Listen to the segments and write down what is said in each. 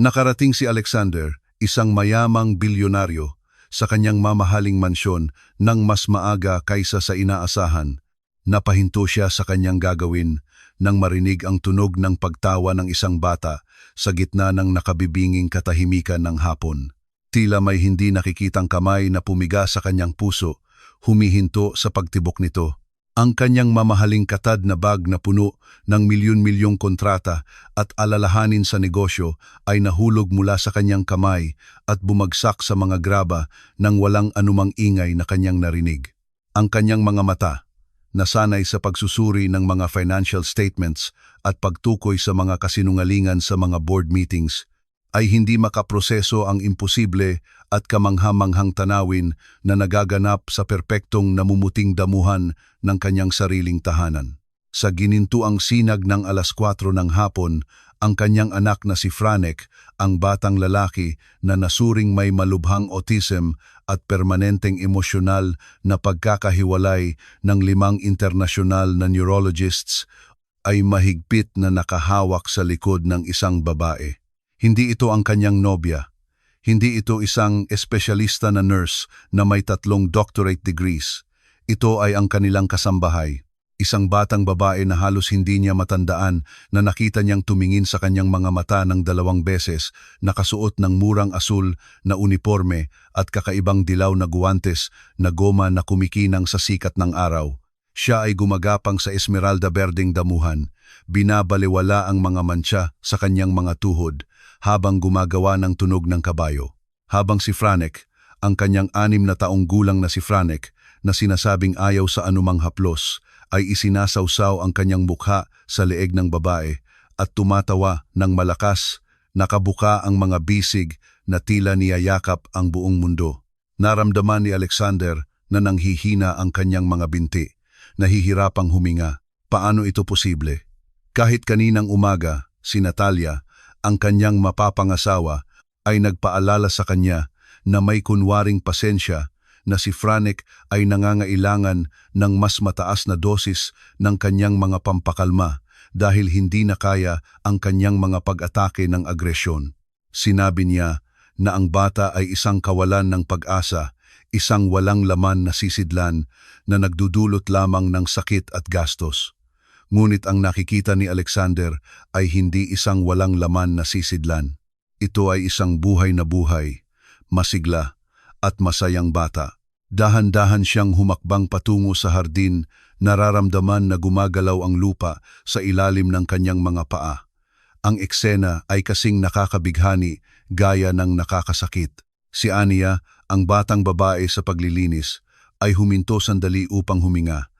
Nakarating si Alexander, isang mayamang bilyonaryo, sa kanyang mamahaling mansyon nang mas maaga kaysa sa inaasahan. Napahinto siya sa kanyang gagawin nang marinig ang tunog ng pagtawa ng isang bata sa gitna ng nakabibinging katahimikan ng hapon. Tila may hindi nakikitang kamay na pumiga sa kanyang puso, humihinto sa pagtibok nito. Ang kanyang mamahaling katad na bag na puno ng milyon-milyong kontrata at alalahanin sa negosyo ay nahulog mula sa kanyang kamay at bumagsak sa mga graba nang walang anumang ingay na kanyang narinig. Ang kanyang mga mata, nasanay sa pagsusuri ng mga financial statements at pagtukoy sa mga kasinungalingan sa mga board meetings, ay hindi makaproseso ang imposible at kamanghamanghang tanawin na nagaganap sa perpektong namumuting damuhan ng kanyang sariling tahanan. Sa ginintuang sinag ng 4:00 ng hapon, ang kanyang anak na si Franek, ang batang lalaki na nasuring may malubhang autism at permanenteng emosyonal na pagkakahiwalay ng 5 internasyonal na neurologists, ay mahigpit na nakahawak sa likod ng isang babae. Hindi ito ang kanyang nobya. Hindi ito isang espesyalista na nurse na may 3 doctorate degrees. Ito ay ang kanilang kasambahay. Isang batang babae na halos hindi niya matandaan na nakita niyang tumingin sa kanyang mga mata ng 2 beses, nakasuot ng murang asul na uniforme at kakaibang dilaw na guwantes na goma na kumikinang sa sikat ng araw. Siya ay gumagapang sa esmeralda berdeng damuhan, binabaliwala ang mga mantsa sa kanyang mga tuhod, habang gumagawa ng tunog ng kabayo. Habang si Franek, ang kanyang 6 na taong gulang na si Franek, na sinasabing ayaw sa anumang haplos, ay isinasawsaw ang kanyang mukha sa leeg ng babae at tumatawa ng malakas, nakabuka ang mga bisig na tila niyayakap ang buong mundo. Naramdaman ni Alexander na nanghihina ang kanyang mga binti, nahihirapang huminga. Paano ito posible? Kahit kaninang umaga, si Natalia, ang kanyang mapapangasawa, ay nagpaalala sa kanya na may kunwaring pasensya na si Franek ay nangangailangan ng mas mataas na dosis ng kanyang mga pampakalma dahil hindi na kaya ang kanyang mga pag-atake ng agresyon. Sinabi niya na ang bata ay isang kawalan ng pag-asa, isang walang laman na sisidlan na nagdudulot lamang ng sakit at gastos. Ngunit ang nakikita ni Alexander ay hindi isang walang laman na sisidlan. Ito ay isang buhay na buhay, masigla at masayang bata. Dahan-dahan siyang humakbang patungo sa hardin, nararamdaman na gumagalaw ang lupa sa ilalim ng kanyang mga paa. Ang eksena ay kasing nakakabighani, gaya ng nakakasakit. Si Ania, ang batang babae sa paglilinis, ay huminto sandali upang huminga.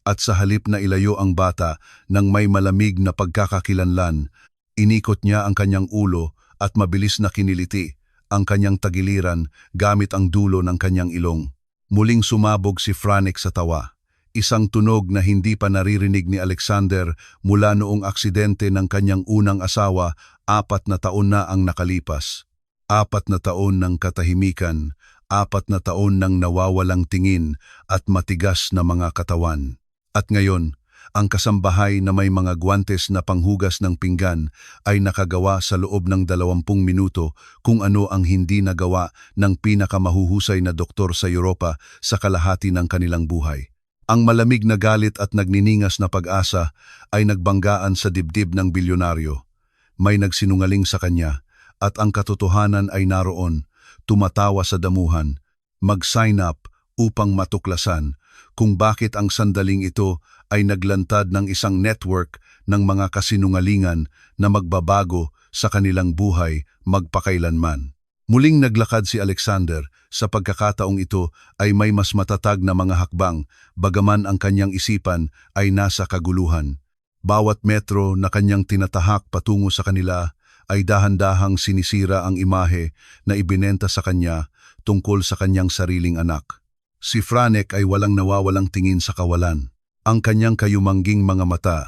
At sa halip na ilayo ang bata ng may malamig na pagkakakilanlan, inikot niya ang kanyang ulo at mabilis na kiniliti ang kanyang tagiliran gamit ang dulo ng kanyang ilong. Muling sumabog si Franek sa tawa, isang tunog na hindi pa naririnig ni Alexander mula noong aksidente ng kanyang unang asawa. 4 na taon na ang nakalipas. 4 na taon ng katahimikan, 4 na taon ng nawawalang tingin at matigas na mga katawan. At ngayon, ang kasambahay na may mga guwantes na panghugas ng pinggan ay nakagawa sa loob ng 20 minuto kung ano ang hindi nagawa ng pinakamahuhusay na doktor sa Europa sa kalahati ng kanilang buhay. Ang malamig na galit at nagniningas na pag-asa ay nagbanggaan sa dibdib ng bilyonaryo. May nagsinungaling sa kanya at ang katotohanan ay naroon, tumatawa sa damuhan. Mag-sign up upang matuklasan kung bakit ang sandaling ito ay naglantad ng isang network ng mga kasinungalingan na magbabago sa kanilang buhay magpakailanman. Muling naglakad si Alexander. Sa pagkakataong ito ay may mas matatag na mga hakbang, bagaman ang kanyang isipan ay nasa kaguluhan. Bawat metro na kanyang tinatahak patungo sa kanila ay dahan-dahang sinisira ang imahe na ibinenta sa kanya tungkol sa kanyang sariling anak. Si Franek ay walang nawawalang tingin sa kawalan. Ang kanyang kayumangging mga mata,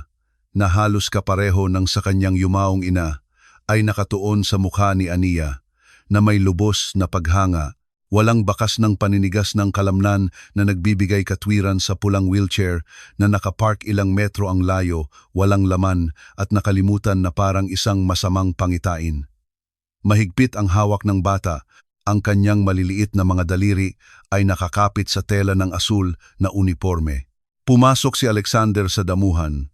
na halos kapareho ng sa kanyang yumaong ina, ay nakatuon sa mukha ni Ania, na may lubos na paghanga, walang bakas ng paninigas ng kalamnan na nagbibigay katwiran sa pulang wheelchair na nakapark ilang metro ang layo, walang laman at nakalimutan na parang isang masamang pangitain. Mahigpit ang hawak ng bata, ang kanyang maliliit na mga daliri ay nakakapit sa tela ng asul na uniforme. Pumasok si Alexander sa damuhan,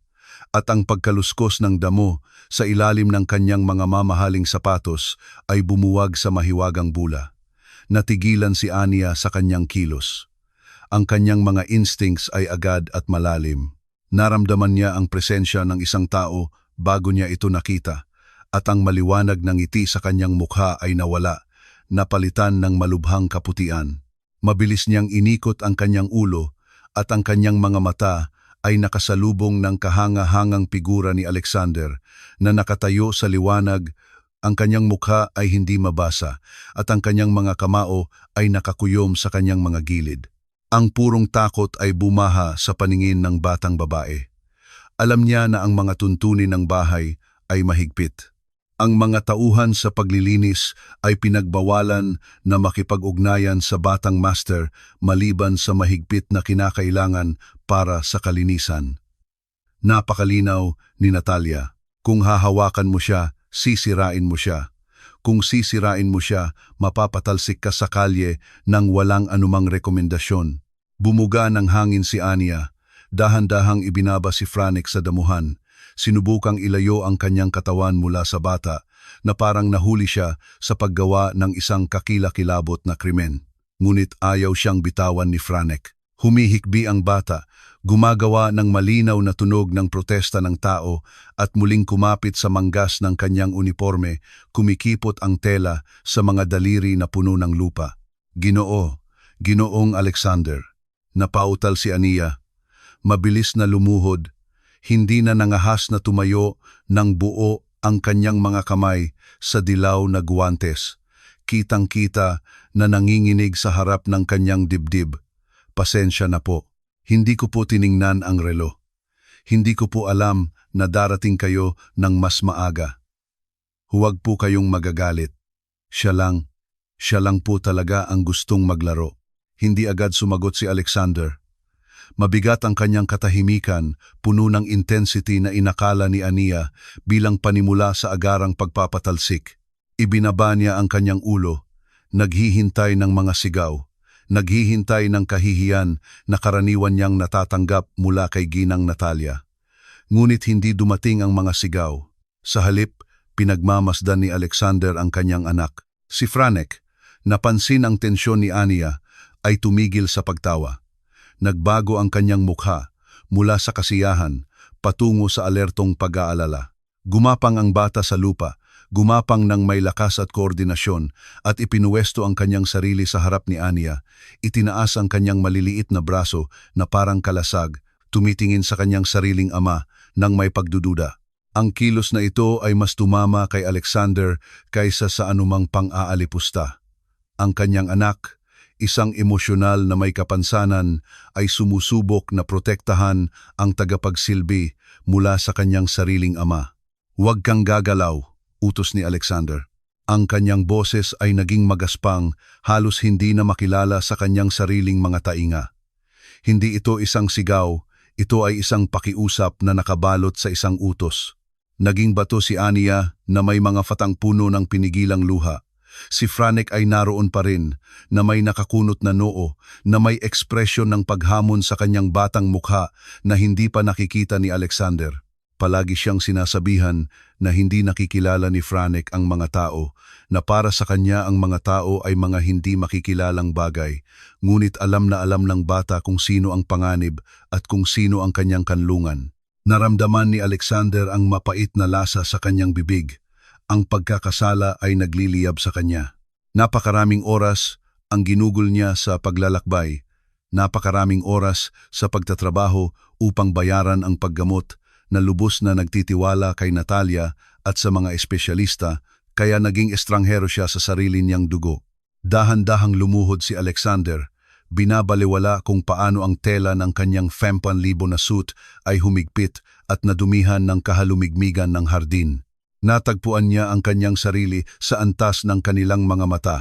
at ang pagkaluskos ng damo sa ilalim ng kanyang mga mamahaling sapatos ay bumuwag sa mahiwagang bula. Natigilan si Anya sa kanyang kilos. Ang kanyang mga instincts ay agad at malalim. Naramdaman niya ang presensya ng isang tao bago niya ito nakita, at ang maliwanag ng ngiti sa kanyang mukha ay nawala, napalitan ng malubhang kaputian. Mabilis niyang inikot ang kanyang ulo, at ang kanyang mga mata ay nakasalubong ng kahanga-hangang figura ni Alexander na nakatayo sa liwanag. Ang kanyang mukha ay hindi mabasa, at ang kanyang mga kamao ay nakakuyom sa kanyang mga gilid. Ang purong takot ay bumaha sa paningin ng batang babae. Alam niya na ang mga tuntunin ng bahay ay mahigpit. Ang mga tauhan sa paglilinis ay pinagbawalan na makipag-ugnayan sa batang master maliban sa mahigpit na kinakailangan para sa kalinisan. Napakalinaw ni Natalia. Kung hahawakan mo siya, sisirain mo siya. Kung sisirain mo siya, mapapatalsik ka sa kalye ng walang anumang rekomendasyon. Bumuga ng hangin si Anya. Dahan-dahang ibinaba si Franek sa damuhan. Sinubukang ilayo ang kanyang katawan mula sa bata na parang nahuli siya sa paggawa ng isang kakilakilabot na krimen. Ngunit ayaw siyang bitawan ni Franek. Humihikbi ang bata, gumagawa ng malinaw na tunog ng protesta ng tao at muling kumapit sa manggas ng kanyang uniforme, kumikipot ang tela sa mga daliri na puno ng lupa. Ginoo, Ginoong Alexander. Napautal si Ania. Mabilis na lumuhod, hindi na nangahas na tumayo ng buo ang kanyang mga kamay sa dilaw na guwantes. Kitang-kita na nanginginig sa harap ng kanyang dibdib. Pasensya na po. Hindi ko po tiningnan ang relo. Hindi ko po alam na darating kayo ng mas maaga. Huwag po kayong magagalit. Siya lang po talaga ang gustong maglaro. Hindi agad sumagot si Alexander. Mabigat ang kanyang katahimikan, puno ng intensity na inakala ni Ania bilang panimula sa agarang pagpapatalsik. Ibinaba niya ang kanyang ulo, naghihintay ng mga sigaw. Naghihintay ng kahihiyan na karaniwan niyang natatanggap mula kay Ginang Natalia. Ngunit hindi dumating ang mga sigaw. Sa halip, pinagmamasdan ni Alexander ang kanyang anak. Si Franek, napansin ang tensyon ni Ania, ay tumigil sa pagtawa. Nagbago ang kanyang mukha mula sa kasiyahan patungo sa alertong pag-aalala. Gumapang ang bata sa lupa, gumapang ng may lakas at koordinasyon at ipinuwesto ang kanyang sarili sa harap ni Ania. Itinaas ang kanyang maliliit na braso na parang kalasag, tumitingin sa kanyang sariling ama nang may pagdududa. Ang kilos na ito ay mas tumama kay Alexander kaysa sa anumang pang-aalipusta. Ang kanyang anak, isang emosyonal na may kapansanan, ay sumusubok na protektahan ang tagapagsilbi mula sa kanyang sariling ama. Huwag kang gagalaw, utos ni Alexander. Ang kanyang boses ay naging magaspang, halos hindi na makilala sa kanyang sariling mga tainga. Hindi ito isang sigaw, ito ay isang pakiusap na nakabalot sa isang utos. Naging bato si Ania na may mga fatang puno ng pinigilang luha. Si Franek ay naroon pa rin, na may nakakunot na noo, na may ekspresyon ng paghamon sa kanyang batang mukha na hindi pa nakikita ni Alexander. Palagi siyang sinasabihan na hindi nakikilala ni Franek ang mga tao, na para sa kanya ang mga tao ay mga hindi makikilalang bagay, ngunit alam na alam ng bata kung sino ang panganib at kung sino ang kanyang kanlungan. Naramdaman ni Alexander ang mapait na lasa sa kanyang bibig. Ang pagkakasala ay nagliliyab sa kanya. Napakaraming oras ang ginugol niya sa paglalakbay. Napakaraming oras sa pagtatrabaho upang bayaran ang paggamot na lubos na nagtitiwala kay Natalia at sa mga espesyalista, kaya naging estranghero siya sa sarili niyang dugo. Dahan-dahang lumuhod si Alexander. Binabaliwala kung paano ang tela ng kanyang fempanlibo na suit ay humigpit at nadumihan ng kahalumigmigan ng hardin. Natagpuan niya ang kanyang sarili sa antas ng kanilang mga mata.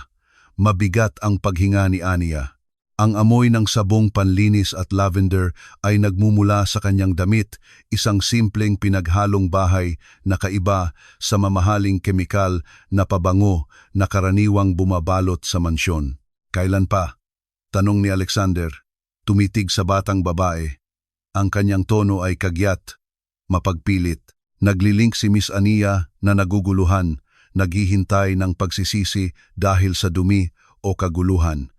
Mabigat ang paghinga ni Ania. Ang amoy ng sabong panlinis at lavender ay nagmumula sa kanyang damit, isang simpleng pinaghalong bahay na kaiba sa mamahaling kemikal na pabango na karaniwang bumabalot sa mansyon. Kailan pa? Tanong ni Alexander, tumitig sa batang babae. Ang kanyang tono ay kagyat, mapagpilit. Naglilink si Miss Ania na naguguluhan, naghihintay ng pagsisisi dahil sa dumi o kaguluhan.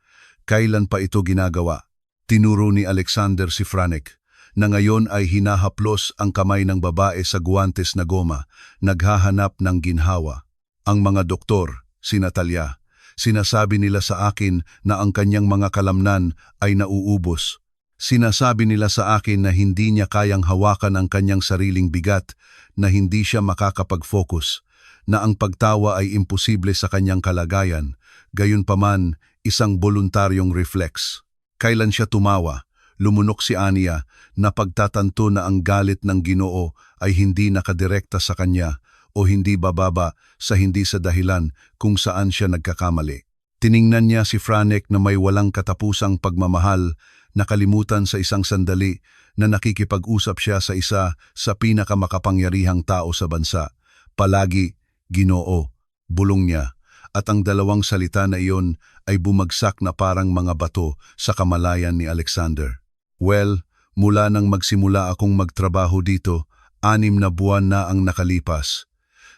Kailan pa ito ginagawa? Tinuro ni Alexander si Franek, na ngayon ay hinahaplos ang kamay ng babae sa guwantes na goma, naghahanap ng ginhawa. Ang mga doktor, si Natalia, sinasabi nila sa akin na ang kanyang mga kalamnan ay nauubos. Sinasabi nila sa akin na hindi niya kayang hawakan ang kanyang sariling bigat, na hindi siya makakapag-focus, na ang pagtawa ay imposible sa kanyang kalagayan, gayunpaman isang voluntaryong reflex. Kailan siya tumawa, lumunok si Ania na pagtatanto na ang galit ng Ginoo ay hindi nakadirekta sa kanya o hindi bababa sa hindi sa dahilan kung saan siya nagkakamali. Tiningnan niya si Franek na may walang katapusang pagmamahal, nakalimutan sa isang sandali na nakikipag-usap siya sa isa sa pinakamakapangyarihang tao sa bansa. Palagi, Ginoo, bulong niya. At ang dalawang salita na iyon ay bumagsak na parang mga bato sa kamalayan ni Alexander. Well, mula nang magsimula akong magtrabaho dito, 6 na buwan na ang nakalipas.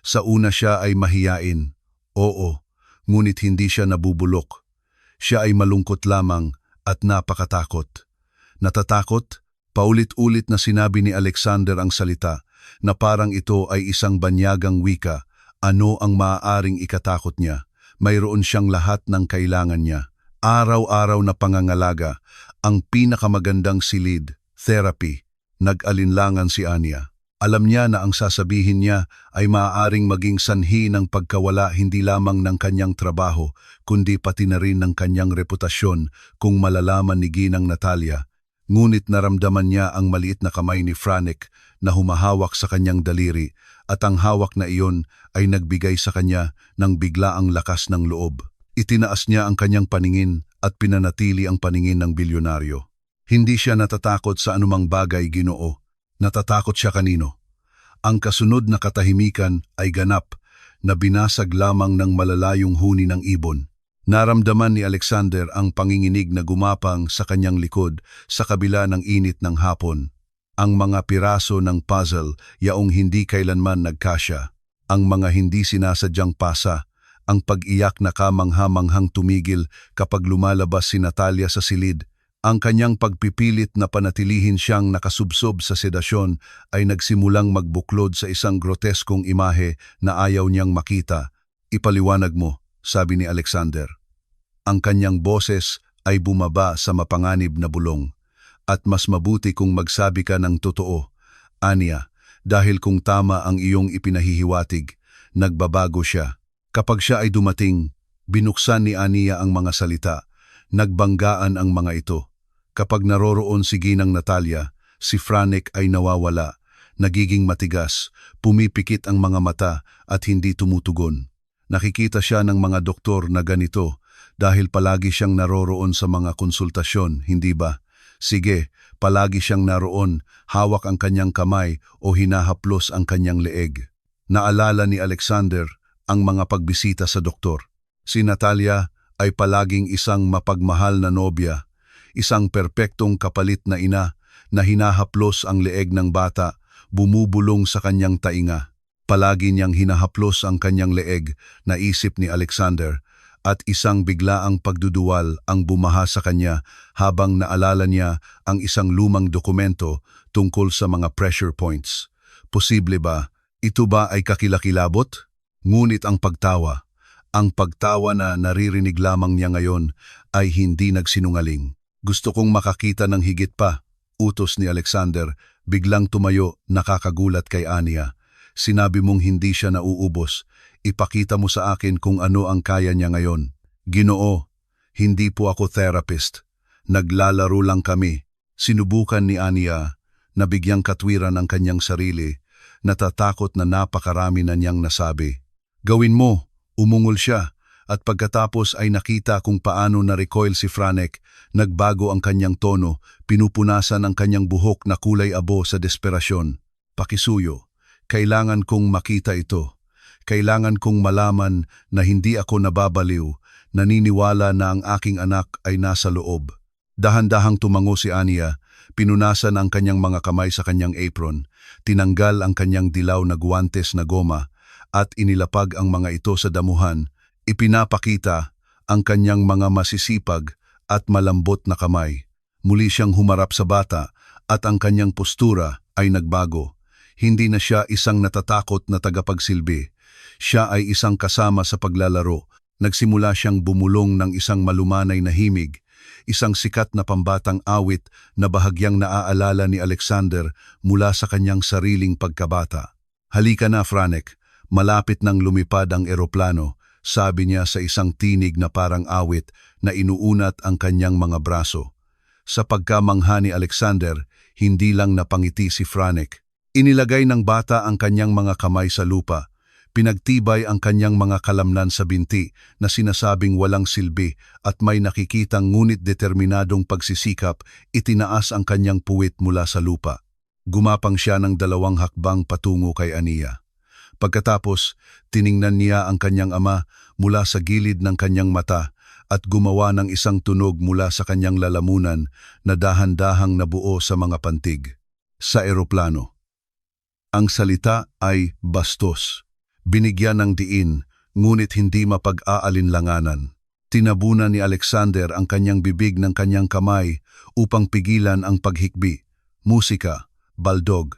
Sa una siya ay mahiyain. Oo, ngunit hindi siya nabubulok. Siya ay malungkot lamang at napakatakot. Natatakot? Paulit-ulit na sinabi ni Alexander ang salita na parang ito ay isang banyagang wika. Ano ang maaaring ikatakot niya? Mayroon siyang lahat ng kailangan niya. Araw-araw na pangangalaga, ang pinakamagandang silid, therapy. Nag-alinlangan si Ania. Alam niya na ang sasabihin niya ay maaaring maging sanhi ng pagkawala hindi lamang ng kanyang trabaho, kundi pati na rin ng kanyang reputasyon kung malalaman ni Ginang Natalia. Ngunit naramdaman niya ang maliit na kamay ni Franek na humahawak sa kanyang daliri, at ang hawak na iyon ay nagbigay sa kanya ng biglaang lakas ng loob. Itinaas niya ang kanyang paningin at pinanatili ang paningin ng bilyonaryo. Hindi siya natatakot sa anumang bagay, Ginoo. Natatakot siya kanino? Ang kasunod na katahimikan ay ganap na binasag lamang ng malalayong huni ng ibon. Naramdaman ni Alexander ang panginginig na gumapang sa kanyang likod sa kabila ng init ng hapon. Ang mga piraso ng puzzle yaong hindi kailanman nagkasya, ang mga hindi sinasadyang pasa, ang pag-iyak na kamangha-manghang tumigil kapag lumalabas si Natalia sa silid, ang kanyang pagpipilit na panatilihin siyang nakasubsob sa sedasyon ay nagsimulang magbuklod sa isang groteskong imahe na ayaw niyang makita. Ipaliwanag mo, sabi ni Alexander. Ang kanyang boses ay bumaba sa mapanganib na bulong. At mas mabuti kung magsabi ka ng totoo, Ania, dahil kung tama ang iyong ipinahihiwatig, nagbabago siya. Kapag siya ay dumating, binuksan ni Ania ang mga salita, nagbanggaan ang mga ito. Kapag naroroon si Ginang Natalia, si Franek ay nawawala, nagiging matigas, pumipikit ang mga mata at hindi tumutugon. Nakikita siya ng mga doktor na ganito dahil palagi siyang naroroon sa mga konsultasyon, hindi ba? Sige, palagi siyang naroon, hawak ang kanyang kamay o hinahaplos ang kanyang leeg. Naalala ni Alexander ang mga pagbisita sa doktor. Si Natalia ay palaging isang mapagmahal na nobya, isang perpektong kapalit na ina na hinahaplos ang leeg ng bata, bumubulong sa kanyang tainga. Palagi niyang hinahaplos ang kanyang leeg, naisip ni Alexander, at isang biglaang pagduduwal ang bumaha sa kanya habang naalala niya ang isang lumang dokumento tungkol sa mga pressure points. Posible ba? Ito ba ay kakilakilabot? Ngunit ang pagtawa na naririnig lamang niya ngayon ay hindi nagsinungaling. Gusto kong makakita ng higit pa, utos ni Alexander, biglang tumayo, nakakagulat kay Ania. Sinabi mong hindi siya nauubos. Ipakita mo sa akin kung ano ang kaya niya ngayon. Ginoo, hindi po ako therapist. Naglalaro lang kami. Sinubukan ni Ania na bigyang katwiran ang kanyang sarili, natatakot na napakarami na niyang nasabi. Gawin mo, umungol siya, At pagkatapos ay nakita kung paano na-recoil si Franek, nagbago ang kanyang tono, pinupunasan ang kanyang buhok na kulay abo sa desperasyon. Pakisuyo, kailangan kong makita ito. Kailangan kong malaman na hindi ako nababaliw, naniniwala na ang aking anak ay nasa loob. Dahan-dahang tumango si Anya, pinunasan ang kanyang mga kamay sa kanyang apron, tinanggal ang kanyang dilaw na guwantes na goma, at inilapag ang mga ito sa damuhan. Ipinapakita ang kanyang mga masisipag at malambot na kamay. Muli siyang humarap sa bata at ang kanyang postura ay nagbago. Hindi na siya isang natatakot na tagapagsilbi. Siya ay isang kasama sa paglalaro. Nagsimula siyang bumulong ng isang malumanay na himig, isang sikat na pambatang awit na bahagyang naaalala ni Alexander mula sa kanyang sariling pagkabata. "Halika na, Franek, malapit nang lumipad ang eroplano," sabi niya sa isang tinig na parang awit na inuunat ang kanyang mga braso. Sa pagkamangha ni Alexander, hindi lang napangiti si Franek. Inilagay ng bata ang kanyang mga kamay sa lupa. Pinagtibay ang kanyang mga kalamnan sa binti na sinasabing walang silbi at may nakikitang ngunit determinadong pagsisikap, itinaas ang kanyang puwit mula sa lupa. Gumapang siya ng 2 hakbang patungo kay Ania. Pagkatapos, tiningnan niya ang kanyang ama mula sa gilid ng kanyang mata at gumawa ng isang tunog mula sa kanyang lalamunan na dahan-dahang nabuo sa mga pantig. Sa eroplano. Ang salita ay bastos. Binigyan ng diin, ngunit hindi mapag-aalinlanganan. Tinabunan ni Alexander ang kanyang bibig ng kanyang kamay upang pigilan ang paghikbi. Musika, baldog.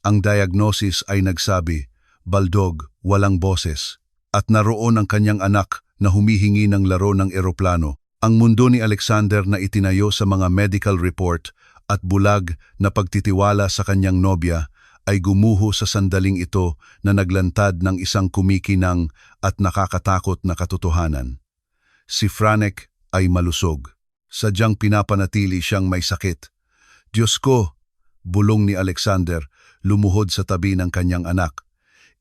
Ang diagnosis ay nagsabi, baldog, walang boses. At naroon ang kanyang anak na humihingi ng laro ng eroplano. Ang mundo ni Alexander na itinayo sa mga medical report at bulag na pagtitiwala sa kanyang nobya ay gumuho sa sandaling ito na naglantad ng isang kumikinang at nakakatakot na katotohanan. Si Franek ay malusog. Sadyang pinapanatili siyang may sakit. "Diyos ko!" bulong ni Alexander, lumuhod sa tabi ng kanyang anak.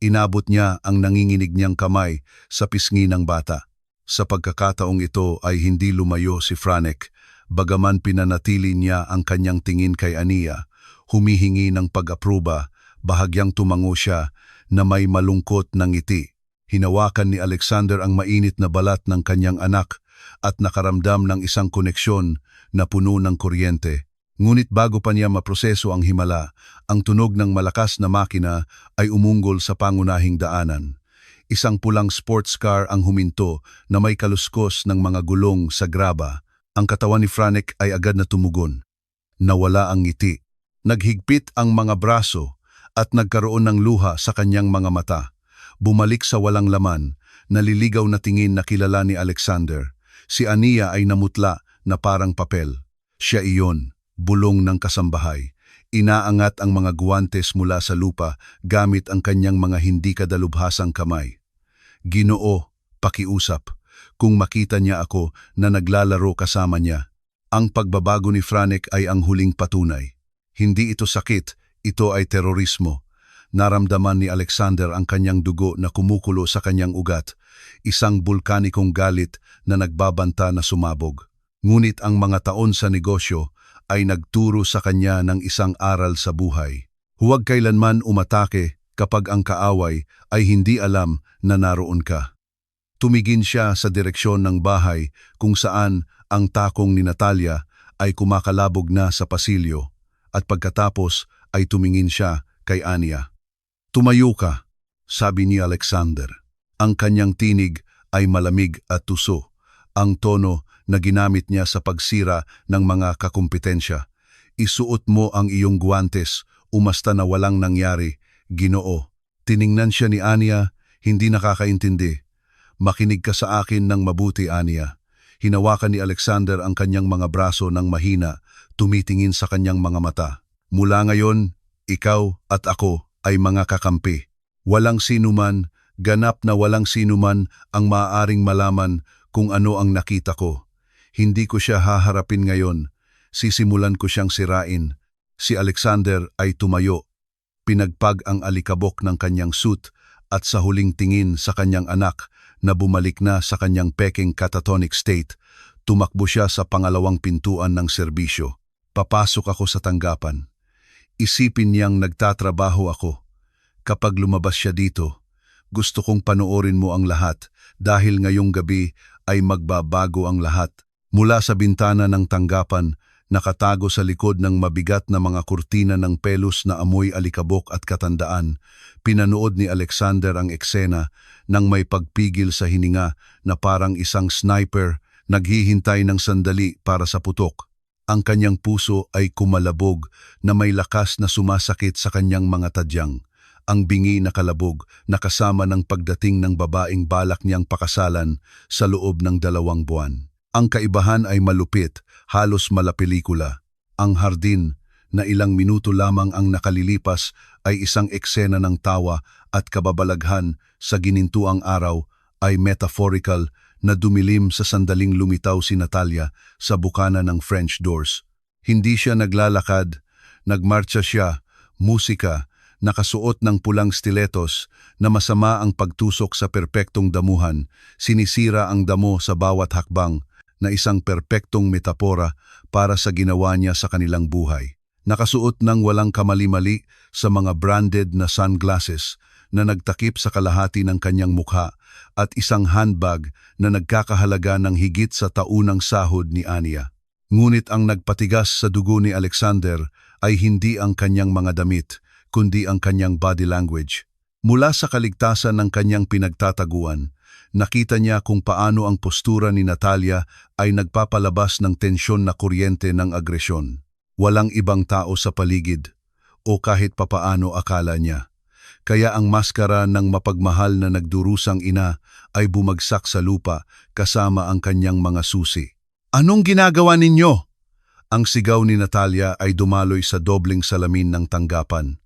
Inabot niya ang nanginginig niyang kamay sa pisngi ng bata. Sa pagkakataong ito ay hindi lumayo si Franek, bagaman pinanatili niya ang kanyang tingin kay Ania, humihingi ng pag-apruba, bahagyang tumango siya na may malungkot na ngiti. Hinawakan ni Alexander ang mainit na balat ng kanyang anak at nakaramdam ng isang koneksyon na puno ng kuryente. Ngunit bago pa niya maproseso ang himala, ang tunog ng malakas na makina ay umunggol sa pangunahing daanan. Isang pulang sports car ang huminto na may kaluskos ng mga gulong sa graba. Ang katawan ni Franek ay agad na tumugon. Nawala ang ngiti. Naghigpit ang mga braso at nagkaroon ng luha sa kanyang mga mata. Bumalik sa walang laman, naliligaw na tingin na kilala ni Alexander. Si Ania ay namutla na parang papel. Siya iyon. Bulong ng kasambahay. Inaangat ang mga guwantes mula sa lupa gamit ang kanyang mga hindi kadalubhasang kamay. "Ginoo, pakiusap. Kung makita niya ako na naglalaro kasama niya." Ang pagbabago ni Franek ay ang huling patunay. Hindi ito sakit, ito ay terorismo. Naramdaman ni Alexander ang kanyang dugo na kumukulo sa kanyang ugat, isang bulkanikong galit na nagbabanta na sumabog. Ngunit ang mga taon sa negosyo ay nagturo sa kanya ng isang aral sa buhay. Huwag kailanman umatake kapag ang kaaway ay hindi alam na naroon ka. Tumigin siya sa direksyon ng bahay kung saan ang takong ni Natalia ay kumakalabog na sa pasilyo at pagkatapos ay tumingin siya kay Ania. "Tumayo ka," sabi ni Alexander. Ang kanyang tinig ay malamig at tuso. Ang tono na ginamit niya sa pagsira ng mga kakumpetensya. "Isuot mo ang iyong guwantes, umasta na walang nangyari, Ginoo." Tiningnan siya ni Ania, hindi nakakaintindi. "Makinig ka sa akin ng mabuti, Ania." Hinawakan ni Alexander ang kanyang mga braso ng mahina, tumitingin sa kanyang mga mata. "Mula ngayon, ikaw at ako ay mga kakampi. Walang sinuman, ganap na walang sinuman ang maaaring malaman kung ano ang nakita ko. Hindi ko siya haharapin ngayon. Sisimulan ko siyang sirain." Si Alexander ay tumayo. Pinagpag ang alikabok ng kanyang suit at sa huling tingin sa kanyang anak, na bumalik na sa kanyang peking catatonic state, tumakbo siya sa pangalawang pintuan ng serbisyo. Papasok ako sa tanggapan. Isipin niyang nagtatrabaho ako. Kapag lumabas siya dito, gusto kong panoorin mo ang lahat dahil ngayong gabi ay magbabago ang lahat. Mula sa bintana ng tanggapan, nakatago sa likod ng mabigat na mga kurtina ng pelos na amoy alikabok at katandaan, pinanood ni Alexander ang eksena nang may pagpigil sa hininga na parang isang sniper naghihintay ng sandali para sa putok. Ang kanyang puso ay kumalabog na may lakas na sumasakit sa kanyang mga tadyang. Ang bingi na kalabog na kasama ng pagdating ng babaeng balak niyang pakasalan sa loob ng 2 buwan. Ang kaibahan ay malupit, halos malapelikula. Ang hardin na ilang minuto lamang ang nakalilipas ay isang eksena ng tawa at kababalaghan sa ginintuang araw ay metaphorical na dumilim sa sandaling lumitaw si Natalia sa bukana ng French doors. Hindi siya naglalakad, nagmarcha siya, musika, nakasuot ng pulang stiletos na masama ang pagtusok sa perpektong damuhan, sinisira ang damo sa bawat hakbang, na isang perpektong metapora para sa ginawa niya sa kanilang buhay. Nakasuot ng walang kamali-mali sa mga branded na sunglasses na nagtakip sa kalahati ng kanyang mukha at isang handbag na nagkakahalaga ng higit sa taunang sahod ni Ania. Ngunit ang nagpatigas sa dugo ni Alexander ay hindi ang kanyang mga damit, kundi ang kanyang body language. Mula sa kaligtasan ng kanyang pinagtataguan, nakita niya kung paano ang postura ni Natalia ay nagpapalabas ng tensyon na kuryente ng agresyon. Walang ibang tao sa paligid, o kahit papaano akala niya. Kaya ang maskara ng mapagmahal na nagdurusang ina ay bumagsak sa lupa kasama ang kanyang mga susi. "Anong ginagawa ninyo?" Ang sigaw ni Natalia ay dumaloy sa dobleng salamin ng tanggapan.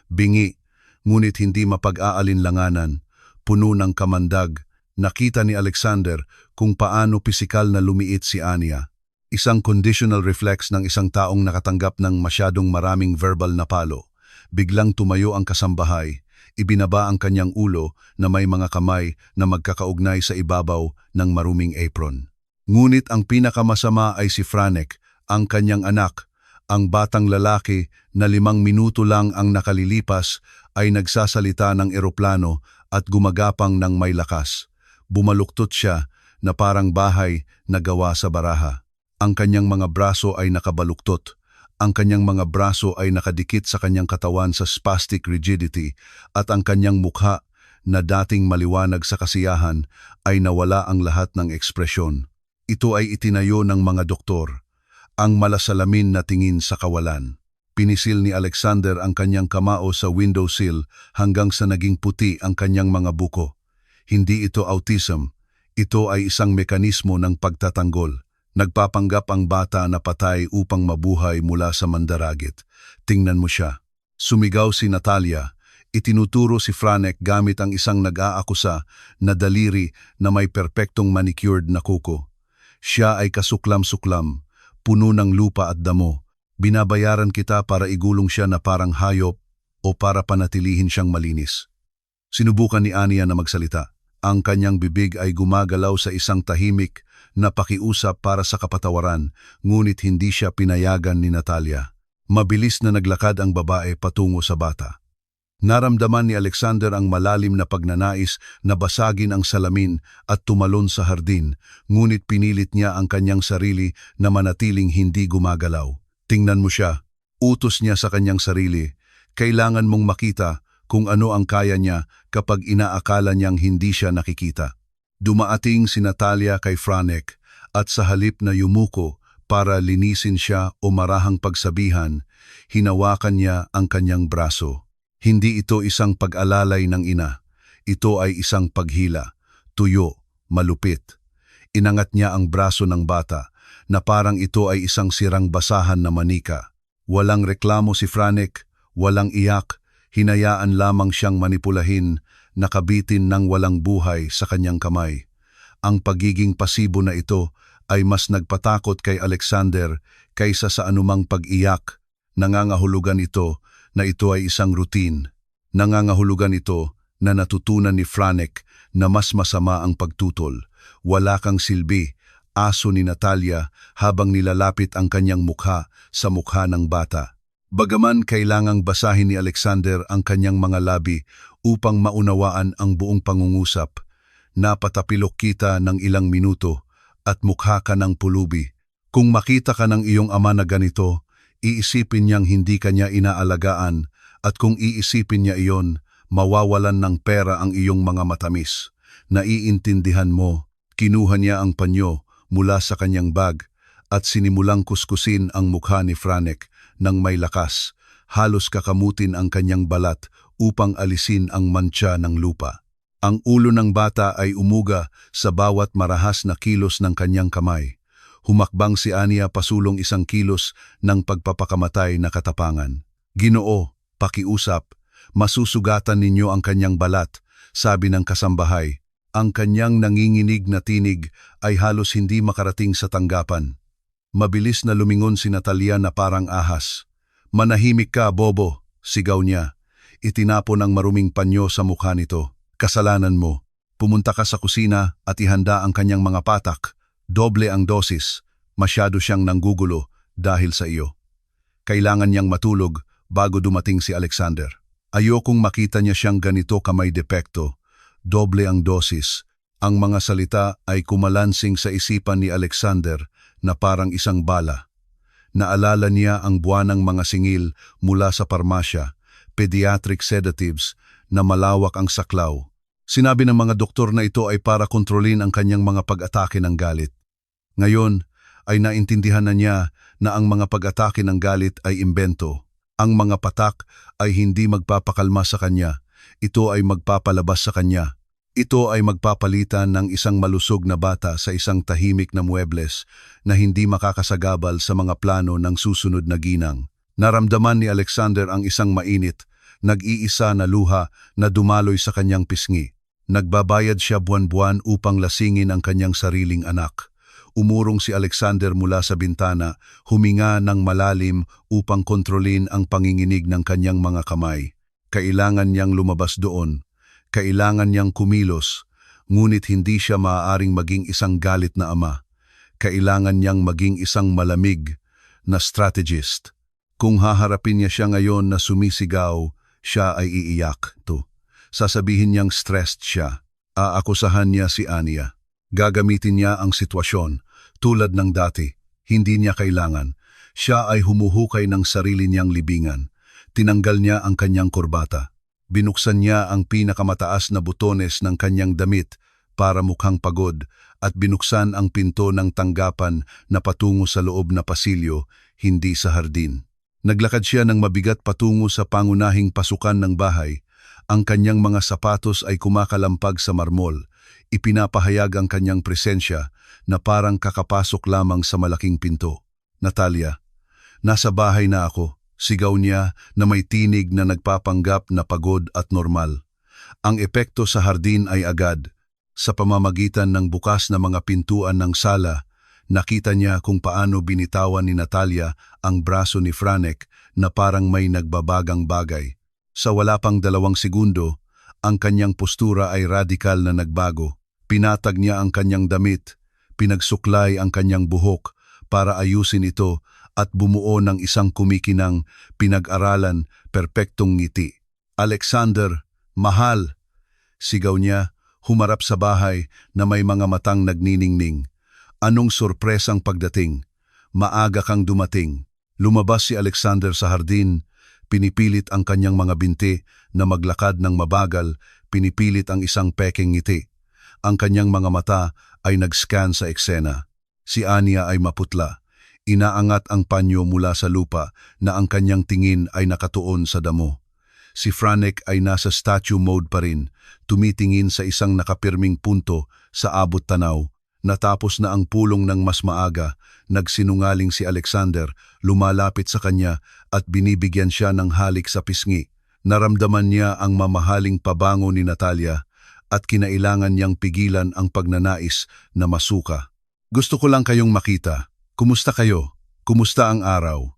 Bingi, ngunit hindi mapag-aalinlanganan, puno ng kamandag. Nakita ni Alexander kung paano pisikal na lumiit si Ania. Isang conditional reflex ng isang taong nakatanggap ng masyadong maraming verbal na palo. Biglang tumayo ang kasambahay, ibinaba ang kanyang ulo na may mga kamay na magkakaugnay sa ibabaw ng maruming apron. Ngunit ang pinakamasama ay si Franek, ang kanyang anak, ang batang lalaki na 5 minuto lang ang nakalilipas ay nagsasalita ng eroplano at gumagapang ng may lakas. Bumaluktot siya na parang bahay na gawa sa baraha. Ang kanyang mga braso ay nakabaluktot. Ang kanyang mga braso ay nakadikit sa kanyang katawan sa spastic rigidity at ang kanyang mukha na dating maliwanag sa kasiyahan ay nawala ang lahat ng ekspresyon. Ito ay itinayo ng mga doktor, ang malasalamin na tingin sa kawalan. Pinisil ni Alexander ang kanyang kamao sa windowsill hanggang sa naging puti ang kanyang mga buko. Hindi ito autism, ito ay isang mekanismo ng pagtatanggol. Nagpapanggap ang bata na patay upang mabuhay mula sa mandaragit. Tingnan mo siya. Sumigaw si Natalia. Itinuturo si Franek gamit ang isang nag-aakusa na daliri na may perpektong manicured na kuko. Siya ay kasuklam-suklam, puno ng lupa at damo. Binabayaran kita para igulong siya na parang hayop o para panatilihin siyang malinis. Sinubukan ni Ania na magsalita. Ang kanyang bibig ay gumagalaw sa isang tahimik na pakiusap para sa kapatawaran, ngunit hindi siya pinayagan ni Natalia. Mabilis na naglakad ang babae patungo sa bata. Naramdaman ni Alexander ang malalim na pagnanais na basagin ang salamin at tumalon sa hardin, ngunit pinilit niya ang kanyang sarili na manatiling hindi gumagalaw. Tingnan mo siya, utos niya sa kanyang sarili. Kailangan mong makita kung ano ang kaya niya kapag inaakala niyang hindi siya nakikita. Dumaating si Natalia kay Franek at sa halip na yumuko para linisin siya o marahang pagsabihan, hinawakan niya ang kanyang braso. Hindi ito isang pag-alalay ng ina. Ito ay isang paghila, tuyo, malupit. Inangat niya ang braso ng bata na parang ito ay isang sirang basahan na manika. Walang reklamo si Franek, walang iyak, hinayaan lamang siyang manipulahin, nakabitin ng walang buhay sa kanyang kamay. Ang pagiging pasibo na ito ay mas nagpatakot kay Alexander kaysa sa anumang pag-iyak. Nangangahulugan ito na ito ay isang routine. Nangangahulugan ito na natutunan ni Franek na mas masama ang pagtutol. Wala kang silbi, aso ni Natalia habang nilalapit ang kanyang mukha sa mukha ng bata. Bagaman kailangang basahin ni Alexander ang kanyang mga labi upang maunawaan ang buong pangungusap, napatapilok kita ng ilang minuto at mukha ka ng pulubi. Kung makita ka ng iyong ama na ganito, iisipin niyang hindi ka niya inaalagaan at kung iisipin niya iyon, mawawalan ng pera ang iyong mga matamis. Naiintindihan mo, kinuha niya ang panyo mula sa kanyang bag at sinimulang kuskusin ang mukha ni Franek ng may lakas. Halos kakamutin ang kanyang balat upang alisin ang mantsa ng lupa. Ang ulo ng bata ay umuga sa bawat marahas na kilos ng kanyang kamay. Humakbang si Ania pasulong 1 kilos ng pagpapakamatay na katapangan. Ginoo, pakiusap, masusugatan ninyo ang kanyang balat, sabi ng kasambahay. Ang kanyang nanginginig na tinig ay halos hindi makarating sa tanggapan. Mabilis na lumingon si Natalia na parang ahas. Manahimik ka, bobo, sigaw niya. Itinapon ang maruming panyo sa mukha nito. Kasalanan mo. Pumunta ka sa kusina at ihanda ang kanyang mga patak. Doble ang dosis, masyado siyang nanggugulo dahil sa iyo. Kailangan niyang matulog bago dumating si Alexander. Ayokong makita niya siyang ganito kamay depekto. Doble ang dosis. Ang mga salita ay kumalansing sa isipan ni Alexander na parang isang bala. Naalala niya ang buwanang mga singil mula sa parmasya, pediatric sedatives na malawak ang saklaw. Sinabi ng mga doktor na ito ay para kontrolin ang kanyang mga pag-atake ng galit. Ngayon ay naintindihan na niya na ang mga pag-atake ng galit ay imbento. Ang mga patak ay hindi magpapakalma sa kanya. Ito ay magpapalabas sa kanya. Ito ay magpapalitan ng isang malusog na bata sa isang tahimik na muebles na hindi makakasagabal sa mga plano ng susunod na ginang. Naramdaman ni Alexander ang isang mainit, nag-iisa na luha na dumaloy sa kanyang pisngi. Nagbabayad siya buwan-buwan upang lasingin ang kanyang sariling anak. Umurong si Alexander mula sa bintana, huminga ng malalim upang kontrolin ang panginginig ng kanyang mga kamay. Kailangan niyang lumabas doon. Kailangan niyang kumilos, ngunit hindi siya maaaring maging isang galit na ama. Kailangan niyang maging isang malamig na strategist. Kung haharapin niya siya ngayon na sumisigaw, siya ay iiyak. Sasabihin niyang stressed siya. Aakusahan niya si Ania. Gagamitin niya ang sitwasyon, tulad ng dati. Hindi niya kailangan. Siya ay humuhukay ng sarili niyang libingan. Tinanggal niya ang kanyang kurbata. Binuksan niya ang pinakamataas na butones ng kanyang damit para mukhang pagod at binuksan ang pinto ng tanggapan na patungo sa loob na pasilyo, hindi sa hardin. Naglakad siya ng mabigat patungo sa pangunahing pasukan ng bahay. Ang kanyang mga sapatos ay kumakalampag sa marmol. Ipinapahayag ang kanyang presensya na parang kakapasok lamang sa malaking pinto. Natalia, nasa bahay na ako. Sigaw niya na may tinig na nagpapanggap na pagod at normal. Ang epekto sa hardin ay agad. Sa pamamagitan ng bukas na mga pintuan ng sala, nakita niya kung paano binitawan ni Natalia ang braso ni Franek na parang may nagbabagang bagay. Sa wala pang 2 segundo, ang kanyang postura ay radikal na nagbago. Pinatag niya ang kanyang damit, pinagsuklay ang kanyang buhok para ayusin ito at bumuo ng isang kumikinang, pinag-aralan, perpektong ngiti. Alexander, mahal! Sigaw niya, humarap sa bahay na may mga matang nagniningning. Anong sorpresang pagdating? Maaga kang dumating. Lumabas si Alexander sa hardin, pinipilit ang kanyang mga binti na maglakad ng mabagal, pinipilit ang isang pekeng ngiti. Ang kanyang mga mata ay nag-scan sa eksena. Si Ania ay maputla. Inaangat ang panyo mula sa lupa na ang kanyang tingin ay nakatuon sa damo. Si Franek ay nasa statue mode pa rin, tumitingin sa isang nakapirming punto sa abot tanaw. Natapos na ang pulong ng mas maaga, nagsinungaling si Alexander, lumalapit sa kanya at binibigyan siya ng halik sa pisngi. Naramdaman niya ang mamahaling pabango ni Natalia at kinailangan niyang pigilan ang pagnanais na masuka. Gusto ko lang kayong makita. Kumusta kayo? Kumusta ang araw?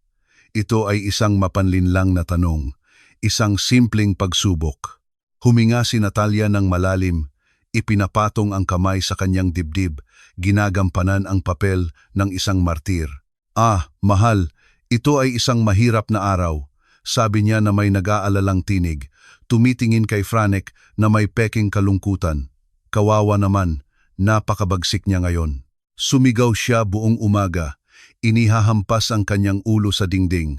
Ito ay isang mapanlinlang na tanong, isang simpleng pagsubok. Huminga si Natalia ng malalim, ipinapatong ang kamay sa kanyang dibdib, ginagampanan ang papel ng isang martir. "Ah, mahal, ito ay isang mahirap na araw," sabi niya na may nag-aalalang tinig, tumitingin kay Franek na may peking kalungkutan. Kawawa naman, napakabagsik niya ngayon. Sumigaw siya buong umaga, inihahampas ang kanyang ulo sa dingding.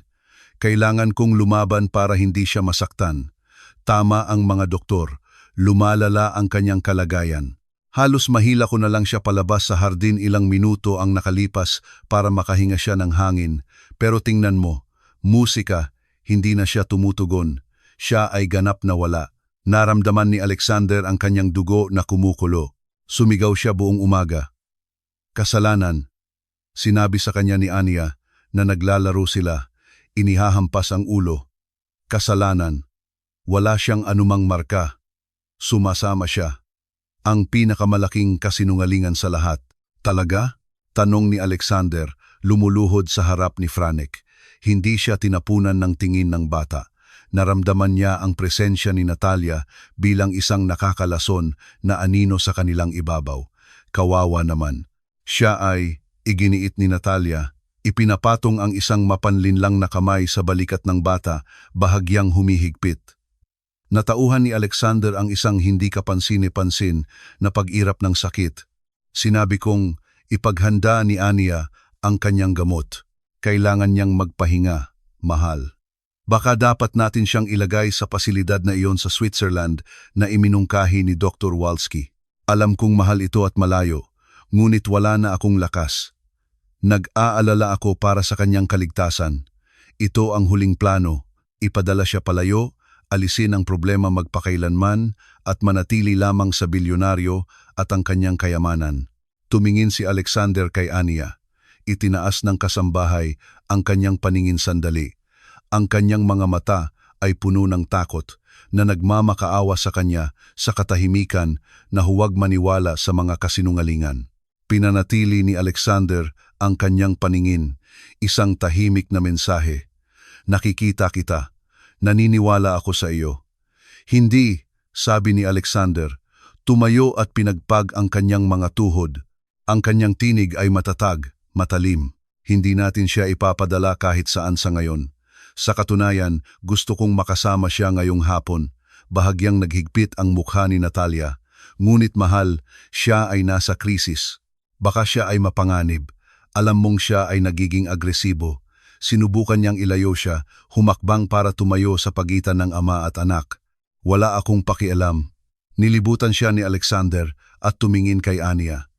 "Kailangan kong lumaban para hindi siya masaktan." Tama ang mga doktor, lumalala ang kanyang kalagayan. Halos mahila ko na lang siya palabas sa hardin, ilang minuto ang nakalipas para makahinga siya ng hangin. Pero tingnan mo, musika, hindi na siya tumutugon. Siya ay ganap na wala. Naramdaman ni Alexander ang kanyang dugo na kumukulo. Sumigaw siya buong umaga. "Kasalanan," sinabi sa kanya ni Anya na naglalaro sila, inihahampas ang ulo. "Kasalanan." Wala siyang anumang marka. Sumasama siya. Ang pinakamalaking kasinungalingan sa lahat. "Talaga?" tanong ni Alexander, lumuluhod sa harap ni Franek. Hindi siya tinapunan ng tingin ng bata. Naramdaman niya ang presensya ni Natalia bilang isang nakakalason na anino sa kanilang ibabaw. Kawawa naman. Siya ay, iginiit ni Natalia, ipinapatong ang isang mapanlinlang na kamay sa balikat ng bata, bahagyang humihigpit. Natauhan ni Alexander ang isang hindi kapansin-pansin na pag-irap ng sakit. Sinabi kong ipaghanda ni Anya ang kanyang gamot. Kailangan niyang magpahinga, mahal. Baka dapat natin siyang ilagay sa pasilidad na iyon sa Switzerland na iminungkahi ni Dr. Walski. Alam kong mahal ito at malayo, ngunit wala na akong lakas. Nag-aalala ako para sa kanyang kaligtasan. Ito ang huling plano, ipadala siya palayo, alisin ang problema magpakailanman at manatili lamang sa bilyonaryo at ang kanyang kayamanan. Tumingin si Alexander kay Anya. Itinaas ng kasambahay ang kanyang paningin sandali. Ang kanyang mga mata ay puno ng takot na nagmamakaawa sa kanya sa katahimikan na huwag maniwala sa mga kasinungalingan. Pinanatili ni Alexander ang kanyang paningin, isang tahimik na mensahe. "Nakikita kita. Naniniwala ako sa iyo." "Hindi," sabi ni Alexander. Tumayo at pinagpag ang kanyang mga tuhod. Ang kanyang tinig ay matatag, matalim. "Hindi natin siya ipapadala kahit saan sa ngayon. Sa katunayan, gusto kong makasama siya ngayong hapon." Bahagyang naghigpit ang mukha ni Natalia. "Ngunit mahal, siya ay nasa krisis. Baka siya ay mapanganib. Alam mong siya ay nagiging agresibo." Sinubukan niyang ilayo siya, humakbang para tumayo sa pagitan ng ama at anak. "Wala akong pakialam." Nilibutan siya ni Alexander at tumingin kay Anya.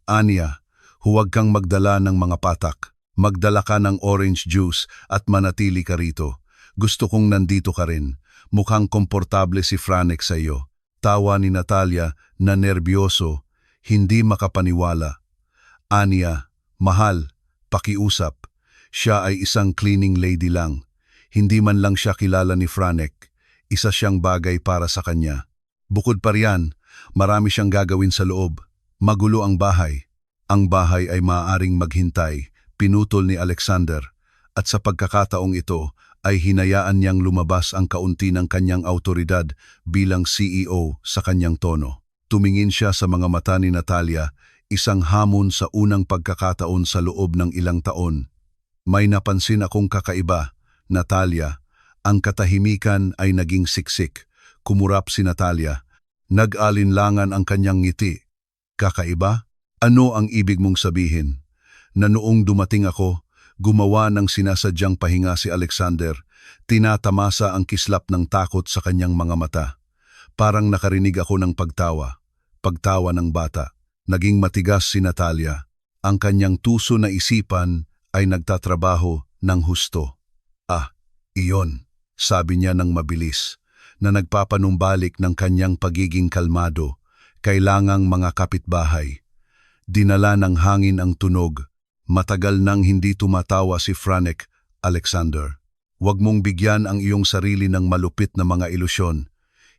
"Anya, huwag kang magdala ng mga patak. Magdala ka ng orange juice at manatili ka rito. Gusto kong nandito ka rin. Mukhang komportable si Franek sa iyo." Tawa ni Natalia na nerbyoso, hindi makapaniwala. "Anya, mahal, pakiusap. Siya ay isang cleaning lady lang. Hindi man lang siya kilala ni Franek. Isa siyang bagay para sa kanya. Bukod pa riyan, marami siyang gagawin sa loob. Magulo ang bahay. Ang bahay ay maaaring maghintay," pinutol ni Alexander. At sa pagkakataong ito ay hinayaan niyang lumabas ang kaunti ng kanyang autoridad bilang CEO sa kanyang tono. Tumingin siya sa mga mata ni Natalia, isang hamon sa unang pagkakataon sa loob ng ilang taon. "May napansin akong kakaiba, Natalia." Ang katahimikan ay naging siksik. Kumurap si Natalia. Nag-alinlangan ang kanyang ngiti. "Kakaiba? Ano ang ibig mong sabihin?" "Na noong dumating ako, gumawa ng sinasadyang pahinga si Alexander. Tinatamasa ang kislap ng takot sa kanyang mga mata. Parang nakarinig ako ng pagtawa. Pagtawa ng bata. Naging matigas si Natalia. Ang kanyang tuso na isipan ay nagtatrabaho ng husto. "Ah, iyon," sabi niya ng mabilis, na nagpapanumbalik ng kanyang pagiging kalmado. "Kailangang mga kapitbahay." Dinala ng hangin ang tunog. Matagal nang hindi tumatawa si Franek. "Alexander, huwag mong bigyan ang iyong sarili ng malupit na mga ilusyon.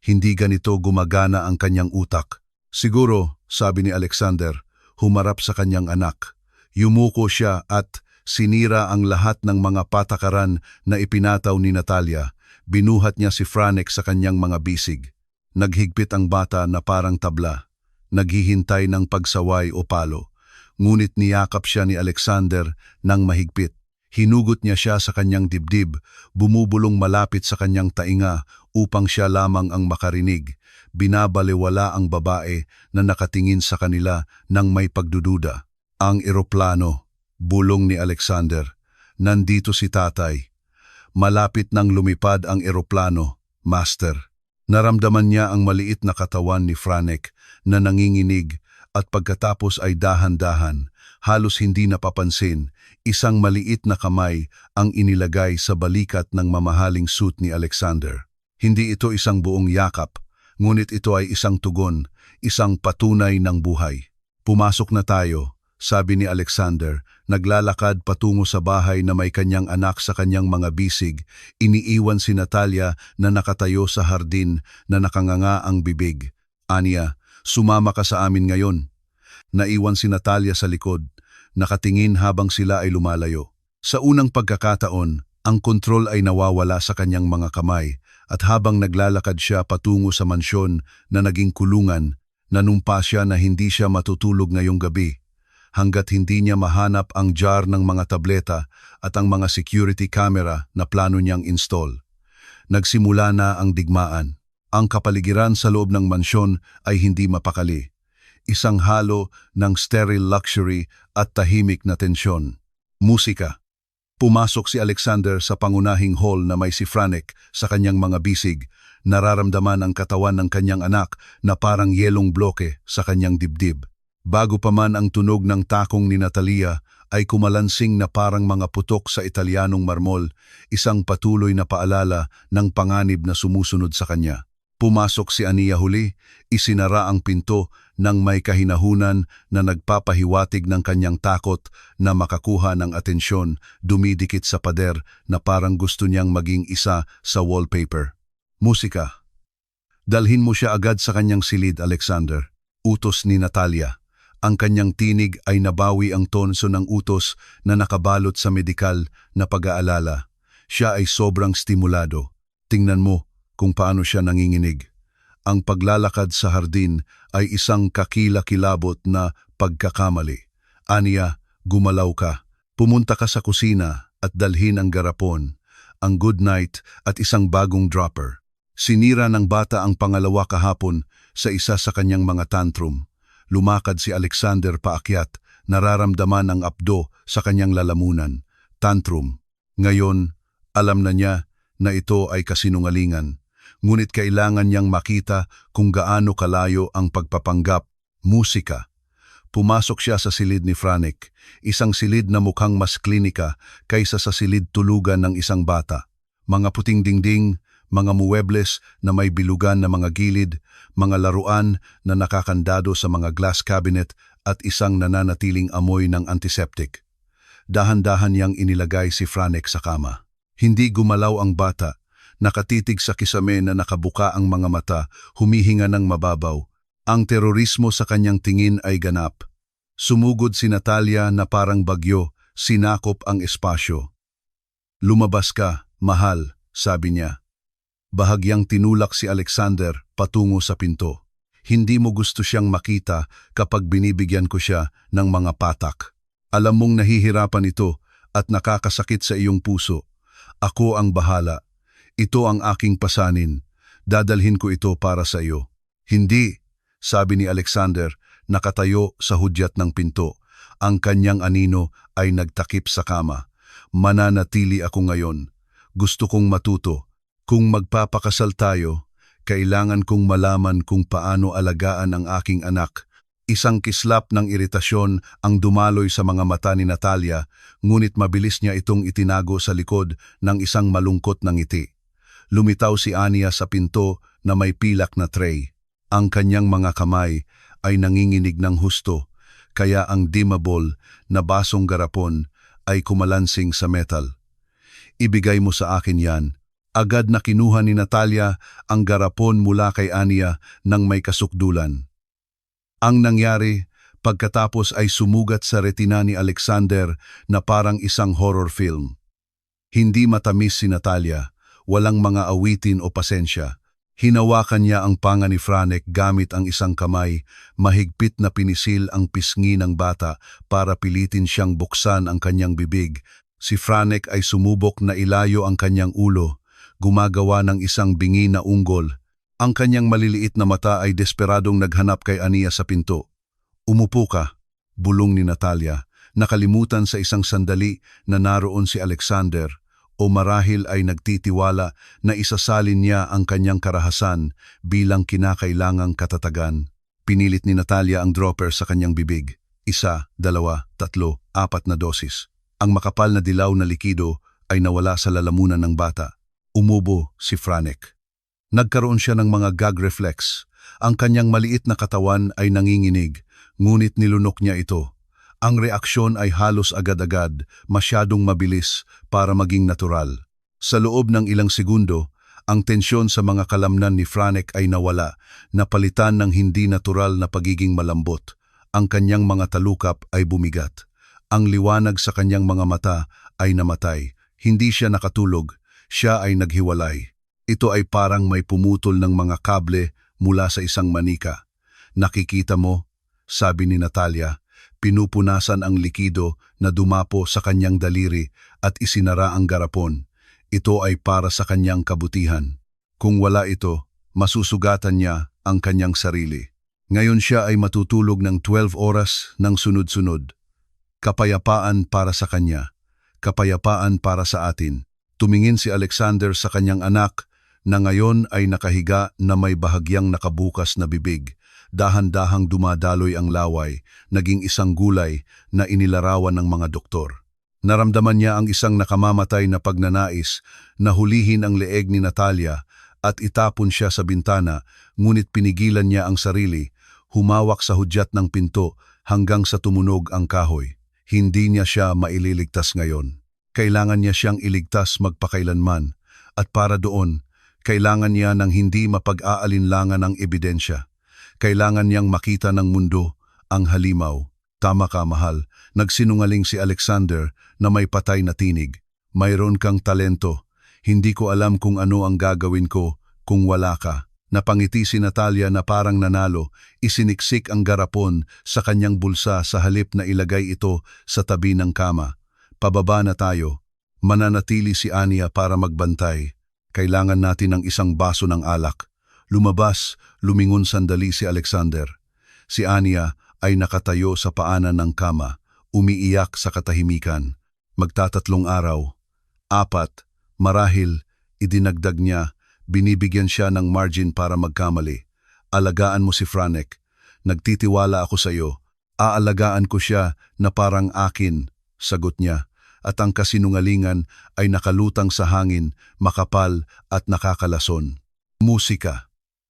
Hindi ganito gumagana ang kanyang utak." "Siguro," sabi ni Alexander, humarap sa kanyang anak. Yumuko siya at sinira ang lahat ng mga patakaran na ipinataw ni Natalia. Binuhat niya si Franek sa kanyang mga bisig. Naghigpit ang bata na parang tabla. naghihintay ng pagsaway o palo. Ngunit niyakap siya ni Alexander ng mahigpit. Hinugot niya siya sa kanyang dibdib, bumubulong malapit sa kanyang tainga upang siya lamang ang makarinig. Binabalewala ang babae na nakatingin sa kanila ng may pagdududa. Ang eroplano, bulong ni Alexander. Nandito si tatay. Malapit nang lumipad ang eroplano, Master. Naramdaman niya ang maliit na katawan ni Franek na nanginginig at pagkatapos ay dahan-dahan, halos hindi napapansin, isang maliit na kamay ang inilagay sa balikat ng mamahaling suit ni Alexander. Hindi ito isang buong yakap, ngunit ito ay isang tugon, isang patunay ng buhay. Pumasok na tayo, sabi ni Alexander, naglalakad patungo sa bahay na may kanyang anak sa kanyang mga bisig. Iniiwan si Natalia na nakatayo sa hardin na nakanganga ang bibig. Anya, sumama ka sa amin ngayon. Naiwan si Natalia sa likod, nakatingin habang sila ay lumalayo. Sa unang pagkakataon, ang kontrol ay nawawala sa kanyang mga kamay at habang naglalakad siya patungo sa mansyon na naging kulungan, nanumpa siya na hindi siya matutulog ngayong gabi. Hanggat hindi niya mahanap ang jar ng mga tableta at ang mga security camera na plano niyang install. Nagsimula na ang digmaan. Ang kapaligiran sa loob ng mansyon ay hindi mapakali. Isang halo ng sterile luxury at tahimik na tensyon. Musika. Pumasok si Alexander sa pangunahing hall na may si Franek sa kanyang mga bisig. Nararamdaman ang katawan ng kanyang anak na parang yelong bloke sa kanyang dibdib. Bago pa man ang tunog ng takong ni Natalia ay kumalansing na parang mga putok sa Italianong marmol, isang patuloy na paalala ng panganib na sumusunod sa kanya. Pumasok si Ania huli, isinara ang pinto ng may kahinahunan na nagpapahiwatig ng kanyang takot na makakuha ng atensyon, dumidikit sa pader na parang gusto niyang maging isa sa wallpaper. Musika. Dalhin mo siya agad sa kanyang silid, Alexander. Utos ni Natalia. Ang kanyang tinig ay nabawi ang tonso ng utos na nakabalot sa medikal na pag-aalala. Siya ay sobrang stimulado. Tingnan mo kung paano siya nanginginig. Ang paglalakad sa hardin ay isang kakilakilabot na pagkakamali. Ania, gumalaw ka. Pumunta ka sa kusina at dalhin ang garapon, ang good night at isang bagong dropper. Sinira ng bata ang pangalawa kahapon sa isa sa kanyang mga tantrum. Lumakad si Alexander paakyat, nararamdaman ang apdo sa kanyang lalamunan. Tantrum. Ngayon, alam na niya na ito ay kasinungalingan. Ngunit kailangan niyang makita kung gaano kalayo ang pagpapanggap. Musika. Pumasok siya sa silid ni Franek, isang silid na mukhang mas klinika kaysa sa silid tulugan ng isang bata. Mga puting dingding, mga muwebles na may bilugan na mga gilid, mga laruan na nakakandado sa mga glass cabinet at isang nananatiling amoy ng antiseptic. Dahan-dahan niyang inilagay si Franek sa kama. Hindi gumalaw ang bata, nakatitig sa kisame na nakabuka ang mga mata, humihinga ng mababaw. Ang terorismo sa kanyang tingin ay ganap. Sumugod si Natalia na parang bagyo, sinakop ang espasyo. Lumabas ka, mahal, sabi niya. Bahagyang tinulak si Alexander patungo sa pinto. Hindi mo gusto siyang makita kapag binibigyan ko siya ng mga patak. Alam mong nahihirapan ito at nakakasakit sa iyong puso. Ako ang bahala. Ito ang aking pasanin. Dadalhin ko ito para sa iyo. Hindi, sabi ni Alexander, nakatayo sa hudyat ng pinto. Ang kanyang anino ay nagtakip sa kama. Mananatili ako ngayon. Gusto kong matuto. Kung magpapakasal tayo, kailangan kong malaman kung paano alagaan ang aking anak. Isang kislap ng iritasyon ang dumaloy sa mga mata ni Natalia, ngunit mabilis niya itong itinago sa likod ng isang malungkot na ngiti. Lumitaw si Ania sa pinto na may pilak na tray. Ang kanyang mga kamay ay nanginginig ng husto, kaya ang dimmable na basong garapon ay kumalansing sa metal. Ibigay mo sa akin yan. Agad na kinuha ni Natalia ang garapon mula kay Ania nang may kasukdulan. Ang nangyari pagkatapos ay sumugat sa retina ni Alexander na parang isang horror film. Hindi matamis si Natalia, walang mga awitin o pasensya. Hinawakan niya ang panga ni Franek gamit ang isang kamay, mahigpit na pinisil ang pisngi ng bata para pilitin siyang buksan ang kanyang bibig. Si Franek ay sumubok na ilayo ang kanyang ulo, gumagawa ng isang bingi na unggol. Ang kanyang maliliit na mata ay desperadong naghanap kay Ania sa pinto. "Umupo ka," bulong ni Natalia, nakalimutan sa isang sandali na naroon si Alexander, o marahil ay nagtitiwala na isasalin niya ang kanyang karahasan bilang kinakailangang katatagan. Pinilit ni Natalia ang dropper sa kanyang bibig. 1, 2, 3, 4 na dosis. Ang makapal na dilaw na likido ay nawala sa lalamunan ng bata. Umubo si Franek. Nagkaroon siya ng mga gag reflex. Ang kanyang maliit na katawan ay nanginginig, ngunit nilunok niya ito. Ang reaksyon ay halos agad-agad, masyadong mabilis para maging natural. Sa loob ng ilang segundo, ang tensyon sa mga kalamnan ni Franek ay nawala, napalitan ng hindi natural na pagiging malambot. Ang kanyang mga talukap ay bumigat. Ang liwanag sa kanyang mga mata ay namatay. Hindi siya nakatulog, siya ay naghiwalay. Ito ay parang may pumutol ng mga kable mula sa isang manika. "Nakikita mo?" sabi ni Natalia. Pinupunasan ang likido na dumapo sa kanyang daliri at isinara ang garapon. Ito ay para sa kanyang kabutihan. Kung wala ito, masusugatan niya ang kanyang sarili. Ngayon siya ay matutulog ng 12 oras ng sunod-sunod. Kapayapaan para sa kanya. Kapayapaan para sa atin. Tumingin si Alexander sa kanyang anak na ngayon ay nakahiga na may bahagyang nakabukas na bibig. Dahan-dahang dumadaloy ang laway, naging isang gulay na inilarawan ng mga doktor. Naramdaman niya ang isang nakamamatay na pagnanais na hulihin ang leeg ni Natalia at itapon siya sa bintana, ngunit pinigilan niya ang sarili, humawak sa hudyat ng pinto hanggang sa tumunog ang kahoy. Hindi niya siya maililigtas ngayon. Kailangan niya siyang iligtas magpakailanman, at para doon, kailangan niya ng hindi mapag-aalinlangan ng ebidensya. Kailangan niyang makita ng mundo ang halimaw. "Tama ka, mahal. Nagsinungaling si Alexander na may patay na tinig. Mayroon kang talento. Hindi ko alam kung ano ang gagawin ko kung wala ka." Napangiti si Natalia na parang nanalo, isiniksik ang garapon sa kanyang bulsa sa halip na ilagay ito sa tabi ng kama. "Pababa na tayo. Mananatili si Ania para magbantay. Kailangan natin ng isang baso ng alak." Lumabas, lumingon sandali si Alexander. Si Ania ay nakatayo sa paanan ng kama, umiiyak sa katahimikan. Magtatatlong araw. 4, marahil, idinagdag niya, binibigyan siya ng margin para magkamali. "Alagaan mo si Franek. Nagtitiwala ako sa iyo. Aalagaan ko siya na parang akin," sagot niya. At ang kasinungalingan ay nakalutang sa hangin, makapal at nakakalason. Musika.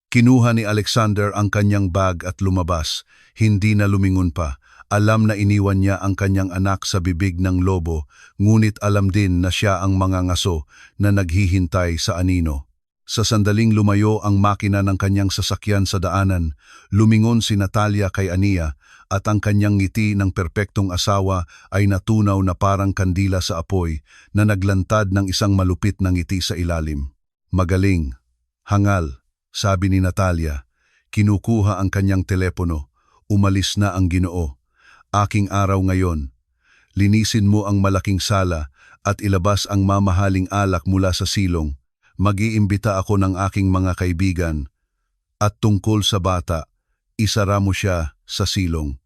Kinuha ni Alexander ang kanyang bag at lumabas. Hindi na lumingon pa. Alam na iniwan niya ang kanyang anak sa bibig ng lobo, ngunit alam din na siya ang mga ngaso na naghihintay sa anino. Sa sandaling lumayo ang makina ng kanyang sasakyan sa daanan, lumingon si Natalia kay Ania, at ang kanyang ngiti ng perpektong asawa ay natunaw na parang kandila sa apoy na naglantad ng isang malupit na ngiti sa ilalim. "Magaling. Hangal," sabi ni Natalia. Kinukuha ang kanyang telepono. "Umalis na ang Ginoo. Aking araw ngayon. Linisin mo ang malaking sala at ilabas ang mamahaling alak mula sa silong. Mag-iimbita ako ng aking mga kaibigan. At tungkol sa bata, isara mo siya sa silong.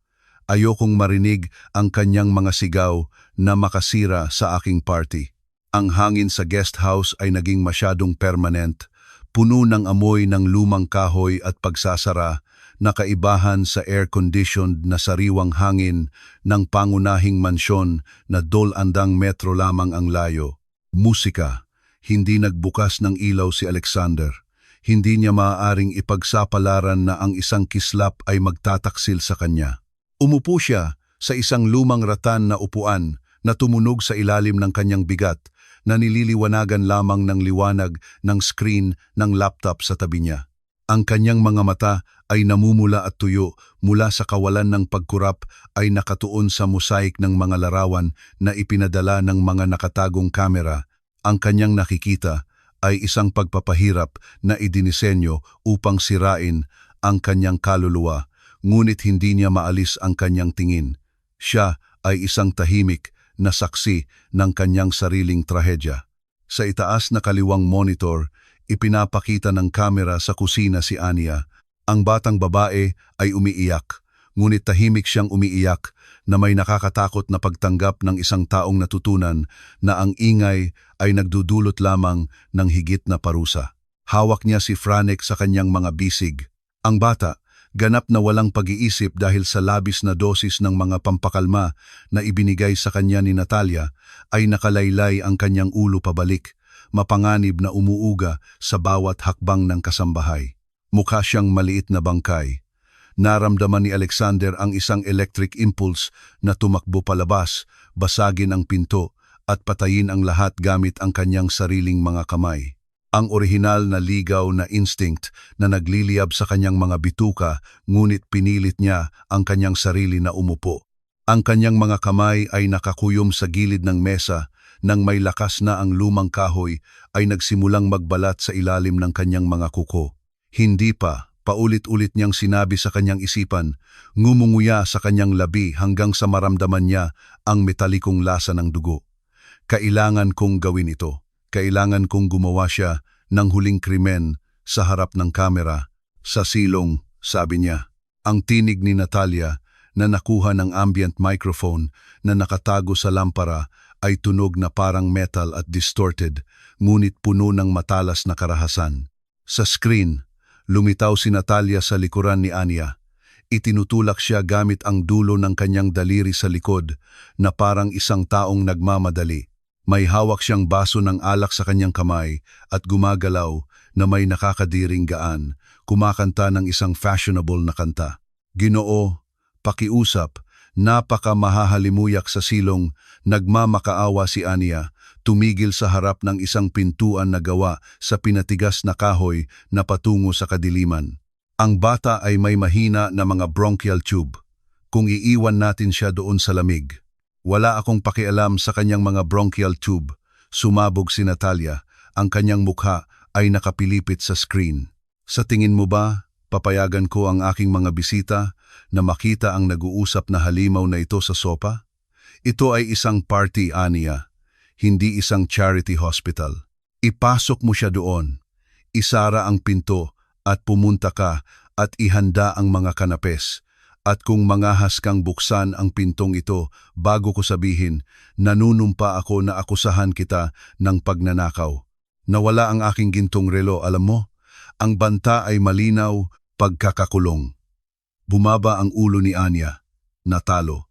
Ayokong marinig ang kanyang mga sigaw na makasira sa aking party." Ang hangin sa guest house ay naging masyadong permanent, puno ng amoy ng lumang kahoy at pagsasara, nakaibahan sa air-conditioned na sariwang hangin ng pangunahing mansyon na dol-andang metro lamang ang layo. Musika. Hindi nagbukas ng ilaw si Alexander. Hindi niya maaaring ipagsapalaran na ang isang kislap ay magtataksil sa kanya. Umupo siya sa isang lumang ratan na upuan na tumunog sa ilalim ng kanyang bigat, na nililiwanagan lamang ng liwanag ng screen ng laptop sa tabi niya. Ang kanyang mga mata ay namumula at tuyo mula sa kawalan ng pagkurap ay nakatuon sa mosaic ng mga larawan na ipinadala ng mga nakatagong kamera. Ang kanyang nakikita ay isang pagpapahirap na idinisenyo upang sirain ang kanyang kaluluwa, ngunit hindi niya maalis ang kanyang tingin. Siya ay isang tahimik na saksi ng kanyang sariling trahedya. Sa itaas na kaliwang monitor, ipinapakita ng kamera sa kusina si Anya. Ang batang babae ay umiiyak, ngunit tahimik siyang umiiyak na may nakakatakot na pagtanggap ng isang taong natutunan na ang ingay ay nagdudulot lamang ng higit na parusa. Hawak niya si Franek sa kanyang mga bisig. Ang bata, ganap na walang pag-iisip dahil sa labis na dosis ng mga pampakalma na ibinigay sa kanya ni Natalia, ay nakalaylay ang kanyang ulo pabalik, mapanganib na umuuga sa bawat hakbang ng kasambahay. Mukha siyang maliit na bangkay. Naramdaman ni Alexander ang isang electric impulse na tumakbo palabas, basagin ang pinto at patayin ang lahat gamit ang kanyang sariling mga kamay. Ang orihinal na ligaw na instinct na nagliliyab sa kanyang mga bituka, ngunit pinilit niya ang kanyang sarili na umupo. Ang kanyang mga kamay ay nakakuyom sa gilid ng mesa, nang may lakas na ang lumang kahoy ay nagsimulang magbalat sa ilalim ng kanyang mga kuko. Hindi pa, paulit-ulit niyang sinabi sa kanyang isipan, ngumunguya sa kanyang labi hanggang sa maramdaman niya ang metalikong lasa ng dugo. Kailangan kong gawin ito. Kailangan kong gumawa siya ng huling krimen sa harap ng kamera. Sa silong, sabi niya. Ang tinig ni Natalia na nakuha ng ambient microphone na nakatago sa lampara ay tunog na parang metal at distorted, ngunit puno ng matalas na karahasan. Sa screen, lumitaw si Natalia sa likuran ni Anya. Itinutulak siya gamit ang dulo ng kanyang daliri sa likod na parang isang taong nagmamadali. May hawak siyang baso ng alak sa kanyang kamay at gumagalaw na may nakakadiring gaan, kumakanta ng isang fashionable na kanta. Ginoo, pakiusap, napaka-mahahalimuyak sa silong, nagmamakaawa si Anya, tumigil sa harap ng isang pintuan na gawa sa pinatigas na kahoy na patungo sa kadiliman. Ang bata ay may mahina na mga bronchial tube. Kung iiwan natin siya doon sa lamig. Wala akong pakialam sa kanyang mga bronchial tube. Sumabog si Natalia. Ang kanyang mukha ay nakapilipit sa screen. Sa tingin mo ba, papayagan ko ang aking mga bisita na makita ang nag-uusap na halimaw na ito sa sopa? Ito ay isang party, Anya, hindi isang charity hospital. Ipasok mo siya doon. Isara ang pinto at pumunta ka at ihanda ang mga kanapes. At kung mangahas kang buksan ang pintong ito bago ko sabihin, nanunumpa ako na akusahan kita ng pagnanakaw. Nawala ang aking gintong relo, alam mo? Ang banta ay malinaw, pagkakakulong. Bumaba ang ulo ni Anya. Natalo.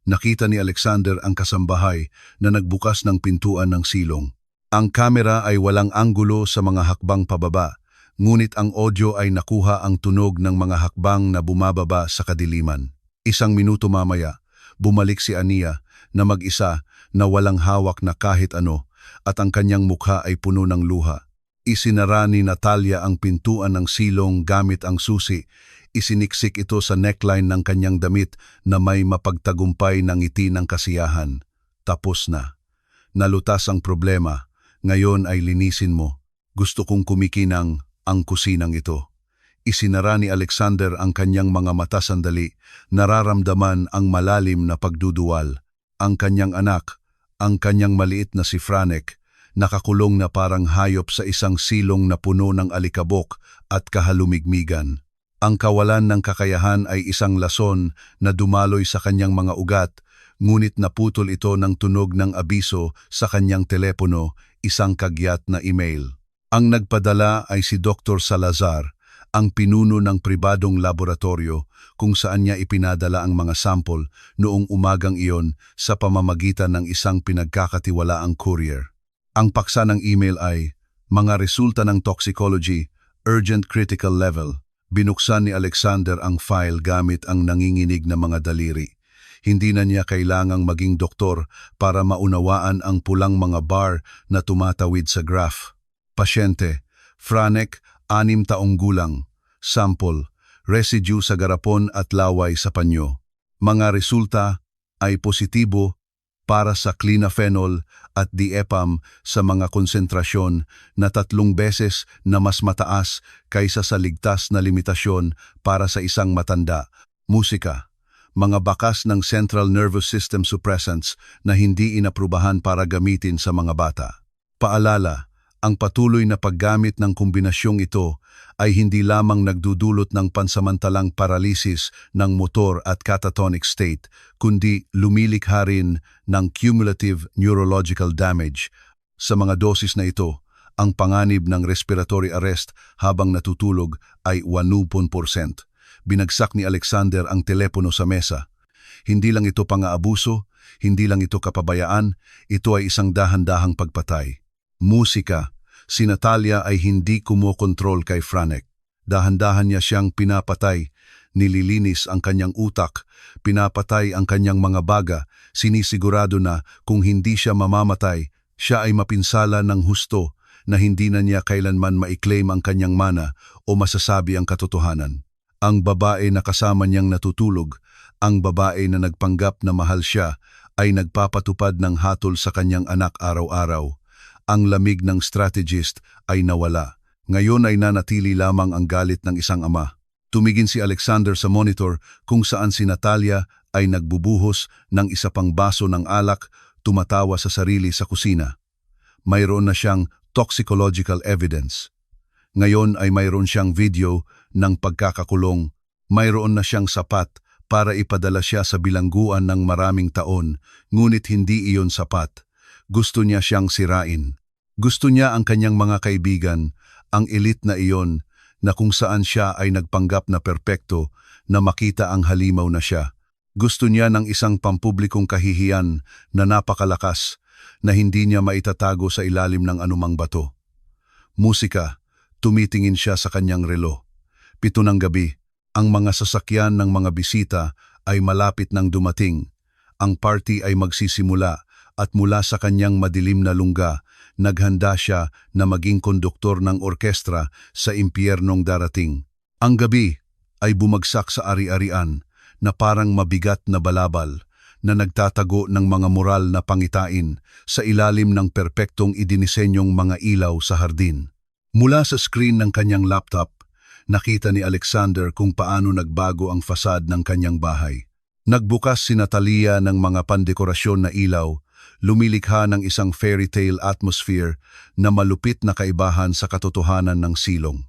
Nakita ni Alexander ang kasambahay na nagbukas ng pintuan ng silong. Ang kamera ay walang anggulo sa mga hakbang pababa, ngunit ang audio ay nakuha ang tunog ng mga hakbang na bumababa sa kadiliman. Isang minuto mamaya, bumalik si Anya na mag-isa na walang hawak na kahit ano at ang kanyang mukha ay puno ng luha. Isinara ni Natalia ang pintuan ng silong gamit ang susi. Isiniksik ito sa neckline ng kanyang damit na may mapagtagumpay ng ngiti ng kasiyahan. Tapos na. Nalutas ang problema. Ngayon ay linisin mo. Gusto kong kumikinang ang kusinang ito. Isinara ni Alexander ang kanyang mga mata sandali, nararamdaman ang malalim na pagduduwal. Ang kanyang anak, ang kanyang maliit na si Franek, nakakulong na parang hayop sa isang silong na puno ng alikabok at kahalumigmigan. Ang kawalan ng kakayahan ay isang lason na dumaloy sa kanyang mga ugat, ngunit naputol ito ng tunog ng abiso sa kanyang telepono, isang kagyat na email. Ang nagpadala ay si Dr. Salazar, ang pinuno ng pribadong laboratorio kung saan niya ipinadala ang mga sample noong umagang iyon sa pamamagitan ng isang pinagkakatiwalaang courier. Ang paksa ng email ay, mga resulta ng toxicology, urgent critical level. Binuksan ni Alexander ang file gamit ang nanginginig na mga daliri. Hindi na niya kailangang maging doktor para maunawaan ang pulang mga bar na tumatawid sa graph. Pasyente, Franek, 6 taong gulang. Sample, residue sa garapon at laway sa panyo. Mga resulta ay positibo para sa clinaphenol at diepam sa mga konsentrasyon na 3 beses na mas mataas kaysa sa ligtas na limitasyon para sa isang matanda. Musika, mga bakas ng central nervous system suppressants na hindi inaprubahan para gamitin sa mga bata. Paalala, ang patuloy na paggamit ng kombinasyong ito ay hindi lamang nagdudulot ng pansamantalang paralisis ng motor at catatonic state, kundi lumilikha rin ng cumulative neurological damage. Sa mga dosis na ito, ang panganib ng respiratory arrest habang natutulog ay 80%. Binagsak ni Alexander ang telepono sa mesa. Hindi lang ito pang-aabuso, hindi lang ito kapabayaan, ito ay isang dahan-dahang pagpatay. Musika, si Natalia ay hindi kumokontrol kay Franek. Dahan-dahan niya siyang pinapatay, nililinis ang kanyang utak, pinapatay ang kanyang mga baga, sinisigurado na kung hindi siya mamamatay, siya ay mapinsala ng husto na hindi na niya kailanman ma-claim ang kanyang mana o masasabi ang katotohanan. Ang babae na kasama niyang natutulog, ang babae na nagpanggap na mahal siya, ay nagpapatupad ng hatol sa kanyang anak araw-araw. Ang lamig ng strategist ay nawala. Ngayon ay nanatili lamang ang galit ng isang ama. Tumigin si Alexander sa monitor kung saan si Natalia ay nagbubuhos ng isa pang baso ng alak, tumatawa sa sarili sa kusina. Mayroon na siyang toxicological evidence. Ngayon ay mayroon siyang video ng pagkakakulong. Mayroon na siyang sapat para ipadala siya sa bilangguan ng maraming taon, ngunit hindi iyon sapat. Gusto niya siyang sirain. Gusto niya ang kanyang mga kaibigan, ang elite na iyon, na kung saan siya ay nagpanggap na perpekto, na makita ang halimaw na siya. Gusto niya ng isang pampublikong kahihiyan na napakalakas, na hindi niya maitatago sa ilalim ng anumang bato. Musika, tumitingin siya sa kanyang relo. 7 ng gabi, ang mga sasakyan ng mga bisita ay malapit nang dumating. Ang party ay magsisimula at mula sa kanyang madilim na lungga, naghanda siya na maging konduktor ng orkestra sa impyernong darating. Ang gabi ay bumagsak sa ari-arian na parang mabigat na balabal na nagtatago ng mga moral na pangitain sa ilalim ng perpektong idinisenyong mga ilaw sa hardin. Mula sa screen ng kanyang laptop, nakita ni Alexander kung paano nagbago ang fasad ng kanyang bahay. Nagbukas si Natalia ng mga pandekorasyon na ilaw, lumilikha ng isang fairy tale atmosphere na malupit na kaibahan sa katotohanan ng silong.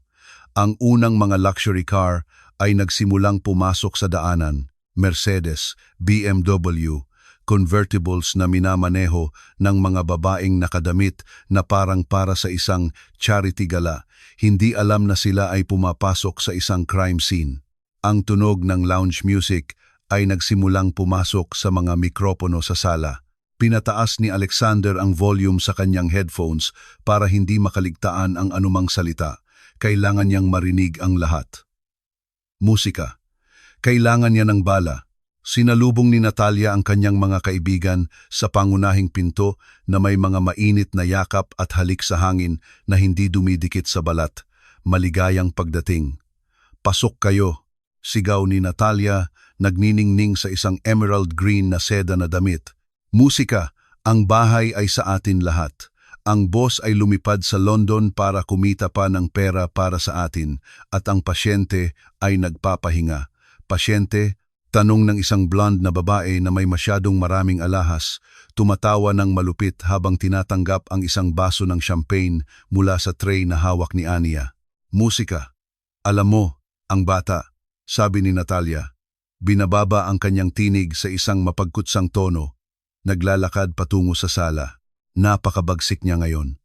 Ang unang mga luxury car ay nagsimulang pumasok sa daanan, Mercedes, BMW, convertibles na minamaneho ng mga babaeng nakadamit na parang para sa isang charity gala. Hindi alam na sila ay pumapasok sa isang crime scene. Ang tunog ng lounge music ay nagsimulang pumasok sa mga mikropono sa sala. Pinataas ni Alexander ang volume sa kanyang headphones para hindi makaligtaan ang anumang salita. Kailangan niyang marinig ang lahat. Musika. Kailangan niya ng bala. Sinalubong ni Natalia ang kanyang mga kaibigan sa pangunahing pinto na may mga mainit na yakap at halik sa hangin na hindi dumidikit sa balat. Maligayang pagdating. Pasok kayo, sigaw ni Natalia, nagniningning sa isang emerald green na seda na damit. Musika, ang bahay ay sa atin lahat. Ang boss ay lumipad sa London para kumita pa ng pera para sa atin at ang pasyente ay nagpapahinga. Pasyente, tanong ng isang blonde na babae na may masyadong maraming alahas, tumatawa ng malupit habang tinatanggap ang isang baso ng champagne mula sa tray na hawak ni Ania. Musika. Alam mo, ang bata, sabi ni Natalia. Binababa ang kanyang tinig sa isang mapagkutsang tono. Naglalakad patungo sa sala. Napakabagsik niya ngayon.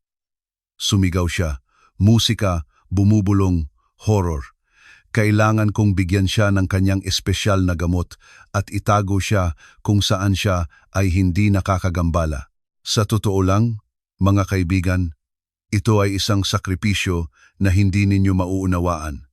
Sumigaw siya. Musika, bumubulong, horror. Kailangan kong bigyan siya ng kanyang espesyal na gamot at itago siya kung saan siya ay hindi nakakagambala. Sa totoo lang, mga kaibigan, ito ay isang sakripisyo na hindi ninyo mauunawaan.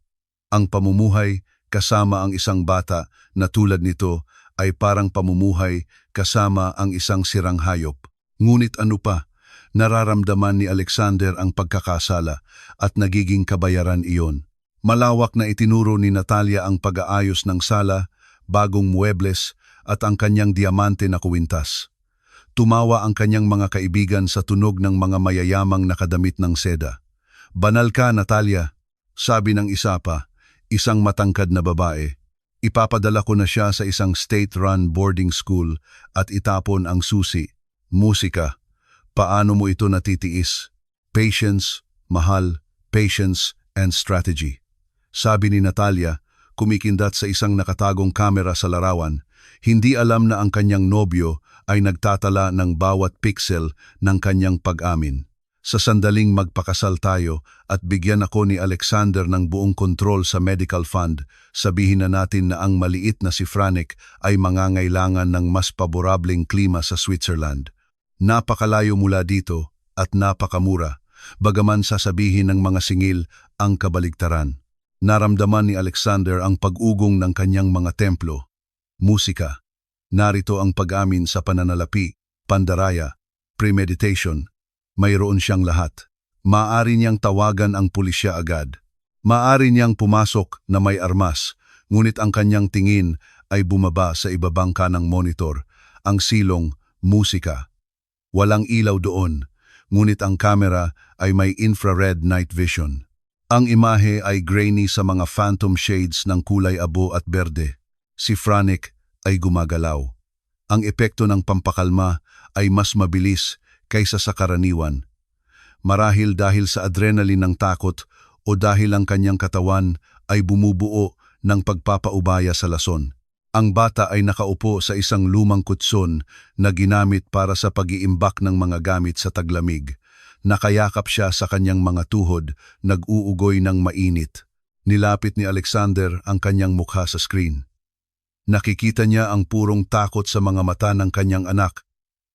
Ang pamumuhay kasama ang isang bata na tulad nito ay parang pamumuhay kasama ang isang sirang hayop. Ngunit ano pa, nararamdaman ni Alexander ang pagkakasala at nagiging kabayaran iyon. Malawak na itinuro ni Natalia ang pag-aayos ng sala, bagong muebles at ang kanyang diamante na kuwintas. Tumawa ang kanyang mga kaibigan sa tunog ng mga mayayamang nakadamit ng seda. "Banal ka, Natalia," sabi ng isa pa, isang matangkad na babae. "Ipapadala ko na siya sa isang state-run boarding school at itapon ang susi. Musika. Paano mo ito natitiis? Patience, mahal, patience and strategy." Sabi ni Natalia, kumikindat sa isang nakatagong kamera sa larawan. Hindi alam na ang kanyang nobyo ay nagtatala ng bawat pixel ng kanyang pag-amin. "Sa sandaling magpakasal tayo at bigyan ako ni Alexander ng buong kontrol sa medical fund, sabihin na natin na ang maliit na si Franek ay mangangailangan ng mas paborableng klima sa Switzerland. Napakalayo mula dito at napakamura, bagaman sasabihin ng mga singil ang kabaligtaran." Naramdaman ni Alexander ang pag-ugong ng kanyang mga templo. Musika. Narito ang pag-amin sa pananalapi, pandaraya, premeditation. Mayroon siyang lahat. Maaari niyang tawagan ang pulisya agad. Maaari niyang pumasok na may armas, ngunit ang kanyang tingin ay bumaba sa ibabang kanang monitor, ang silong, musika. Walang ilaw doon, ngunit ang kamera ay may infrared night vision. Ang imahe ay grainy sa mga phantom shades ng kulay abo at berde. Si Franek ay gumagalaw. Ang epekto ng pampakalma ay mas mabilis kaysa sa karaniwan. Marahil dahil sa adrenaline ng takot o dahil ang kanyang katawan ay bumubuo ng pagpapaubaya sa lason. Ang bata ay nakaupo sa isang lumang kutson na ginamit para sa pag-iimbak ng mga gamit sa taglamig. Nakayakap siya sa kanyang mga tuhod, nag-uugoy ng mainit. Nilapit ni Alexander ang kanyang mukha sa screen. Nakikita niya ang purong takot sa mga mata ng kanyang anak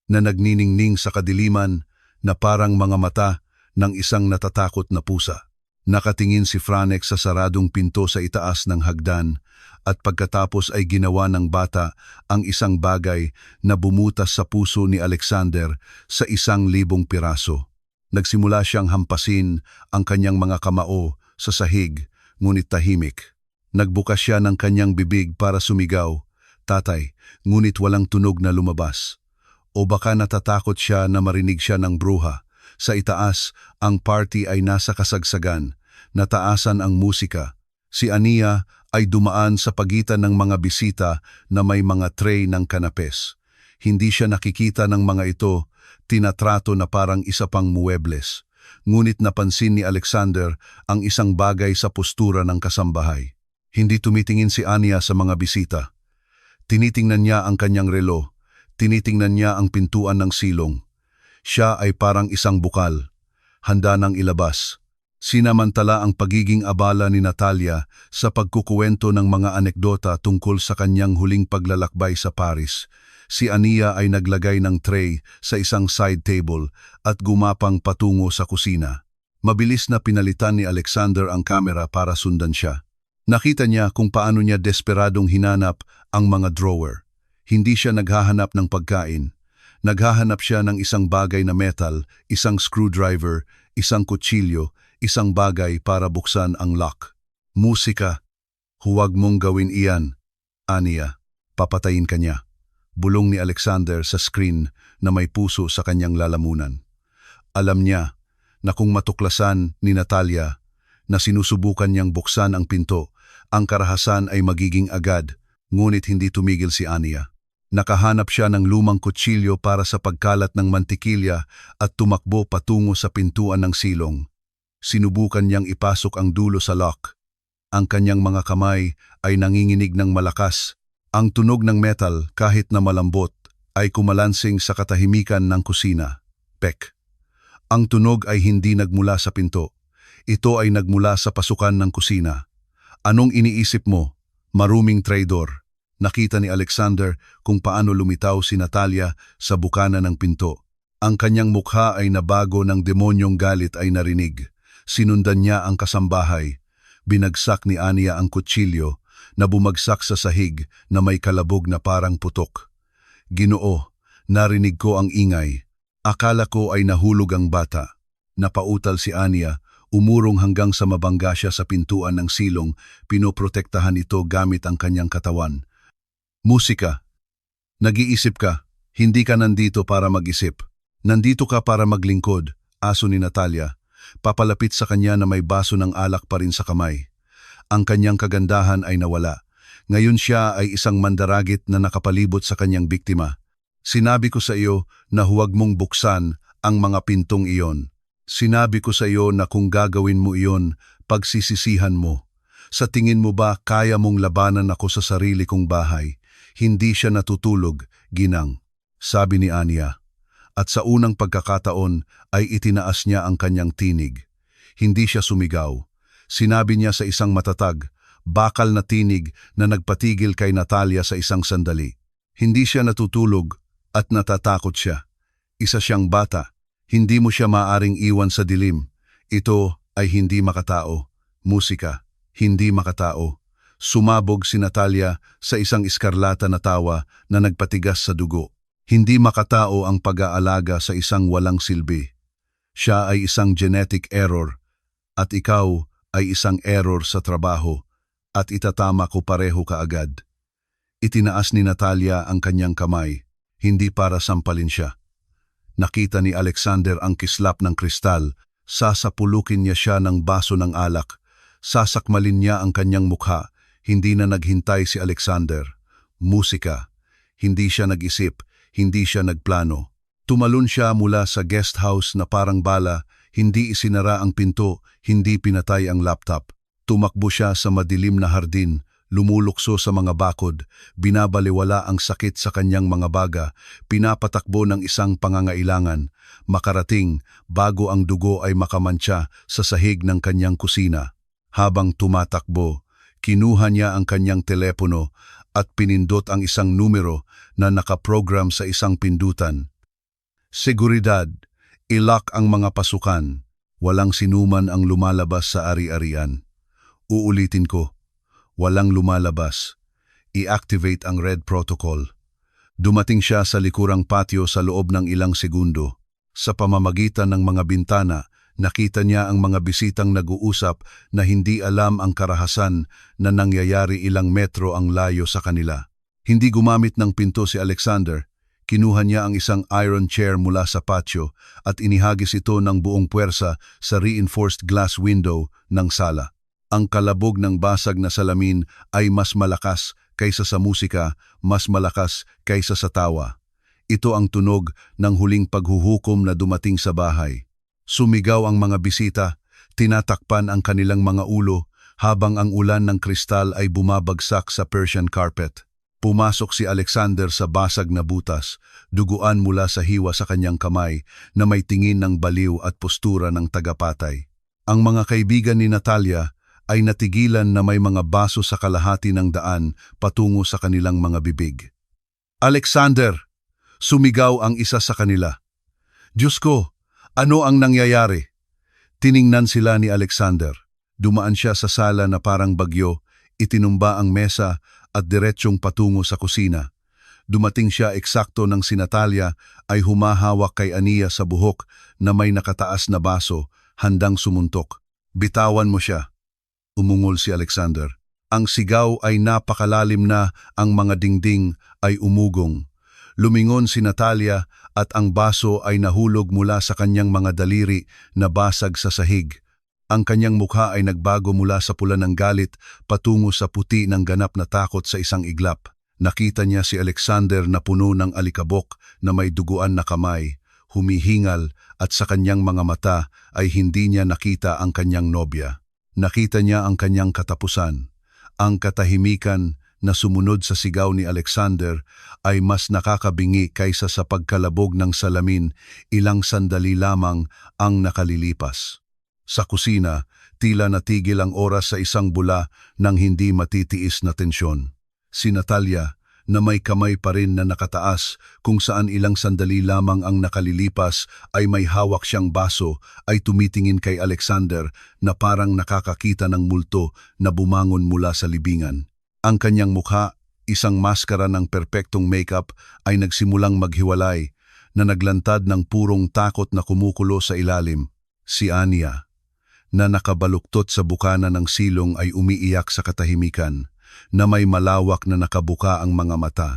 na nagniningning sa kadiliman na parang mga mata ng isang natatakot na pusa. Nakatingin si Franek sa saradong pinto sa itaas ng hagdan at pagkatapos ay ginawa ng bata ang isang bagay na bumutas sa puso ni Alexander sa 1,000 piraso. Nagsimula siyang hampasin ang kanyang mga kamao sa sahig, ngunit tahimik. Nagbukas siya ng kanyang bibig para sumigaw, "Tatay," ngunit walang tunog na lumabas. O baka natatakot siya na marinig siya ng bruha. Sa itaas, ang party ay nasa kasagsagan. Nataasan ang musika. Si Ania ay dumaan sa pagitan ng mga bisita na may mga tray ng kanapes. Hindi siya nakikita ng mga ito, tinatrato na parang isa pang muebles. Ngunit napansin ni Alexander ang isang bagay sa postura ng kasambahay. Hindi tumitingin si Ania sa mga bisita. Tinitingnan niya ang kanyang relo, tinitingnan niya ang pintuan ng silong. Siya ay parang isang bukal, handa nang ilabas. Sinamantala ang pagiging abala ni Natalia sa pagkukuwento ng mga anekdota tungkol sa kanyang huling paglalakbay sa Paris. Si Ania ay naglagay ng tray sa isang side table at gumapang patungo sa kusina. Mabilis na pinalitan ni Alexander ang kamera para sundan siya. Nakita niya kung paano niya desperadong hinanap ang mga drawer. Hindi siya naghahanap ng pagkain. Naghahanap siya ng isang bagay na metal, isang screwdriver, isang kutsilyo, isang bagay para buksan ang lock. Musika. "Huwag mong gawin iyan, Ania. Papatayin ka niya." Bulong ni Alexander sa screen na may puso sa kanyang lalamunan. Alam niya na kung matuklasan ni Natalia na sinusubukan niyang buksan ang pinto, ang karahasan ay magiging agad, ngunit hindi tumigil si Ania. Nakahanap siya ng lumang kutsilyo para sa pagkalat ng mantikilya at tumakbo patungo sa pintuan ng silong. Sinubukan niyang ipasok ang dulo sa lock. Ang kanyang mga kamay ay nanginginig ng malakas. Ang tunog ng metal, kahit na malambot, ay kumalansing sa katahimikan ng kusina. Pek. Ang tunog ay hindi nagmula sa pinto. Ito ay nagmula sa pasukan ng kusina. "Anong iniisip mo, maruming traidor?" Nakita ni Alexander kung paano lumitaw si Natalia sa bukana ng pinto. Ang kanyang mukha ay nabago ng demonyong galit ay narinig. Sinundan niya ang kasambahay. Binagsak ni Ania ang kutsilyo na bumagsak sa sahig na may kalabog na parang putok. "Ginoo, narinig ko ang ingay. Akala ko ay nahulog ang bata." Napautal si Ania, umurong hanggang sa mabangga siya sa pintuan ng silong, pinoprotektahan ito gamit ang kanyang katawan. "Musika. Nag-iisip ka. Hindi ka nandito para mag-isip. Nandito ka para maglingkod, aso ni Natalia. Papalapit sa kanya na may baso ng alak pa rin sa kamay. Ang kanyang kagandahan ay nawala. Ngayon siya ay isang mandaragit na nakapalibot sa kanyang biktima. Sinabi ko sa iyo na huwag mong buksan ang mga pintong iyon. Sinabi ko sa iyo na kung gagawin mo iyon, pagsisisihan mo. Sa tingin mo ba kaya mong labanan ako sa sarili kong bahay? Hindi siya natutulog, ginang, sabi ni Anya. At sa unang pagkakataon ay itinaas niya ang kanyang tinig. Hindi siya sumigaw. Sinabi niya sa isang matatag, bakal na tinig na nagpatigil kay Natalia sa isang sandali. Hindi siya natutulog at natatakot siya. Isa siyang bata. Hindi mo siya maaring iwan sa dilim. Ito ay hindi makatao. Musika, hindi makatao. Sumabog si Natalia sa isang iskarlata na tawa na nagpatigas sa dugo. Hindi makatao ang pag-aalaga sa isang walang silbi. Siya ay isang genetic error at ikaw ay isang error sa trabaho at itatama ko pareho kaagad. Itinaas ni Natalia ang kanyang kamay, hindi para sampalin siya. Nakita ni Alexander ang kislap ng kristal, sasapulukin niya siya ng baso ng alak, sasakmalin niya ang kanyang mukha, hindi na naghintay si Alexander. Musika, hindi siya nag-isip, hindi siya nagplano. Tumalon siya mula sa guest house na parang bala, hindi isinara ang pinto, hindi pinatay ang laptop. Tumakbo siya sa madilim na hardin, lumulukso sa mga bakod, binabaliwala ang sakit sa kanyang mga baga, pinapatakbo ng isang pangangailangan, makarating bago ang dugo ay makamantsa sa sahig ng kanyang kusina. Habang tumatakbo, kinuha niya ang kanyang telepono at pinindot ang isang numero na nakaprogram sa isang pindutan. Seguridad, ilock ang mga pasukan, walang sinuman ang lumalabas sa ari-arian. Uulitin ko, walang lumalabas. I-activate ang red protocol. Dumating siya sa likurang patio sa loob ng ilang segundo. Sa pamamagitan ng mga bintana, nakita niya ang mga bisitang nag-uusap na hindi alam ang karahasan na nangyayari ilang metro ang layo sa kanila. Hindi gumamit ng pinto si Alexander. Kinuha niya ang isang iron chair mula sa patio at inihagis ito ng buong puwersa sa reinforced glass window ng sala. Ang kalabog ng basag na salamin ay mas malakas kaysa sa musika, mas malakas kaysa sa tawa. Ito ang tunog ng huling paghuhukom na dumating sa bahay. Sumigaw ang mga bisita, tinatakpan ang kanilang mga ulo habang ang ulan ng kristal ay bumabagsak sa Persian carpet. Pumasok si Alexander sa basag na butas, duguan mula sa hiwa sa kanyang kamay na may tingin ng baliw at postura ng tagapatay. Ang mga kaibigan ni Natalia ay natigilan na may mga baso sa kalahati ng daan patungo sa kanilang mga bibig. Alexander! Sumigaw ang isa sa kanila. Diyos ko, ano ang nangyayari? Tiningnan sila ni Alexander. Dumaan siya sa sala na parang bagyo, itinumba ang mesa at diretsyong patungo sa kusina. Dumating siya eksakto nang si Natalia ay humahawak kay Ania sa buhok na may nakataas na baso, handang sumuntok. Bitawan mo siya. Umungol si Alexander. Ang sigaw ay napakalalim na, ang mga dingding ay umugong. Lumingon si Natalia at ang baso ay nahulog mula sa kanyang mga daliri na basag sa sahig. Ang kanyang mukha ay nagbago mula sa pula ng galit patungo sa puti ng ganap na takot sa isang iglap. Nakita niya si Alexander na puno ng alikabok na may duguan na kamay, humihingal at sa kanyang mga mata ay hindi niya nakita ang kanyang nobya. Nakita niya ang kanyang katapusan. Ang katahimikan na sumunod sa sigaw ni Alexander ay mas nakakabingi kaysa sa pagkalabog ng salamin, ilang sandali lamang ang nakalilipas. Sa kusina, tila natigil ang oras sa isang bula ng hindi matitiis na tensyon. Si Natalia, na may kamay pa rin na nakataas kung saan ilang sandali lamang ang nakalilipas ay may hawak siyang baso, ay tumitingin kay Alexander na parang nakakakita ng multo na bumangon mula sa libingan. Ang kanyang mukha, isang maskara ng perpektong makeup, ay nagsimulang maghiwalay na naglantad ng purong takot na kumukulo sa ilalim. Si Anya, na nakabaluktot sa bukana ng silong, ay umiiyak sa katahimikan, na may malawak na nakabuka ang mga mata.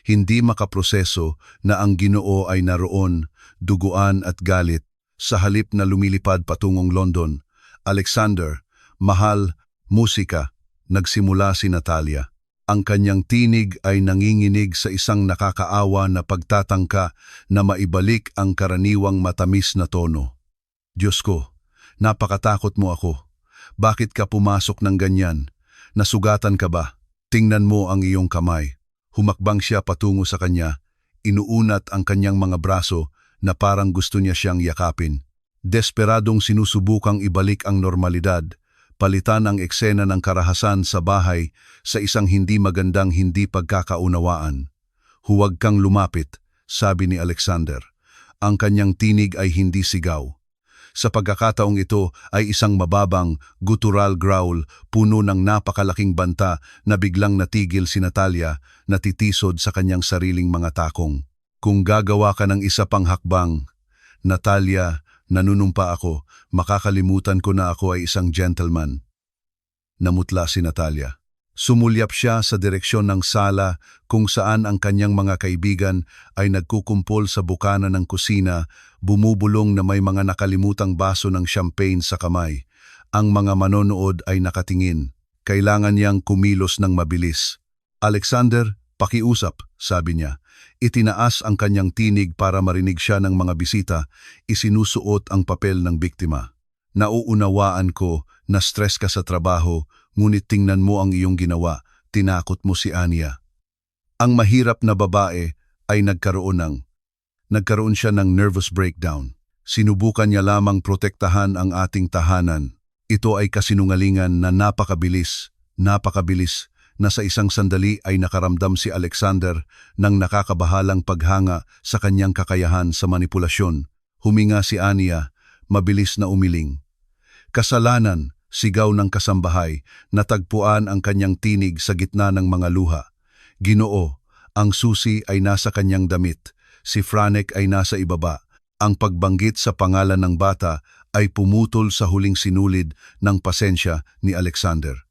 hindi makaproseso na ang Ginoo ay naroon, duguan at galit, sa halip na lumilipad patungong London. Alexander, mahal, musika, nagsimula si Natalia. Ang kanyang tinig ay nanginginig sa isang nakakaawa na pagtatangka na maibalik ang karaniwang matamis na tono. Diyos ko, napakatakot mo ako. Bakit ka pumasok ng ganyan? Nasugatan ka ba? Tingnan mo ang iyong kamay. Humakbang siya patungo sa kanya, inuunat ang kanyang mga braso na parang gusto niya siyang yakapin. Desperadong sinusubukang ibalik ang normalidad, palitan ang eksena ng karahasan sa bahay sa isang hindi magandang hindi pagkakaunawaan. Huwag kang lumapit, sabi ni Alexander. Ang kanyang tinig ay hindi sigaw. Sa pagkakataong ito ay isang mababang, guttural growl, puno ng napakalaking banta na biglang natigil si Natalia, natitisod sa kanyang sariling mga takong. Kung gagawa ka ng isa pang hakbang, Natalia, nanunumpa ako, makakalimutan ko na ako ay isang gentleman. Namutla si Natalia. Sumulyap siya sa direksyon ng sala kung saan ang kanyang mga kaibigan ay nagkukumpol sa bukana ng kusina, bumubulong na may mga nakalimutang baso ng champagne sa kamay. Ang mga manonood ay nakatingin. Kailangan niyang kumilos ng mabilis. Alexander, pakiusap, sabi niya. Itinaas ang kanyang tinig para marinig siya ng mga bisita, isinusuot ang papel ng biktima. Nauunawaan ko na stress ka sa trabaho, ngunit tingnan mo ang iyong ginawa, tinakot mo si Anya. Ang mahirap na babae ay nagkaroon siya ng nervous breakdown. Sinubukan niya lamang protektahan ang ating tahanan. Ito ay kasinungalingan na napakabilis na sa isang sandali ay nakaramdam si Alexander ng nakakabahalang paghanga sa kanyang kakayahan sa manipulasyon. Huminga si Anya, mabilis na umiling. Kasalanan, sigaw ng kasambahay, natagpuan ang kanyang tinig sa gitna ng mga luha. Ginoo, ang susi ay nasa kanyang damit, si Franek ay nasa ibaba. Ang pagbanggit sa pangalan ng bata ay pumutol sa huling sinulid ng pasensya ni Alexander.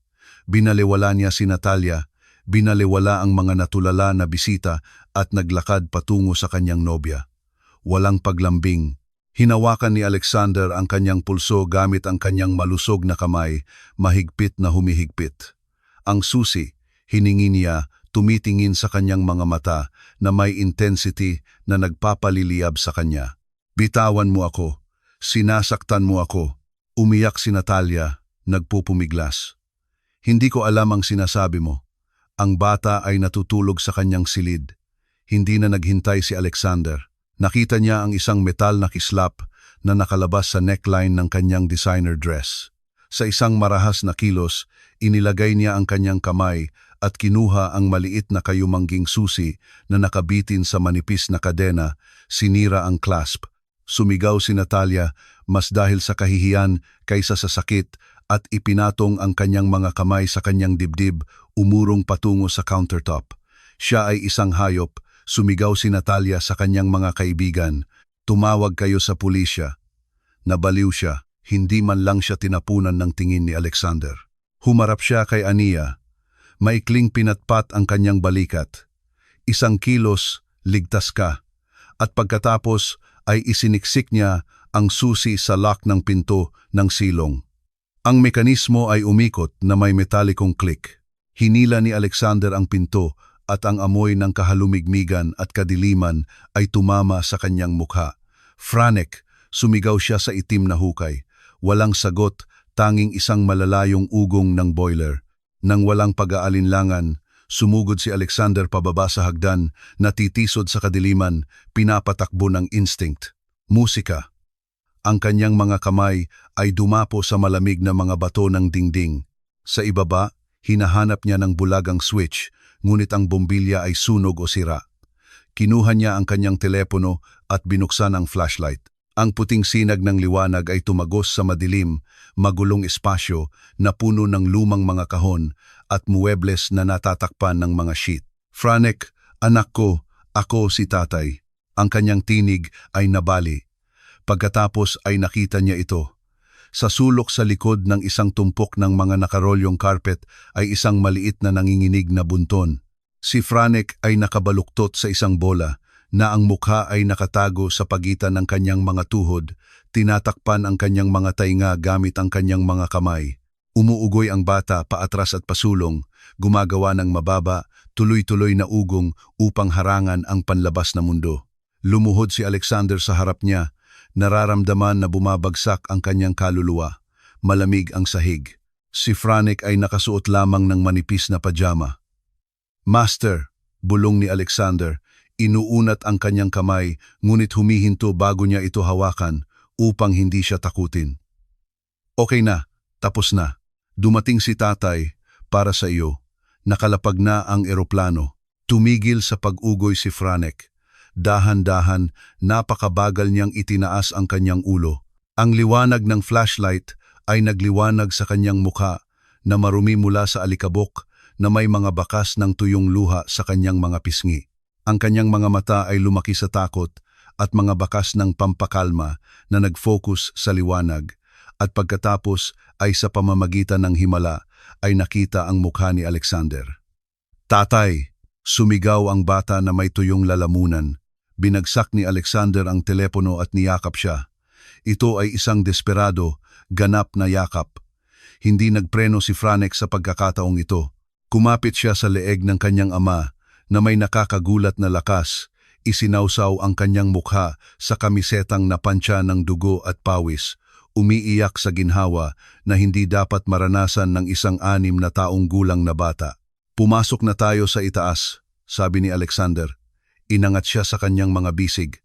Binaliwala niya si Natalia, binaliwala ang mga natulala na bisita at naglakad patungo sa kanyang nobya. Walang paglambing. Hinawakan ni Alexander ang kanyang pulso gamit ang kanyang malusog na kamay, mahigpit na humihigpit. Ang susi, hiningi niya, tumitingin sa kanyang mga mata na may intensity na nagpapaliliyab sa kanya. Bitawan mo ako, sinasaktan mo ako. Umiyak si Natalia, nagpupumiglas. Hindi ko alam ang sinasabi mo. Ang bata ay natutulog sa kanyang silid. Hindi na naghintay si Alexander. Nakita niya ang isang metal na kislap na nakalabas sa neckline ng kanyang designer dress. Sa isang marahas na kilos, inilagay niya ang kanyang kamay at kinuha ang maliit na kayumangging susi na nakabitin sa manipis na kadena, sinira ang clasp. Sumigaw si Natalia, mas dahil sa kahihiyan kaysa sa sakit, at ipinatong ang kanyang mga kamay sa kanyang dibdib, umurong patungo sa countertop. Siya ay isang hayop, sumigaw si Natalia sa kanyang mga kaibigan. Tumawag kayo sa pulisya. Nabaliw siya, hindi man lang siya tinapunan ng tingin ni Alexander. Humarap siya kay Ania. Maikling pinatpat ang kanyang balikat. 1 kilos, ligtas ka. At pagkatapos ay isiniksik niya ang susi sa lock ng pinto ng silong. Ang mekanismo ay umikot na may metalikong click. Hinila ni Alexander ang pinto at ang amoy ng kahalumigmigan at kadiliman ay tumama sa kanyang mukha. Franek, sumigaw siya sa itim na hukay. Walang sagot, tanging isang malalayong ugong ng boiler. Nang walang pag-aalinlangan, sumugod si Alexander pababa sa hagdan, natitisod sa kadiliman, pinapatakbo ng instinct. Musika. Ang kanyang mga kamay ay dumapo sa malamig na mga bato ng dingding. Sa ibaba, hinahanap niya ng bulagang switch, ngunit ang bombilya ay sunog o sira. Kinuha niya ang kanyang telepono at binuksan ang flashlight. Ang puting sinag ng liwanag ay tumagos sa madilim, magulong espasyo na puno ng lumang mga kahon at muebles na natatakpan ng mga sheet. Franek, anak ko, ako si tatay. Ang kanyang tinig ay nabali. Pagkatapos ay nakita niya ito. Sa sulok sa likod ng isang tumpok ng mga nakarolyong carpet ay isang maliit na nanginginig na bunton. Si Franek ay nakabaluktot sa isang bola na ang mukha ay nakatago sa pagitan ng kanyang mga tuhod, tinatakpan ang kanyang mga tainga gamit ang kanyang mga kamay. Umuugoy ang bata paatras at pasulong, gumagawa ng mababa, tuloy-tuloy na ugong upang harangan ang panlabas na mundo. Lumuhod si Alexander sa harap niya, nararamdaman na bumabagsak ang kanyang kaluluwa. Malamig ang sahig. Si Franek ay nakasuot lamang ng manipis na pajama. "Master," bulong ni Alexander, inuunat ang kanyang kamay ngunit humihinto bago niya ito hawakan upang hindi siya takutin. "Okay na, tapos na. Dumating si tatay para sa iyo. Nakalapag na ang eroplano." Tumigil sa pag-ugoy si Franek. Dahan-dahan, napakabagal niyang itinaas ang kanyang ulo. Ang liwanag ng flashlight ay nagliwanag sa kanyang mukha na marumi mula sa alikabok na may mga bakas ng tuyong luha sa kanyang mga pisngi. Ang kanyang mga mata ay lumaki sa takot at mga bakas ng pampakalma na nag-focus sa liwanag. At pagkatapos ay sa pamamagitan ng himala ay nakita ang mukha ni Alexander. "Tatay!" Sumigaw ang bata na may tuyong lalamunan. Binagsak ni Alexander ang telepono at niyakap siya. Ito ay isang desperado, ganap na yakap. Hindi nagpreno si Franek sa pagkakataong ito. Kumapit siya sa leeg ng kanyang ama na may nakakagulat na lakas. Isinawsaw ang kanyang mukha sa kamisetang napansya ng dugo at pawis. Umiiyak sa ginhawa na hindi dapat maranasan ng isang 6 na taong gulang na bata. "Pumasok na tayo sa itaas," sabi ni Alexander. Inangat siya sa kanyang mga bisig.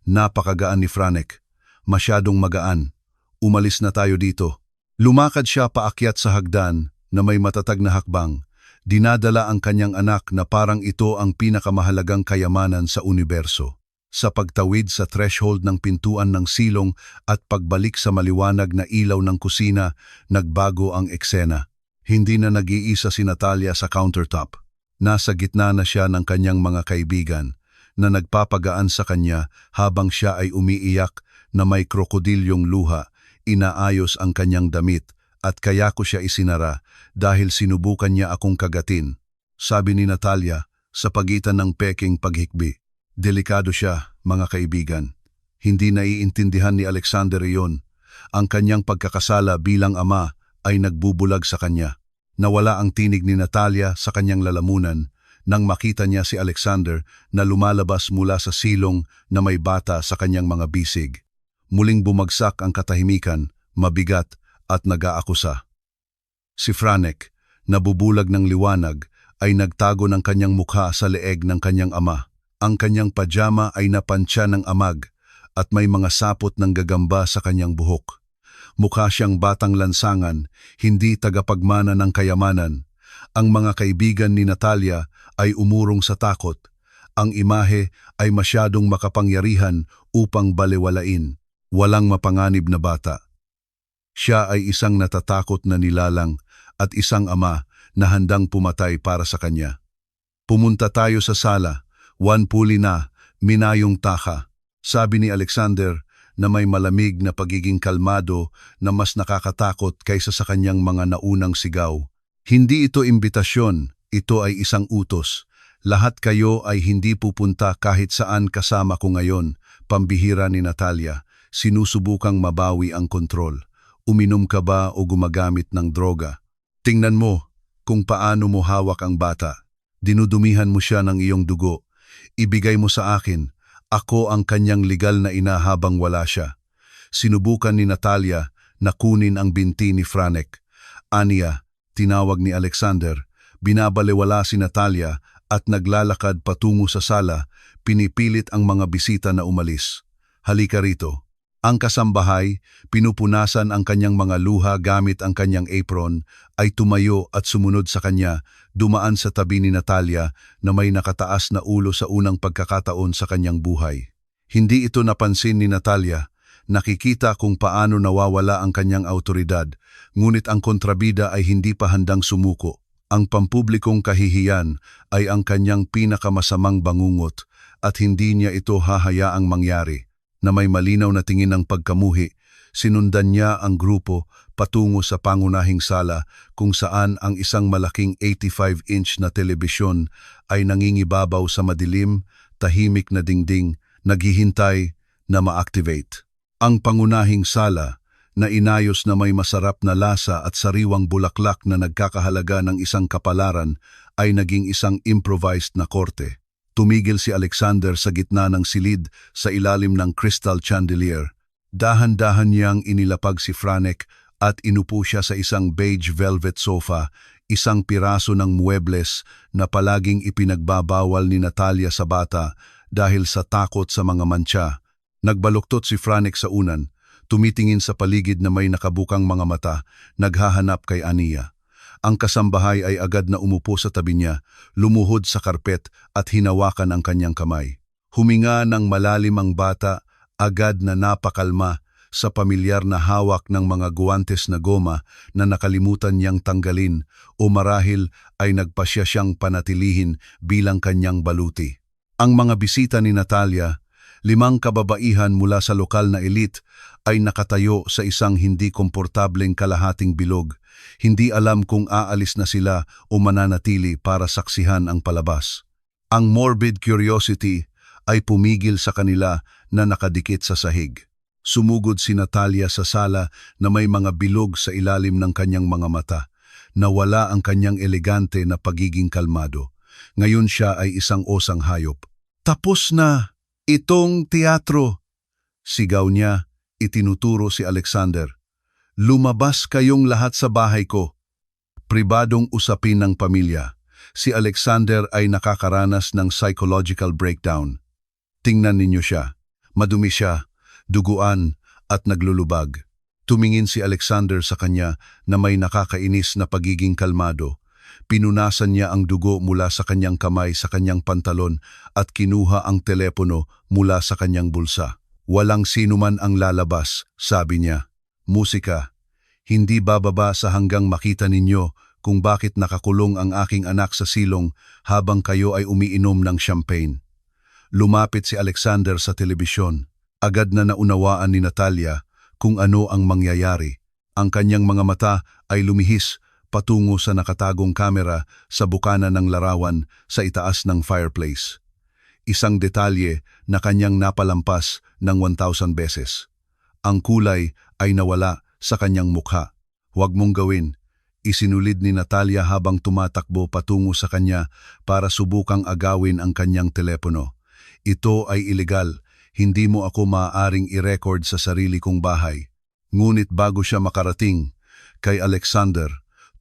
Napakagaan ni Franek. Masyadong magaan. "Umalis na tayo dito." Lumakad siya paakyat sa hagdan na may matatag na hakbang. Dinadala ang kanyang anak na parang ito ang pinakamahalagang kayamanan sa universo. Sa pagtawid sa threshold ng pintuan ng silong at pagbalik sa maliwanag na ilaw ng kusina, nagbago ang eksena. Hindi na nag-iisa si Natalia sa countertop. Nasa gitna na siya ng kanyang mga kaibigan na nagpapagaan sa kanya habang siya ay umiiyak na may krokodilyong luha. Inaayos ang kanyang damit at kaya ko siya isinara dahil sinubukan niya akong kagatin, sabi ni Natalia sa pagitan ng peking paghikbi. Delikado siya, mga kaibigan. Hindi naiintindihan ni Alexander iyon. Ang kanyang pagkakasala bilang ama ay nagbubulag sa kanya. Nawala ang tinig ni Natalia sa kanyang lalamunan nang makita niya si Alexander na lumalabas mula sa silong na may bata sa kanyang mga bisig. Muling bumagsak ang katahimikan, mabigat at nag-aakusa. Si Franek, nabubulag ng liwanag, ay nagtago ng kanyang mukha sa leeg ng kanyang ama. Ang kanyang pajama ay napansya ng amag at may mga sapot ng gagamba sa kanyang buhok. Mukha siyang batang lansangan, hindi tagapagmana ng kayamanan. Ang mga kaibigan ni Natalia ay umurong sa takot. Ang imahe ay masyadong makapangyarihan upang balewalain. Walang mapanganib na bata. Siya ay isang natatakot na nilalang at isang ama na handang pumatay para sa kanya. "Pumunta tayo sa sala. Wanpuli na, minayong taka," sabi ni Alexander na may malamig na pagiging kalmado na mas nakakatakot kaysa sa kanyang mga naunang sigaw. "Hindi ito imbitasyon, ito ay isang utos. Lahat kayo ay hindi pupunta kahit saan kasama ko ngayon," pambihira ni Natalia. Sinusubukang mabawi ang kontrol. "Uminom ka ba o gumagamit ng droga? Tingnan mo kung paano mo hawak ang bata. Dinudumihan mo siya ng iyong dugo. Ibigay mo sa akin. Ako ang kanyang legal na ina habang wala siya." Sinubukan ni Natalia na kunin ang binti ni Franek. "Ania," tinawag ni Alexander. Binabalewala si Natalia at naglalakad patungo sa sala, pinipilit ang mga bisita na umalis. "Halika rito." Ang kasambahay, pinupunasan ang kanyang mga luha gamit ang kanyang apron, ay tumayo at sumunod sa kanya, dumaan sa tabi ni Natalia na may nakataas na ulo sa unang pagkakataon sa kanyang buhay. Hindi ito napansin ni Natalia. Nakikita kung paano nawawala ang kanyang autoridad, ngunit ang kontrabida ay hindi pa handang sumuko. Ang pampublikong kahihiyan ay ang kanyang pinakamasamang bangungot at hindi niya ito hahayaang mangyari. Na may malinaw na tingin ng pagkamuhi, sinundan niya ang grupo patungo sa pangunahing sala kung saan ang isang malaking 85-inch na telebisyon ay nangingibabaw sa madilim, tahimik na dingding, naghihintay na ma-activate. Ang pangunahing sala na inayos na may masarap na lasa at sariwang bulaklak na nagkakahalaga ng isang kapalaran ay naging isang improvised na korte. Tumigil si Alexander sa gitna ng silid sa ilalim ng crystal chandelier. Dahan-dahan niyang inilapag si Franek at inupo siya sa isang beige velvet sofa, isang piraso ng muebles na palaging ipinagbabawal ni Natalia sa bata dahil sa takot sa mga mantsa. Nagbaluktot si Franek sa unan, tumitingin sa paligid na may nakabukang mga mata, naghahanap kay Ania. Ang kasambahay ay agad na umupo sa tabi niya, lumuhod sa karpet at hinawakan ang kanyang kamay. Huminga ng malalim ang bata, agad na napakalma sa pamilyar na hawak ng mga guwantes na goma na nakalimutan niyang tanggalin o marahil ay nagpasya siyang panatilihin bilang kanyang baluti. Ang mga bisita ni Natalia, 5 kababaihan mula sa lokal na elite, ay nakatayo sa isang hindi komportableng kalahating bilog. Hindi alam kung aalis na sila o mananatili para saksihan ang palabas. Ang morbid curiosity ay pumigil sa kanila na nakadikit sa sahig. Sumugod si Natalia sa sala na may mga bilog sa ilalim ng kanyang mga mata. Nawala ang kanyang elegante na pagiging kalmado. Ngayon siya ay isang osang hayop. "Tapos na itong teatro!" Sigaw niya, itinuturo si Alexander. "Lumabas kayong lahat sa bahay ko." Pribadong usapin ng pamilya. Si Alexander ay nakakaranas ng psychological breakdown. Tingnan ninyo siya. Madumi siya, duguan at naglulubag. Tumingin si Alexander sa kanya na may nakakainis na pagiging kalmado. Pinunasan niya ang dugo mula sa kanyang kamay sa kanyang pantalon at kinuha ang telepono mula sa kanyang bulsa. "Walang sinuman ang lalabas," sabi niya. "Musika. Hindi bababa sa hanggang makita ninyo kung bakit nakakulong ang aking anak sa silong habang kayo ay umiinom ng champagne." Lumapit si Alexander sa telebisyon. Agad na naunawaan ni Natalia kung ano ang mangyayari. Ang kanyang mga mata ay lumihis patungo sa nakatagong kamera sa bukana ng larawan sa itaas ng fireplace. Isang detalye na kanyang napalampas ng 1,000 beses. Ang kulay ay nawala sa kanyang mukha. "Huwag mong gawin," isinulid ni Natalia habang tumatakbo patungo sa kanya para subukang agawin ang kanyang telepono. "Ito ay ilegal. Hindi mo ako maaaring i-record sa sarili kong bahay." Ngunit bago siya makarating kay Alexander,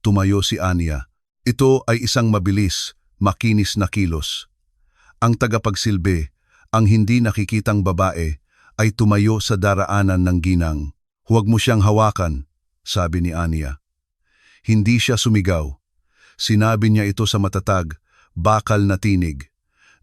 tumayo si Ania. Ito ay isang mabilis, makinis na kilos. Ang tagapagsilbi, ang hindi nakikitang babae, ay tumayo sa daraanan ng ginang. "Huwag mo siyang hawakan," sabi ni Ania. Hindi siya sumigaw. Sinabi niya ito sa matatag, bakal na tinig.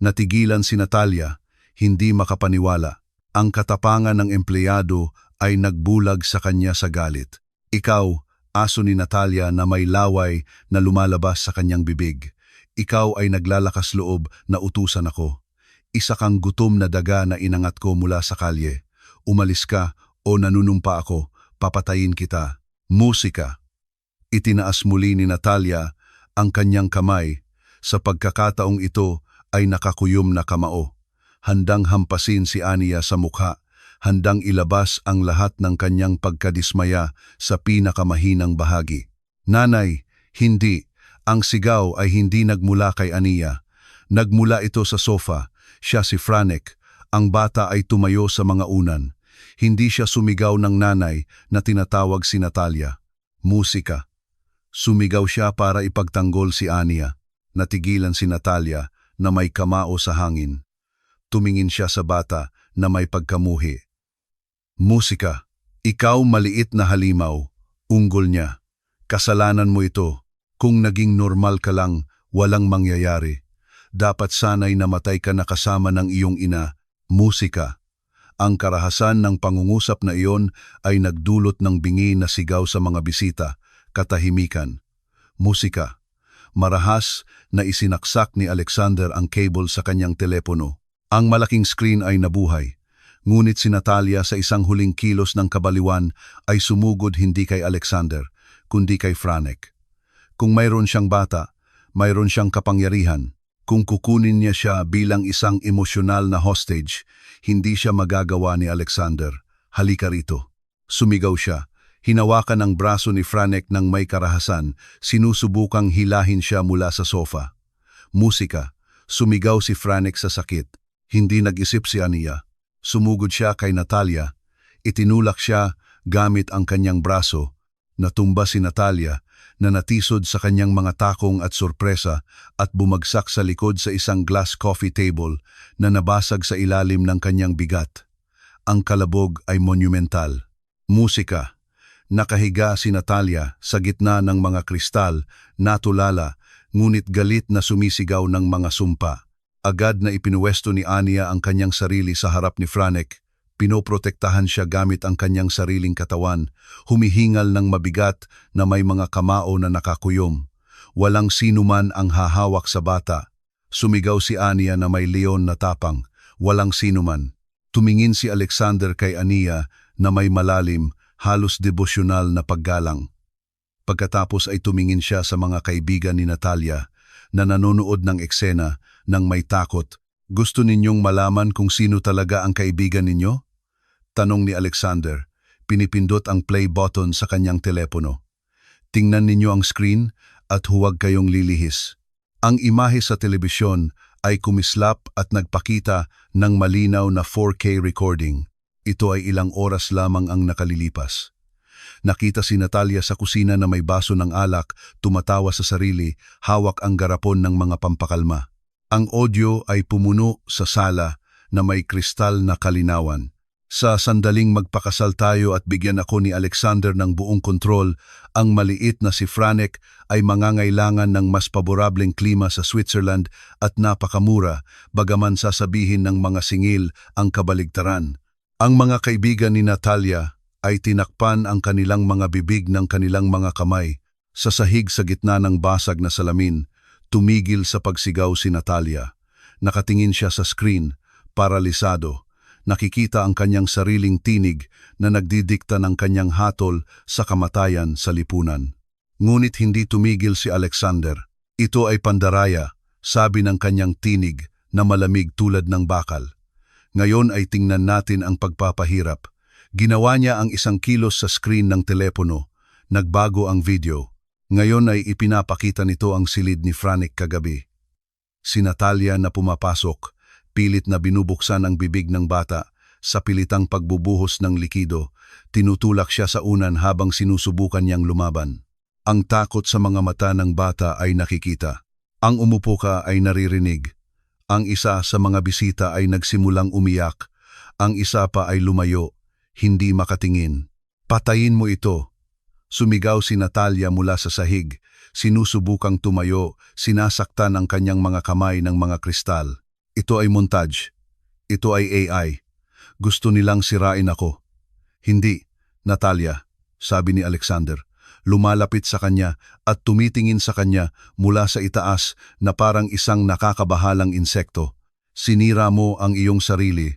Natigilan si Natalia, hindi makapaniwala. Ang katapangan ng empleyado ay nagbulag sa kanya sa galit. "Ikaw," aso ni Natalia na may laway na lumalabas sa kanyang bibig. "Ikaw ay naglalakas loob na utusan ako. Isa kang gutom na daga na inangat ko mula sa kalye. Umalis ka o nanunumpa ako, papatayin kita." Musika. Itinaas muli ni Natalia ang kanyang kamay. Sa pagkakataong ito ay nakakuyom na kamao. Handang hampasin si Ania sa mukha, handang ilabas ang lahat ng kanyang pagkadismaya sa pinakamahinang bahagi. "Nanay, hindi." Ang sigaw ay hindi nagmula kay Ania. Nagmula ito sa sofa. Siya si Franek. Ang bata ay tumayo sa mga unan. Hindi siya sumigaw ng nanay na tinatawag si Natalia. Musika. Sumigaw siya para ipagtanggol si Ania. Natigilan si Natalia na may kamao sa hangin. Tumingin siya sa bata na may pagkamuhi. "Musika, ikaw maliit na halimaw," unggol niya. "Kasalanan mo ito. Kung naging normal ka lang, walang mangyayari. Dapat sana'y namatay ka na kasama ng iyong ina." Musika. Ang karahasan ng pangungusap na iyon ay nagdulot ng bingi na sigaw sa mga bisita, katahimikan. Musika. Marahas na isinaksak ni Alexander ang cable sa kanyang telepono. Ang malaking screen ay nabuhay. Ngunit si Natalia sa isang huling kilos ng kabaliwan ay sumugod hindi kay Alexander, kundi kay Franek. Kung mayroon siyang bata, mayroon siyang kapangyarihan. Kung kukunin niya siya bilang isang emosyonal na hostage, hindi siya magagawa ni Alexander. Halika rito. Sumigaw siya. Hinawakan ang braso ni Franek ng may karahasan, sinusubukang hilahin siya mula sa sofa. Musika. Sumigaw si Franek sa sakit. Hindi nag-isip si Ania. Sumugod siya kay Natalia. Itinulak siya gamit ang kanyang braso. Natumba si Natalia na natisod sa kanyang mga takong at sorpresa at bumagsak sa likod sa isang glass coffee table na nabasag sa ilalim ng kanyang bigat. Ang kalabog ay monumental. Musika. Nakahiga si Natalia sa gitna ng mga kristal, natulala, ngunit galit na sumisigaw ng mga sumpa. Agad na ipinuwesto ni Ania ang kanyang sarili sa harap ni Franek. Pinoprotektahan siya gamit ang kanyang sariling katawan, humihingal ng mabigat na may mga kamao na nakakuyom. Walang sinuman ang hahawak sa bata. Sumigaw si Ania na may leon na tapang. Walang sinuman. Tumingin si Alexander kay Ania na may malalim, halos debosyonal na paggalang. Pagkatapos ay tumingin siya sa mga kaibigan ni Natalia na nanonood ng eksena ng may takot. Gusto ninyong malaman kung sino talaga ang kaibigan ninyo? Tanong ni Alexander. Pinipindot ang play button sa kanyang telepono. Tingnan ninyo ang screen at huwag kayong lilihis. Ang imahe sa telebisyon ay kumislap at nagpakita ng malinaw na 4K recording. Ito ay ilang oras lamang ang nakalilipas. Nakita si Natalia sa kusina na may baso ng alak, tumatawa sa sarili, hawak ang garapon ng mga pampakalma. Ang audio ay pumuno sa sala na may kristal na kalinawan. Sa sandaling magpakasal tayo at bigyan ako ni Alexander ng buong kontrol, ang maliit na si Franek ay mangangailangan ng mas paborableng klima sa Switzerland at napakamura, bagaman sasabihin ng mga singil ang kabaligtaran. Ang mga kaibigan ni Natalia ay tinakpan ang kanilang mga bibig ng kanilang mga kamay. Sa sahig sa gitna ng basag na salamin, tumigil sa pagsigaw si Natalia. Nakatingin siya sa screen, paralisado. Nakikita ang kanyang sariling tinig na nagdidikta ng kanyang hatol sa kamatayan sa lipunan. Ngunit hindi tumigil si Alexander. Ito ay pandaraya, sabi ng kanyang tinig na malamig tulad ng bakal. Ngayon ay tingnan natin ang pagpapahirap. Ginawa niya ang 1 kilos sa screen ng telepono. Nagbago ang video. Ngayon ay ipinapakita nito ang silid ni Franek kagabi. Si Natalia na pumapasok, pilit na binubuksan ang bibig ng bata, sa pilitang pagbubuhos ng likido, tinutulak siya sa unan habang sinusubukan niyang lumaban. Ang takot sa mga mata ng bata ay nakikita. Ang umupo ka ay naririnig. Ang isa sa mga bisita ay nagsimulang umiyak. Ang isa pa ay lumayo, hindi makatingin. Patayin mo ito. Sumigaw si Natalia mula sa sahig. Sinusubukang tumayo, sinasaktan ang kanyang mga kamay ng mga kristal. Ito ay montage. Ito ay AI. Gusto nilang sirain ako. Hindi, Natalia, sabi ni Alexander. Lumalapit sa kanya at tumitingin sa kanya mula sa itaas na parang isang nakakabahalang insekto. Sinira mo ang iyong sarili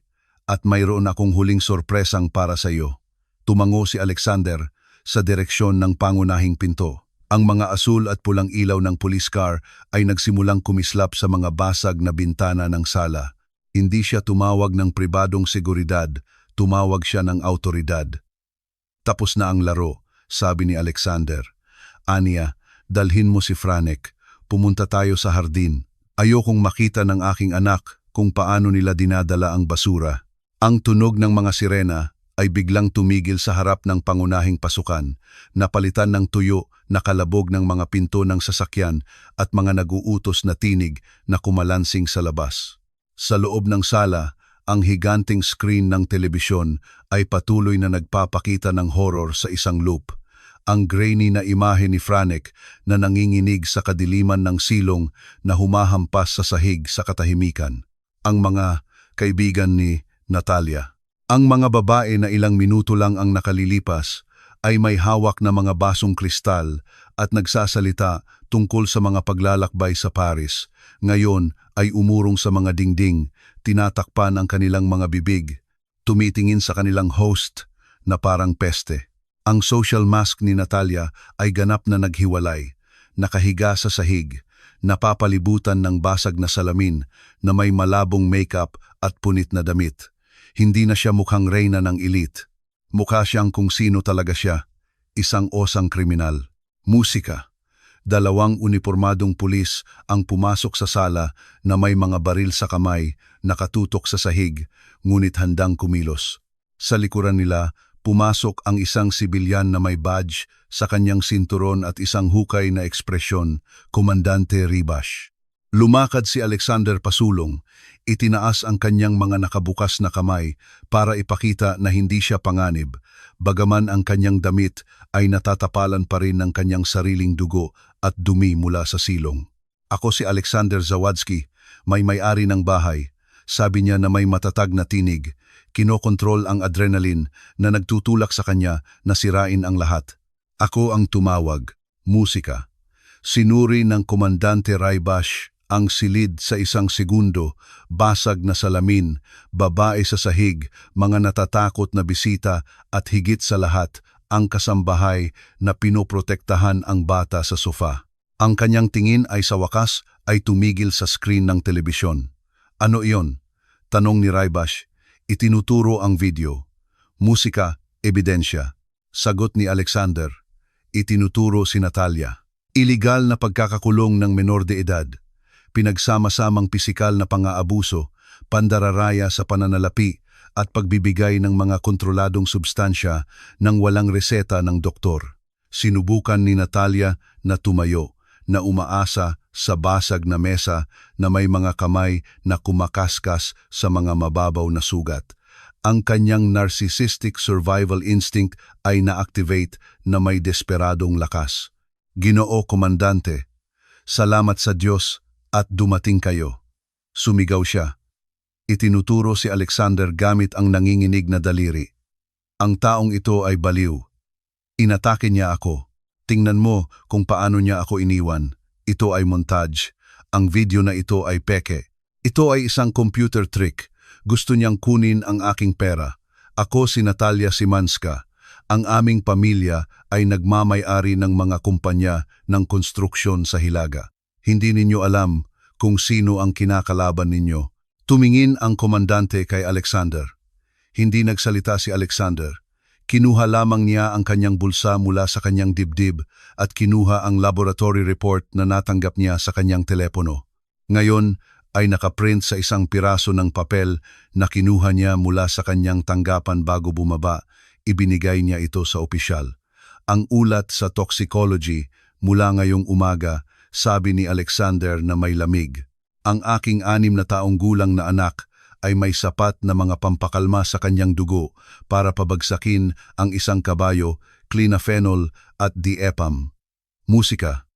at mayroon akong huling sorpresang para sa iyo. Tumango si Alexander sa direksyon ng pangunahing pinto. Ang mga asul at pulang ilaw ng police car ay nagsimulang kumislap sa mga basag na bintana ng sala. Hindi siya tumawag ng pribadong seguridad, tumawag siya ng autoridad. Tapos na ang laro, sabi ni Alexander. Ania, dalhin mo si Franek. Pumunta tayo sa hardin. Ayokong makita ng aking anak kung paano nila dinadala ang basura. Ang tunog ng mga sirena ay biglang tumigil sa harap ng pangunahing pasukan, napalitan ng tuyo na kalabog ng mga pinto ng sasakyan at mga naguutos na tinig na kumalansing sa labas. Sa loob ng sala, ang higanting screen ng telebisyon ay patuloy na nagpapakita ng horror sa isang loop. Ang grainy na imahe ni Franek na nanginginig sa kadiliman ng silong na humahampas sa sahig sa katahimikan. Ang mga kaibigan ni Natalia. Ang mga babae na ilang minuto lang ang nakalilipas ay may hawak na mga basong kristal at nagsasalita tungkol sa mga paglalakbay sa Paris. Ngayon ay umurong sa mga dingding, tinatakpan ang kanilang mga bibig. tumitingin sa kanilang host na parang peste. Ang social mask ni Natalia ay ganap na naghiwalay, nakahiga sa sahig, napapalibutan ng basag na salamin na may malabong makeup at punit na damit. Hindi na siya mukhang reyna ng elite. Mukha siyang kung sino talaga siya, isang osang kriminal. Musika. 2 unipormadong pulis ang pumasok sa sala na may mga baril sa kamay, nakatutok sa sahig, ngunit handang kumilos. Sa likuran nila, pumasok ang isang sibilyan na may badge sa kanyang sinturon at isang hukay na ekspresyon, Komandante Ribash. Lumakad si Alexander pasulong, itinaas ang kanyang mga nakabukas na kamay para ipakita na hindi siya panganib, bagaman ang kanyang damit ay natatapalan pa rin ng kanyang sariling dugo at dumi mula sa silong. Ako si Alexander Zawadzki, may-ari ng bahay. Sabi niya na may matatag na tinig, kinokontrol ang adrenaline na nagtutulak sa kanya na sirain ang lahat. Ako ang tumawag, musika. Sinuri ng Komandante Ribash ang silid sa isang segundo, basag na salamin, babae sa sahig, mga natatakot na bisita at higit sa lahat, ang kasambahay na pinoprotektahan ang bata sa sofa. Ang kanyang tingin ay sa wakas ay tumigil sa screen ng telebisyon. Ano iyon? Tanong ni Ribash. Itinuturo ang video. Musika, ebidensya. Sagot ni Alexander. Itinuturo si Natalia. Iligal na pagkakakulong ng menor de edad. Pinagsama-samang pisikal na pang-aabuso, pandararaya sa pananalapi at pagbibigay ng mga kontroladong substansya ng walang reseta ng doktor. Sinubukan ni Natalia na tumayo, na umaasa sa basag na mesa na may mga kamay na kumakaskas sa mga mababaw na sugat. Ang kanyang narcissistic survival instinct ay na-activate na may desperadong lakas. Ginoo Komandante, salamat sa Diyos at dumating kayo. Sumigaw siya. Itinuturo si Alexander gamit ang nanginginig na daliri. Ang taong ito ay baliw. Inatake niya ako. Tingnan mo kung paano niya ako iniwan. Ito ay montage. Ang video na ito ay peke. Ito ay isang computer trick. Gusto niyang kunin ang aking pera. Ako si Natalia Simanska. Ang aming pamilya ay nagmamay-ari ng mga kumpanya ng konstruksyon sa Hilaga. Hindi ninyo alam kung sino ang kinakalaban ninyo. Tumingin ang komandante kay Alexander. Hindi nagsalita si Alexander. Kinuha lamang niya ang kanyang bulsa mula sa kanyang dibdib at kinuha ang laboratory report na natanggap niya sa kanyang telepono. Ngayon ay nakaprint sa isang piraso ng papel na kinuha niya mula sa kanyang tanggapan bago bumaba. Ibinigay niya ito sa opisyal. Ang ulat sa toxicology mula ngayong umaga, sabi ni Alexander na may lamig. Ang aking 6 na taong gulang na anak ay may sapat na mga pampakalma sa kanyang dugo para pabagsakin ang isang kabayo, clinophenol at diepam. Musika,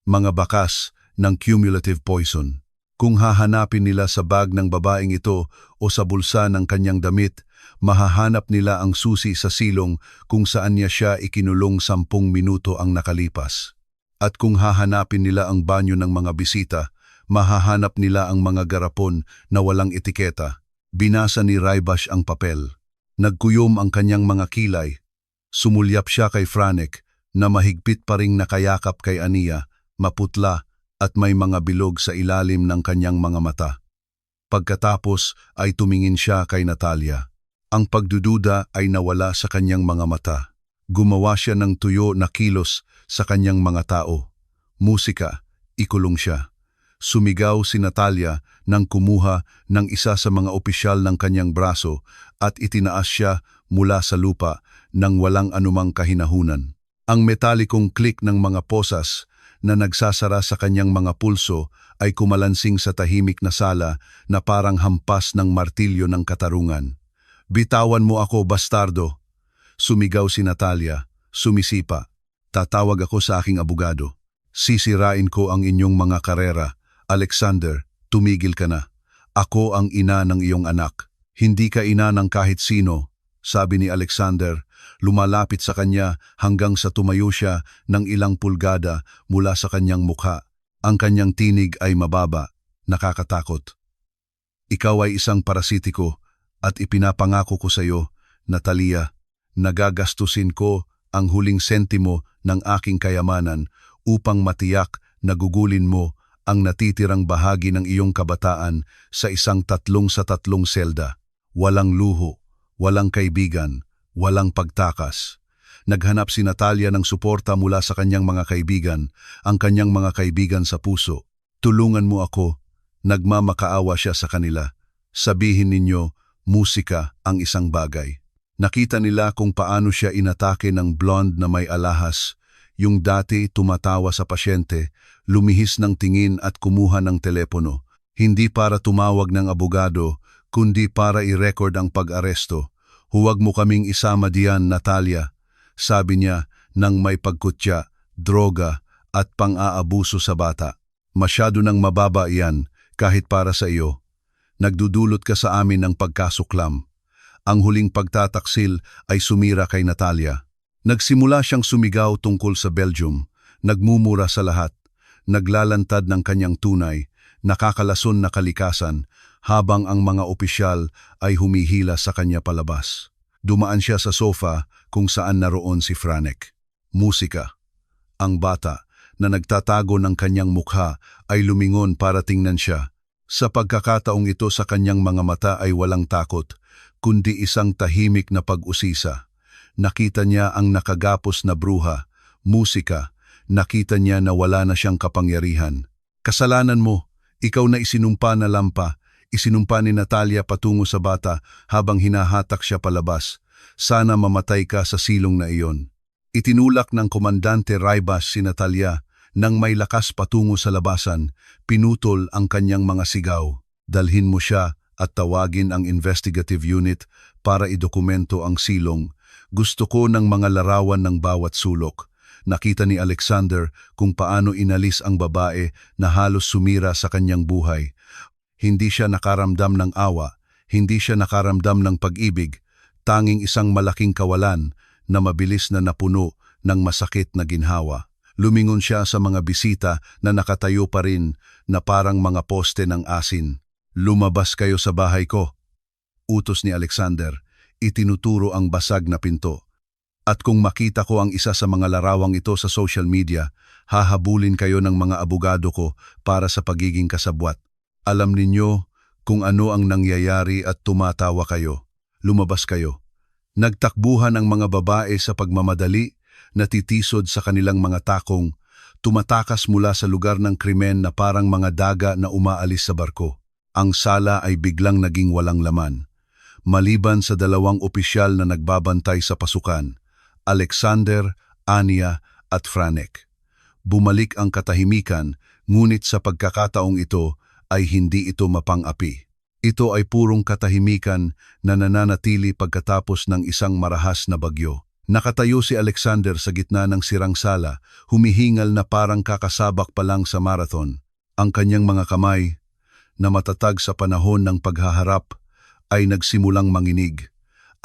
mga bakas ng cumulative poison. Kung hahanapin nila sa bag ng babaeng ito o sa bulsa ng kanyang damit, mahahanap nila ang susi sa silong kung saan niya siya ikinulong 10 minuto ang nakalipas. At kung hahanapin nila ang banyo ng mga bisita, mahahanap nila ang mga garapon na walang etiketa. Binasa ni Ribash ang papel. Nagkuyom ang kanyang mga kilay. Sumulyap siya kay Franek na mahigpit pa ring nakayakap kay Ania, maputla at may mga bilog sa ilalim ng kanyang mga mata. Pagkatapos ay tumingin siya kay Natalia. Ang pagdududa ay nawala sa kanyang mga mata. Gumawa siya ng tuyo na kilos sa kanyang mga tao. Musika, ikulong siya. Sumigaw si Natalia nang kumuha ng isa sa mga opisyal ng kanyang braso at itinaas siya mula sa lupa nang walang anumang kahinahunan. Ang metalikong klik ng mga posas na nagsasara sa kanyang mga pulso ay kumalansing sa tahimik na sala na parang hampas ng martilyo ng katarungan. Bitawan mo ako, bastardo! Sumigaw si Natalia, sumisipa. Tatawag ako sa aking abogado. Sisirain ko ang inyong mga karera. Alexander, tumigil ka na. Ako ang ina ng iyong anak. Hindi ka ina ng kahit sino, sabi ni Alexander, lumalapit sa kanya hanggang sa tumayo siya ng ilang pulgada mula sa kanyang mukha. Ang kanyang tinig ay mababa, nakakatakot. Ikaw ay isang parasitiko At ipinapangako ko sa iyo, Natalia, nagagastusin ko ang huling sentimo ng aking kayamanan upang matiyak na gugulin mo ang natitirang bahagi ng iyong kabataan sa isang 3-sa-3 selda. Walang luho, walang kaibigan, walang pagtakas. Naghanap si Natalia ng suporta mula sa kanyang mga kaibigan, ang kanyang mga kaibigan sa puso. Tulungan mo ako, nagmamakaawa siya sa kanila. Sabihin ninyo, musika ang isang bagay. Nakita nila kung paano siya inatake ng blonde na may alahas, yung dati tumatawa sa pasyente, lumihis ng tingin at kumuha ng telepono. Hindi para tumawag ng abogado, kundi para i-record ang pag-aresto. Huwag mo kaming isama diyan, Natalia. Sabi niya nang may pagkutya, droga at pang-aabuso sa bata. Masyado nang mababa iyan kahit para sa iyo. Nagdudulot ka sa amin ng pagkasuklam. Ang huling pagtataksil ay sumira kay Natalia. Nagsimula siyang sumigaw tungkol sa Belgium, nagmumura sa lahat, naglalantad ng kanyang tunay, nakakalason na kalikasan, habang ang mga opisyal ay humihila sa kanya palabas. Dumaan siya sa sofa kung saan naroon si Franek. Musika. Ang bata na nagtatago ng kanyang mukha ay lumingon para tingnan siya. Sa pagkakataong ito sa kanyang mga mata ay walang takot, kundi isang tahimik na pag-usisa. Nakita niya ang nakagapos na bruha, musika, nakita niya na wala na siyang kapangyarihan. Kasalanan mo, ikaw na isinumpa na lampa, isinumpa ni Natalia patungo sa bata habang hinahatak siya palabas. Sana mamatay ka sa silong na iyon. Itinulak ng Komandante Raibas si Natalia nang may lakas patungo sa labasan, pinutol ang kanyang mga sigaw. Dalhin mo siya at tawagin ang investigative unit para idokumento ang silong. Gusto ko ng mga larawan ng bawat sulok. Nakita ni Alexander kung paano inalis ang babae na halos sumira sa kanyang buhay. Hindi siya nakaramdam ng awa, hindi siya nakaramdam ng pag-ibig, tanging isang malaking kawalan na mabilis na napuno ng masakit na ginhawa. Lumingon siya sa mga bisita na nakatayo pa rin na parang mga poste ng asin. Lumabas kayo sa bahay ko. Utos ni Alexander, itinuturo ang basag na pinto. At kung makita ko ang isa sa mga larawang ito sa social media, hahabulin kayo ng mga abogado ko para sa pagiging kasabwat. Alam ninyo kung ano ang nangyayari at tumatawa kayo. Lumabas kayo. Nagtakbuhan ang mga babae sa pagmamadali, natitisod sa kanilang mga takong, tumatakas mula sa lugar ng krimen na parang mga daga na umaalis sa barko. Ang sala ay biglang naging walang laman. Maliban sa 2 opisyal na nagbabantay sa pasukan, Alexander, Ania at Franek. Bumalik ang katahimikan, ngunit sa pagkakataong ito ay hindi ito mapang-api. Ito ay purong katahimikan na nananatili pagkatapos ng isang marahas na bagyo. Nakatayo si Alexander sa gitna ng sirang sala, humihingal na parang kakasabak pa lang sa marathon. Ang kanyang mga kamay, na matatag sa panahon ng paghaharap, ay nagsimulang manginig.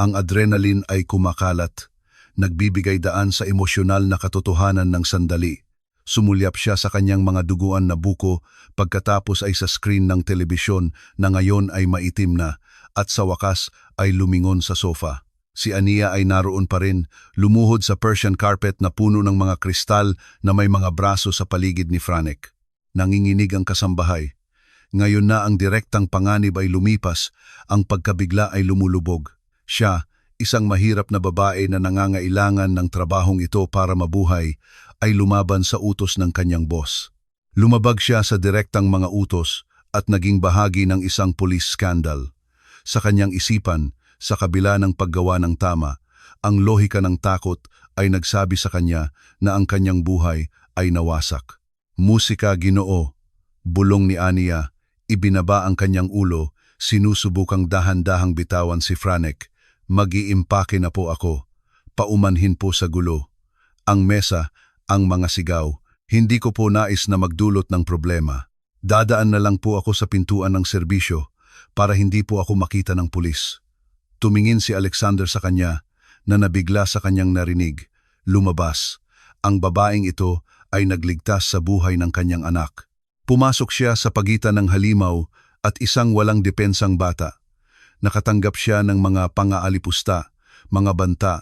Ang adrenaline ay kumakalat, nagbibigay daan sa emosyonal na katotohanan ng sandali. Sumulyap siya sa kanyang mga duguan na buko pagkatapos ay sa screen ng telebisyon na ngayon ay maitim na at sa wakas ay lumingon sa sofa. Si Ania ay naroon pa rin, lumuhod sa Persian carpet na puno ng mga kristal na may mga braso sa paligid ni Franek. Nanginginig ang kasambahay. Ngayon na ang direktang panganib ay lumipas, ang pagkabigla ay lumulubog. Siya, isang mahirap na babae na nangangailangan ng trabahong ito para mabuhay, ay lumaban sa utos ng kanyang boss. Lumabag siya sa direktang mga utos at naging bahagi ng isang police scandal. Sa kanyang isipan, sa kabila ng paggawa ng tama, ang lohika ng takot ay nagsabi sa kanya na ang kanyang buhay ay nawasak. Musika, Ginoo, bulong ni Ania, ibinaba ang kanyang ulo, sinusubukang dahan-dahang bitawan si Franek. Mag-iimpake na po ako, paumanhin po sa gulo. Ang mesa, ang mga sigaw, hindi ko po nais na magdulot ng problema. Dadaan na lang po ako sa pintuan ng serbisyo para hindi po ako makita ng pulis. Tumingin si Alexander sa kanya na nabigla sa kanyang narinig. Lumabas. Ang babaeng ito ay nagligtas sa buhay ng kanyang anak. Pumasok siya sa pagitan ng halimaw at isang walang depensang bata. Nakatanggap siya ng mga pangaalipusta, mga banta,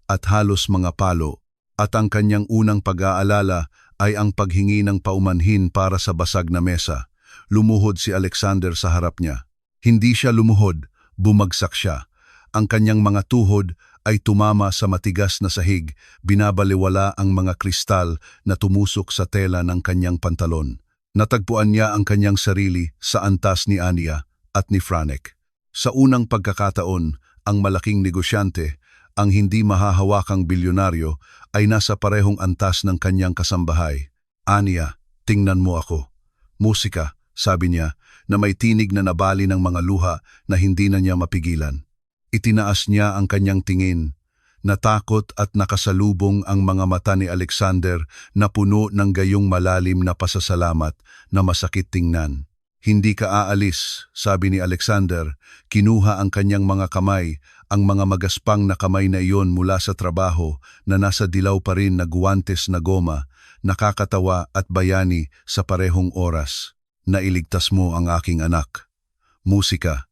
at halos mga palo, at ang kanyang unang pag-aalala ay ang paghingi ng paumanhin para sa basag na mesa. Lumuhod si Alexander sa harap niya. Hindi siya lumuhod, bumagsak siya. Ang kanyang mga tuhod ay tumama sa matigas na sahig, binabaliwala ang mga kristal na tumusok sa tela ng kanyang pantalon. Natagpuan niya ang kanyang sarili sa antas ni Ania at ni Franek. Sa unang pagkakataon, ang malaking negosyante, ang hindi mahahawakang bilyonaryo, ay nasa parehong antas ng kanyang kasambahay. Ania, tingnan mo ako. Musika, sabi niya, na may tinig na nabali ng mga luha na hindi na niya mapigilan. Itinaas niya ang kanyang tingin. Natakot at nakasalubong ang mga mata ni Alexander na puno ng gayong malalim na pasasalamat na masakit tingnan. Hindi ka aalis, sabi ni Alexander. Kinuha ang kanyang mga kamay, ang mga magaspang na kamay na iyon mula sa trabaho na nasa dilaw pa rin na guwantes na goma, nakakatawa at bayani sa parehong oras. Nailigtas mo ang aking anak. Musika.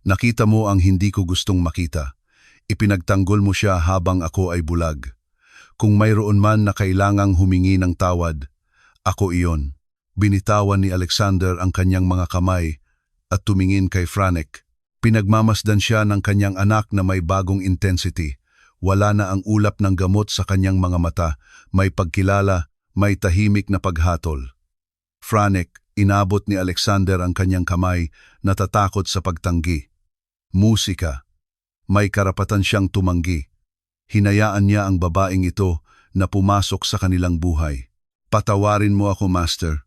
Nakita mo ang hindi ko gustong makita. Ipinagtanggol mo siya habang ako ay bulag. Kung mayroon man na kailangang humingi ng tawad, ako iyon. Binitawan ni Alexander ang kanyang mga kamay at tumingin kay Franek. Pinagmamasdan siya ng kanyang anak na may bagong intensity. Wala na ang ulap ng gamot sa kanyang mga mata, may pagkilala, may tahimik na paghatol. Franek, inabot ni Alexander ang kanyang kamay, natatakot sa pagtanggi. Musika. May karapatan siyang tumanggi. Hinayaan niya ang babaeng ito na pumasok sa kanilang buhay. Patawarin mo ako, Master.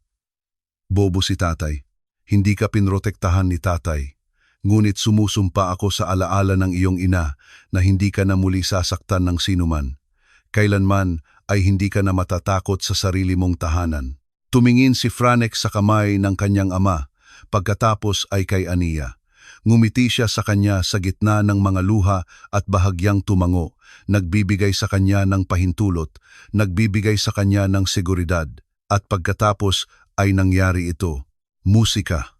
Bobo si tatay. Hindi ka pinrotektahan ni tatay. Ngunit sumusumpa ako sa alaala ng iyong ina na hindi ka na muli sasaktan ng sinuman. Kailanman ay hindi ka na matatakot sa sarili mong tahanan. Tumingin si Franek sa kamay ng kanyang ama, pagkatapos ay kay Ania. Ngumiti siya sa kanya sa gitna ng mga luha at bahagyang tumango, nagbibigay sa kanya ng pahintulot, nagbibigay sa kanya ng seguridad. At pagkatapos ay nangyari ito. Musika.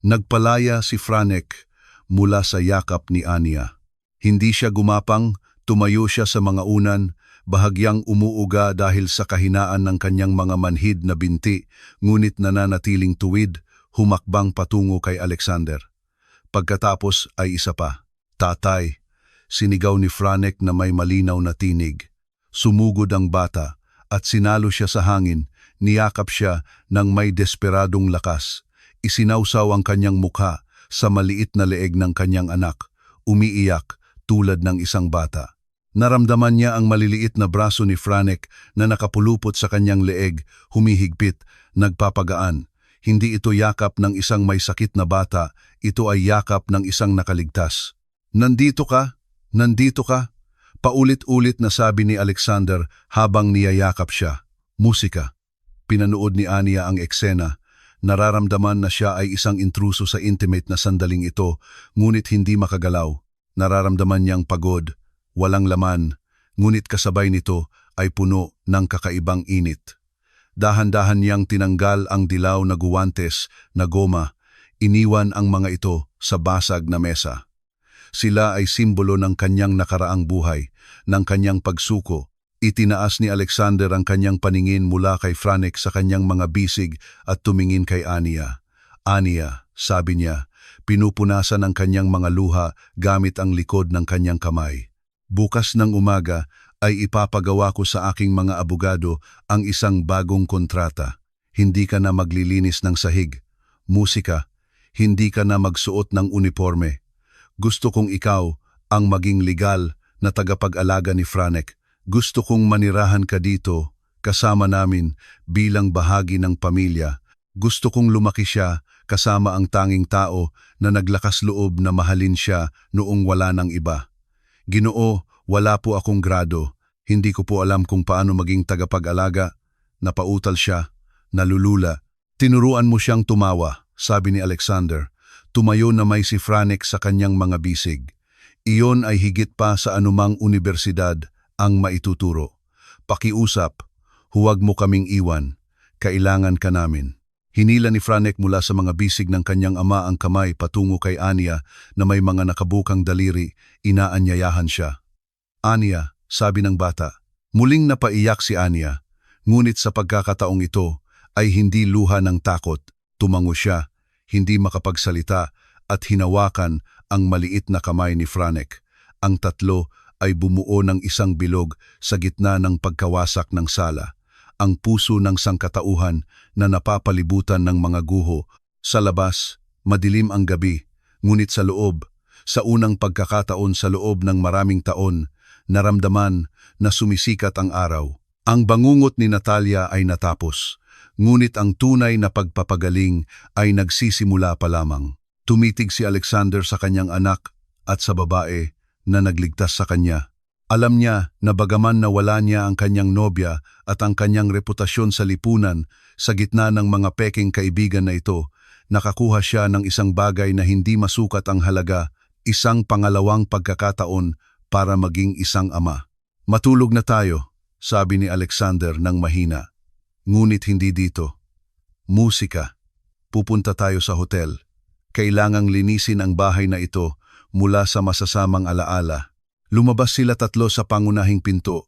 Nagpalaya si Franek mula sa yakap ni Ania. Hindi siya gumapang, tumayo siya sa mga unan, bahagyang umuuga dahil sa kahinaan ng kanyang mga manhid na binti, ngunit nananatiling tuwid, humakbang patungo kay Alexander. Pagkatapos ay isa pa. Tatay, sinigaw ni Franek na may malinaw na tinig. Sumugod ang bata at sinalo siya sa hangin, niyakap siya ng may desperadong lakas. Isinawsaw ang kanyang mukha sa maliit na leeg ng kanyang anak, umiiyak tulad ng isang bata. Naramdaman niya ang maliliit na braso ni Franek na nakapulupot sa kanyang leeg, humihigpit, nagpapagaan. Hindi ito yakap ng isang may sakit na bata, ito ay yakap ng isang nakaligtas. Nandito ka? Nandito ka? Paulit-ulit na sabi ni Alexander habang niyayakap siya. Musika. Pinanood ni Ania ang eksena. Nararamdaman na siya ay isang intruso sa intimate na sandaling ito, ngunit hindi makagalaw. Nararamdaman niyang pagod, walang laman, ngunit kasabay nito ay puno ng kakaibang init. Dahan-dahan niyang tinanggal ang dilaw na guwantes na goma, iniwan ang mga ito sa basag na mesa. Sila ay simbolo ng kanyang nakaraang buhay, ng kanyang pagsuko. Itinaas ni Alexander ang kanyang paningin mula kay Franek sa kanyang mga bisig at tumingin kay Ania. Ania, sabi niya, pinupunasan ang kanyang mga luha gamit ang likod ng kanyang kamay. Bukas ng umaga ay ipapagawa ko sa aking mga abogado ang isang bagong kontrata. Hindi ka na maglilinis ng sahig. Musika, hindi ka na magsuot ng uniforme. Gusto kong ikaw ang maging legal na tagapag-alaga ni Franek. Gusto kong manirahan ka dito, kasama namin, bilang bahagi ng pamilya. Gusto kong lumaki siya, kasama ang tanging tao na naglakas loob na mahalin siya noong wala ng iba. Ginoo, wala po akong grado. Hindi ko po alam kung paano maging tagapag-alaga. Napautal siya, nalulula. Tinuruan mo siyang tumawa, sabi ni Alexander. Tumayo na may si Franek sa kanyang mga bisig. Iyon ay higit pa sa anumang unibersidad ang maituturo. Pakiusap, huwag mo kaming iwan. Kailangan ka namin. Hinila ni Franek mula sa mga bisig ng kanyang ama ang kamay patungo kay Anya na may mga nakabukang daliri, inaanyayahan siya. Anya, sabi ng bata. Muling napaiyak si Anya, ngunit sa pagkakataong ito ay hindi luha ng takot. Tumango siya, hindi makapagsalita at hinawakan ang maliit na kamay ni Franek. Ang tatlo ay bumuo ng isang bilog sa gitna ng pagkawasak ng sala. Ang puso ng sangkatauhan na napapalibutan ng mga guho. Sa labas, madilim ang gabi, ngunit sa loob, sa unang pagkakataon sa loob ng maraming taon, naramdaman na sumisikat ang araw. Ang bangungot ni Natalia ay natapos, ngunit ang tunay na pagpapagaling ay nagsisimula pa lamang. Tumitig si Alexander sa kanyang anak at sa babae na nagligtas sa kanya. Alam niya na bagaman nawala niya ang kanyang nobya at ang kanyang reputasyon sa lipunan, sa gitna ng mga peking kaibigan na ito, nakakuha siya ng isang bagay na hindi masukat ang halaga, isang pangalawang pagkakataon para maging isang ama. Matulog na tayo, sabi ni Alexander ng mahina. Ngunit hindi dito. Musika. Pupunta tayo sa hotel. Kailangang linisin ang bahay na ito mula sa masasamang alaala. Lumabas sila tatlo sa pangunahing pinto.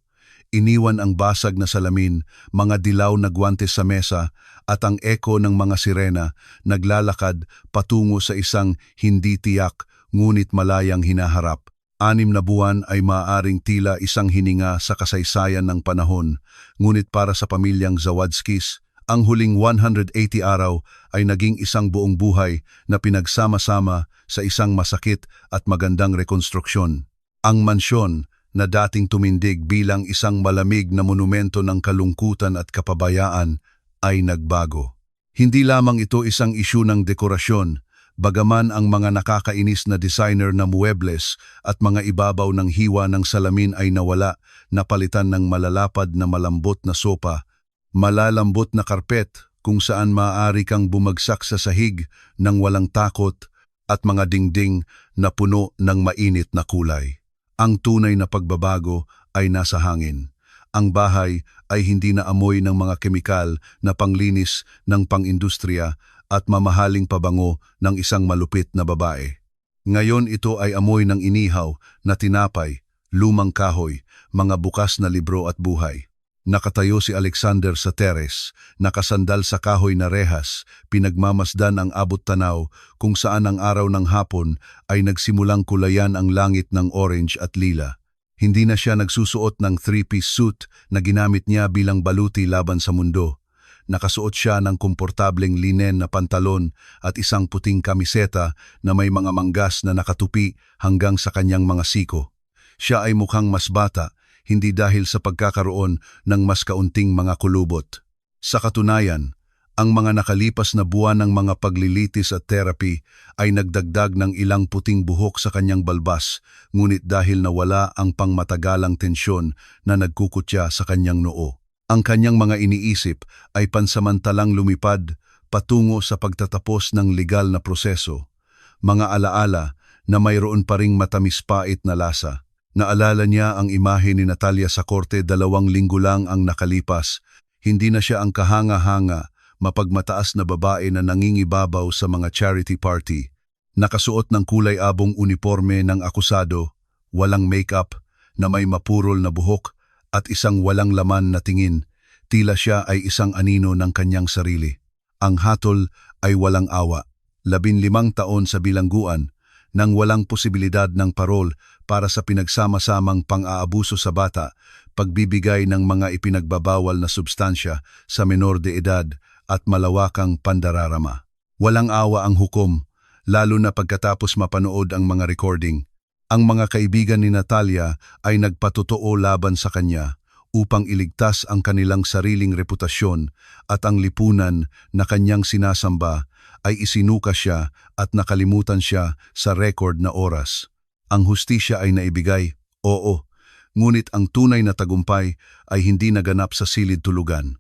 Iniwan ang basag na salamin, mga dilaw na guwantes sa mesa at ang eko ng mga sirena naglalakad patungo sa isang hindi tiyak ngunit malayang hinaharap. 6 na buwan ay maaaring tila isang hininga sa kasaysayan ng panahon, ngunit para sa pamilyang Zawadzkis, ang huling 180 araw ay naging isang buong buhay na pinagsama-sama sa isang masakit at magandang rekonstruksyon. Ang mansyon na dating tumindig bilang isang malamig na monumento ng kalungkutan at kapabayaan ay nagbago. Hindi lamang ito isang isyu ng dekorasyon, bagaman ang mga nakakainis na designer na muebles at mga ibabaw ng hiwa ng salamin ay nawala, napalitan ng malalapad na malambot na sopa, malalambot na karpet kung saan maaari kang bumagsak sa sahig ng walang takot at mga dingding na puno ng mainit na kulay. Ang tunay na pagbabago ay nasa hangin. Ang bahay ay hindi na amoy ng mga kemikal na panglinis ng pang-industriya at mamahaling pabango ng isang malupit na babae. Ngayon ito ay amoy ng inihaw na tinapay, lumang kahoy, mga bukas na libro at buhay. Nakatayo si Alexander sa teres, nakasandal sa kahoy na rehas, pinagmamasdan ang abot-tanaw kung saan ang araw ng hapon ay nagsimulang kulayan ang langit ng orange at lila. Hindi na siya nagsusuot ng 3-piece suit na ginamit niya bilang baluti laban sa mundo. Nakasuot siya ng komportableng linen na pantalon at isang puting kamiseta na may mga manggas na nakatupi hanggang sa kanyang mga siko. Siya ay mukhang mas bata, hindi dahil sa pagkakaroon ng mas kaunting mga kulubot. Sa katunayan, ang mga nakalipas na buwan ng mga paglilitis at therapy ay nagdagdag ng ilang puting buhok sa kanyang balbas, ngunit dahil nawala ang pangmatagalang tensyon na nagkukutya sa kanyang noo. Ang kanyang mga iniisip ay pansamantalang lumipad patungo sa pagtatapos ng legal na proseso, mga alaala na mayroon pa ring matamis-pait na lasa. Naalala niya ang imahe ni Natalia sa korte 2 linggo lang ang nakalipas. Hindi na siya ang kahanga-hanga, mapagmataas na babae na nangingibabaw sa mga charity party. Nakasuot ng kulay-abong uniforme ng akusado, walang makeup, na may mapurol na buhok at isang walang laman na tingin. Tila siya ay isang anino ng kanyang sarili. Ang hatol ay walang awa. 15 taon sa bilangguan, nang walang posibilidad ng parol para sa pinagsama-samang pang-aabuso sa bata, pagbibigay ng mga ipinagbabawal na substansya sa menor de edad at malawakang pandararama. Walang awa ang hukom, lalo na pagkatapos mapanood ang mga recording. Ang mga kaibigan ni Natalia ay nagpatotoo laban sa kanya upang iligtas ang kanilang sariling reputasyon at ang lipunan na kanyang sinasamba ay isinuka siya at nakalimutan siya sa record na oras. Ang hustisya ay naibigay, oo, ngunit ang tunay na tagumpay ay hindi naganap sa silid tulugan.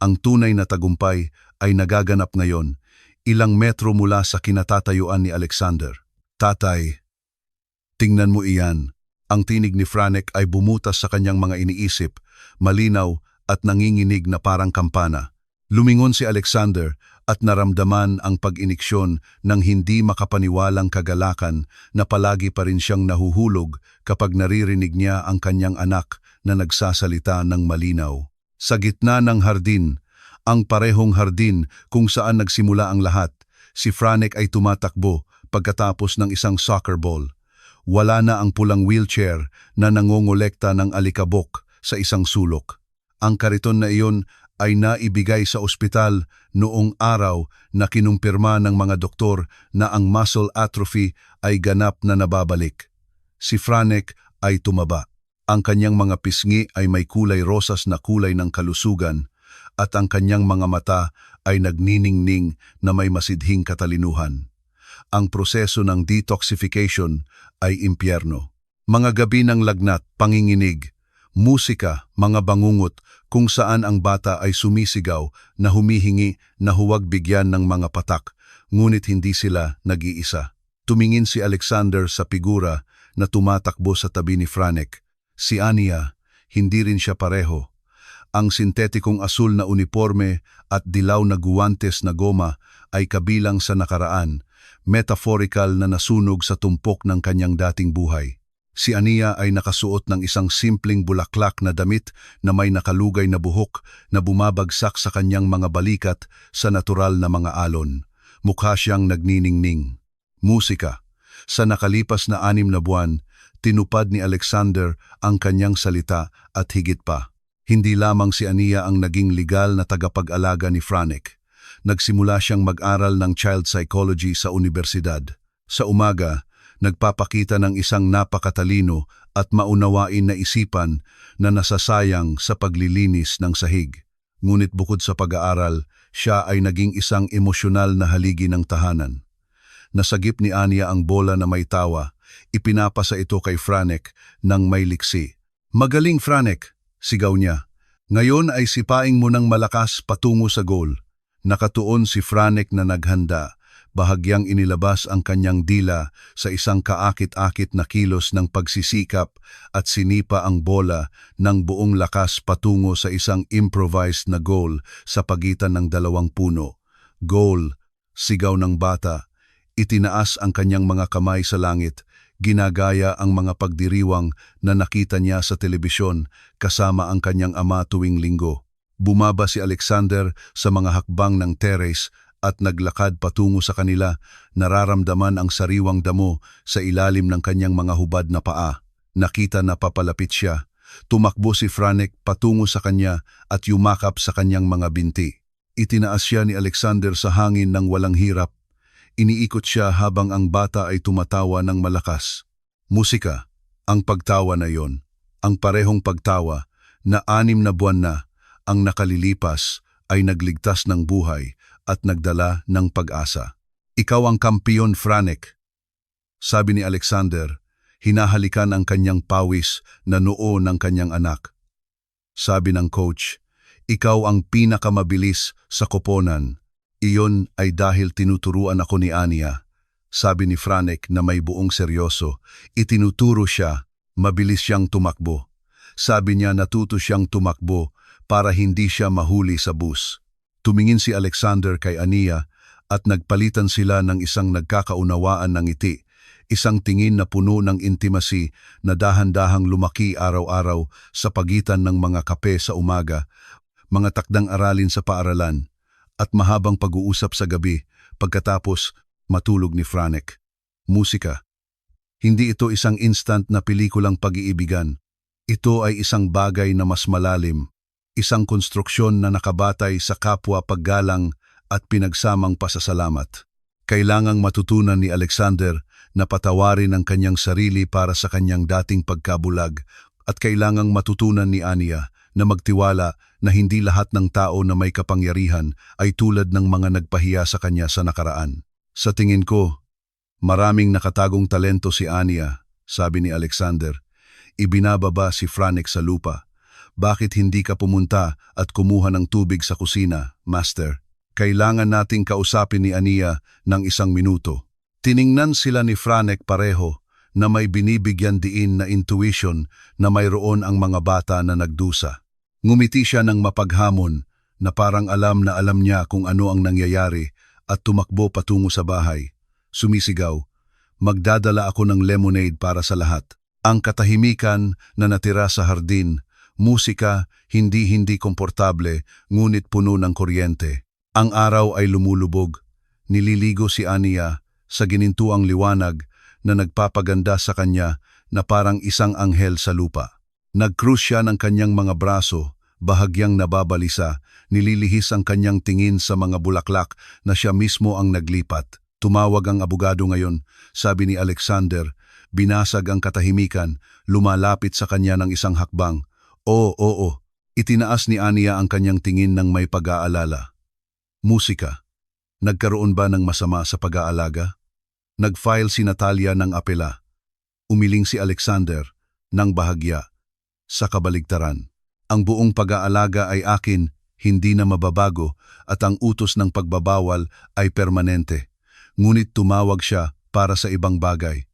Ang tunay na tagumpay ay nagaganap ngayon, ilang metro mula sa kinatatayuan ni Alexander. Tatay, tingnan mo iyan. Ang tinig ni Franek ay bumutas sa kanyang mga iniisip, malinaw at nanginginig na parang kampana. Lumingon si Alexander at naramdaman ang pag-iniksyon ng hindi makapaniwalang kagalakan na palagi pa rin siyang nahuhulog kapag naririnig niya ang kanyang anak na nagsasalita ng malinaw. Sa gitna ng hardin, ang parehong hardin kung saan nagsimula ang lahat, si Franek ay tumatakbo pagkatapos ng isang soccer ball. Wala na ang pulang wheelchair na nangongolekta ng alikabok sa isang sulok. Ang kariton na iyon ay naibigay sa ospital noong araw na kinumpirma ng mga doktor na ang muscle atrophy ay ganap na nababalik. Si Franek ay tumaba. Ang kanyang mga pisngi ay may kulay rosas na kulay ng kalusugan at ang kanyang mga mata ay nagniningning na may masidhing katalinuhan. Ang proseso ng detoxification ay impyerno. Mga gabi ng lagnat, panginginig, musika, mga bangungot kung saan ang bata ay sumisigaw na humihingi na huwag bigyan ng mga patak, ngunit hindi sila nag-iisa. Tumingin si Alexander sa figura na tumatakbo sa tabi ni Franek. Si Ania, hindi rin siya pareho. Ang sintetikong asul na uniforme at dilaw na guwantes na goma ay kabilang sa nakaraan, metaphorical na nasunog sa tumpok ng kanyang dating buhay. Si Ania ay nakasuot ng isang simpleng bulaklak na damit na may nakalugay na buhok na bumabagsak sa kanyang mga balikat sa natural na mga alon. Mukha siyang nagniningning. Musika. Sa nakalipas na 6 na buwan, tinupad ni Alexander ang kanyang salita at higit pa. Hindi lamang si Ania ang naging legal na tagapag-alaga ni Franek. Nagsimula siyang mag-aral ng child psychology sa universidad. Sa umaga, nagpapakita ng isang napakatalino at maunawain na isipan na nasasayang sa paglilinis ng sahig. Ngunit bukod sa pag-aaral, siya ay naging isang emosyonal na haligi ng tahanan. Nasagip ni Ania ang bola na may tawa, ipinapasa ito kay Franek ng may liksi. "Magaling, Franek!" sigaw niya. "Ngayon ay sipaing mo ng malakas patungo sa goal." Nakatuon si Franek na naghanda. Bahagyang inilabas ang kanyang dila sa isang kaakit-akit na kilos ng pagsisikap at sinipa ang bola ng buong lakas patungo sa isang improvised na goal sa pagitan ng 2 puno. "Goal!" sigaw ng bata. Itinaas ang kanyang mga kamay sa langit, ginagaya ang mga pagdiriwang na nakita niya sa telebisyon kasama ang kanyang ama tuwing linggo. Bumaba si Alexander sa mga hakbang ng terrace at naglakad patungo sa kanila, nararamdaman ang sariwang damo sa ilalim ng kanyang mga hubad na paa. Nakita na papalapit siya. Tumakbo si Franek patungo sa kanya at yumakap sa kanyang mga binti. Itinaas siya ni Alexander sa hangin ng walang hirap. Iniikot siya habang ang bata ay tumatawa ng malakas. Musika, ang pagtawa na yon. Ang parehong pagtawa na 6 na buwan na ang nakalilipas ay nagligtas ng buhay at nagdala ng pag-asa. "Ikaw ang kampiyon, Franek," sabi ni Alexander, hinahalikan ang kanyang pawis na noo ng kanyang anak. Sabi ng coach, "Ikaw ang pinakamabilis sa koponan." "Iyon ay dahil tinuturuan ako ni Ania," sabi ni Franek na may buong seryoso. Itinuturo siya, mabilis siyang tumakbo. Sabi niya natuto siyang tumakbo para hindi siya mahuli sa bus. Tumingin si Alexander kay Ania at nagpalitan sila ng isang nagkakaunawaan ng ngiti, isang tingin na puno ng intimacy na dahan-dahang lumaki araw-araw sa pagitan ng mga kape sa umaga, mga takdang aralin sa paaralan, at mahabang pag-uusap sa gabi pagkatapos matulog ni Franek. Musika. Hindi ito isang instant na pelikulang pag-iibigan. Ito ay isang bagay na mas malalim. Isang konstruksyon na nakabatay sa kapwa paggalang at pinagsamang pasasalamat. Kailangang matutunan ni Alexander na patawarin ang kanyang sarili para sa kanyang dating pagkabulag at kailangang matutunan ni Ania na magtiwala na hindi lahat ng tao na may kapangyarihan ay tulad ng mga nagpahiya sa kanya sa nakaraan. "Sa tingin ko, maraming nakatagong talento si Ania," sabi ni Alexander. Ibinababa si Franek sa lupa. "Bakit hindi ka pumunta at kumuha ng tubig sa kusina, Master? Kailangan nating kausapin ni Ania ng 1 minuto." Tiningnan sila ni Franek pareho na may binibigyan diin na intuition na mayroon ang mga bata na nagdusa. Ngumiti siya ng mapaghamon, na parang alam na alam niya kung ano ang nangyayari at tumakbo patungo sa bahay. Sumisigaw, "Magdadala ako ng lemonade para sa lahat." Ang katahimikan na natira sa hardin, musika, hindi komportable, ngunit puno ng kuryente. Ang araw ay lumulubog. Nililigo si Ania sa ginintuang liwanag na nagpapaganda sa kanya na parang isang anghel sa lupa. Nag-cruise siya ng kanyang mga braso, bahagyang nababalisa, nililihis ang kanyang tingin sa mga bulaklak na siya mismo ang naglipat. Tumawag ang abogado ngayon, sabi ni Alexander, binasag ang katahimikan, lumalapit sa kanya ng isang hakbang. Oo. Itinaas ni Ania ang kanyang tingin ng may pag-aalala. Musika. Nagkaroon ba ng masama sa pag-aalaga? Nag-file si Natalia ng apela. Umiling si Alexander ng bahagya. Sa kabaligtaran, ang buong pag-aalaga ay akin, hindi na mababago, at ang utos ng pagbabawal ay permanente. Ngunit tumawag siya para sa ibang bagay.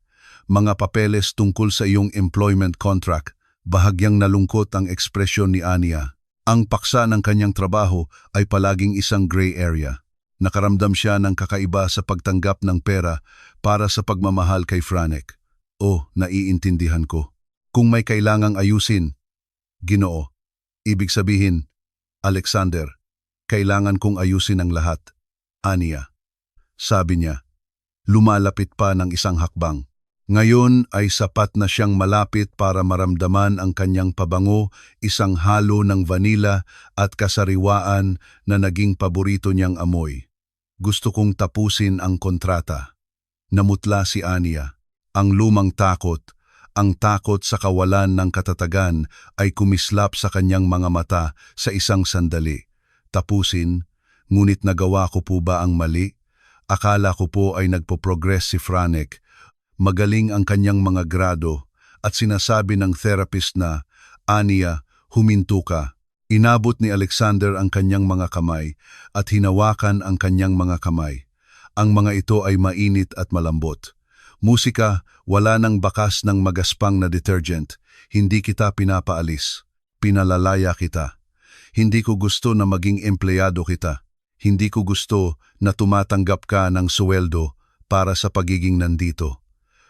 Mga papeles tungkol sa iyong employment contract. Bahagyang nalungkot ang ekspresyon ni Ania. Ang paksa ng kanyang trabaho ay palaging isang gray area. Nakaramdam siya ng kakaiba sa pagtanggap ng pera para sa pagmamahal kay Franek. Naiintindihan ko. Kung may kailangang ayusin, Ginoo. Ibig sabihin, Alexander, kailangan kong ayusin ang lahat. Ania. Sabi niya, lumalapit pa ng isang hakbang. Ngayon ay sapat na siyang malapit para maramdaman ang kanyang pabango, isang halo ng vanila at kasariwaan na naging paborito niyang amoy. Gusto kong tapusin ang kontrata. Namutla si Ania. Ang lumang takot, ang takot sa kawalan ng katatagan ay kumislap sa kanyang mga mata sa isang sandali. Tapusin, ngunit nagawa ko po ba ang mali? Akala ko po ay nagpo-progress si Franek. Magaling ang kanyang mga grado at sinasabi ng therapist na, Ania, huminto ka. Inabot ni Alexander ang kanyang mga kamay at hinawakan ang kanyang mga kamay. Ang mga ito ay mainit at malambot. Musika, wala nang bakas ng magaspang na detergent. Hindi kita pinapaalis. Pinalalaya kita. Hindi ko gusto na maging empleyado kita. Hindi ko gusto na tumatanggap ka ng suweldo para sa pagiging nandito.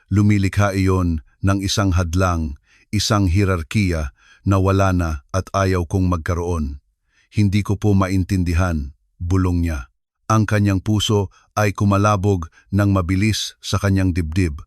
Lumilikha iyon ng isang hadlang, isang hierarkiya na wala na at ayaw kong magkaroon. Hindi ko po maintindihan, bulong niya. Ang kanyang puso ay kumalabog ng mabilis sa kanyang dibdib.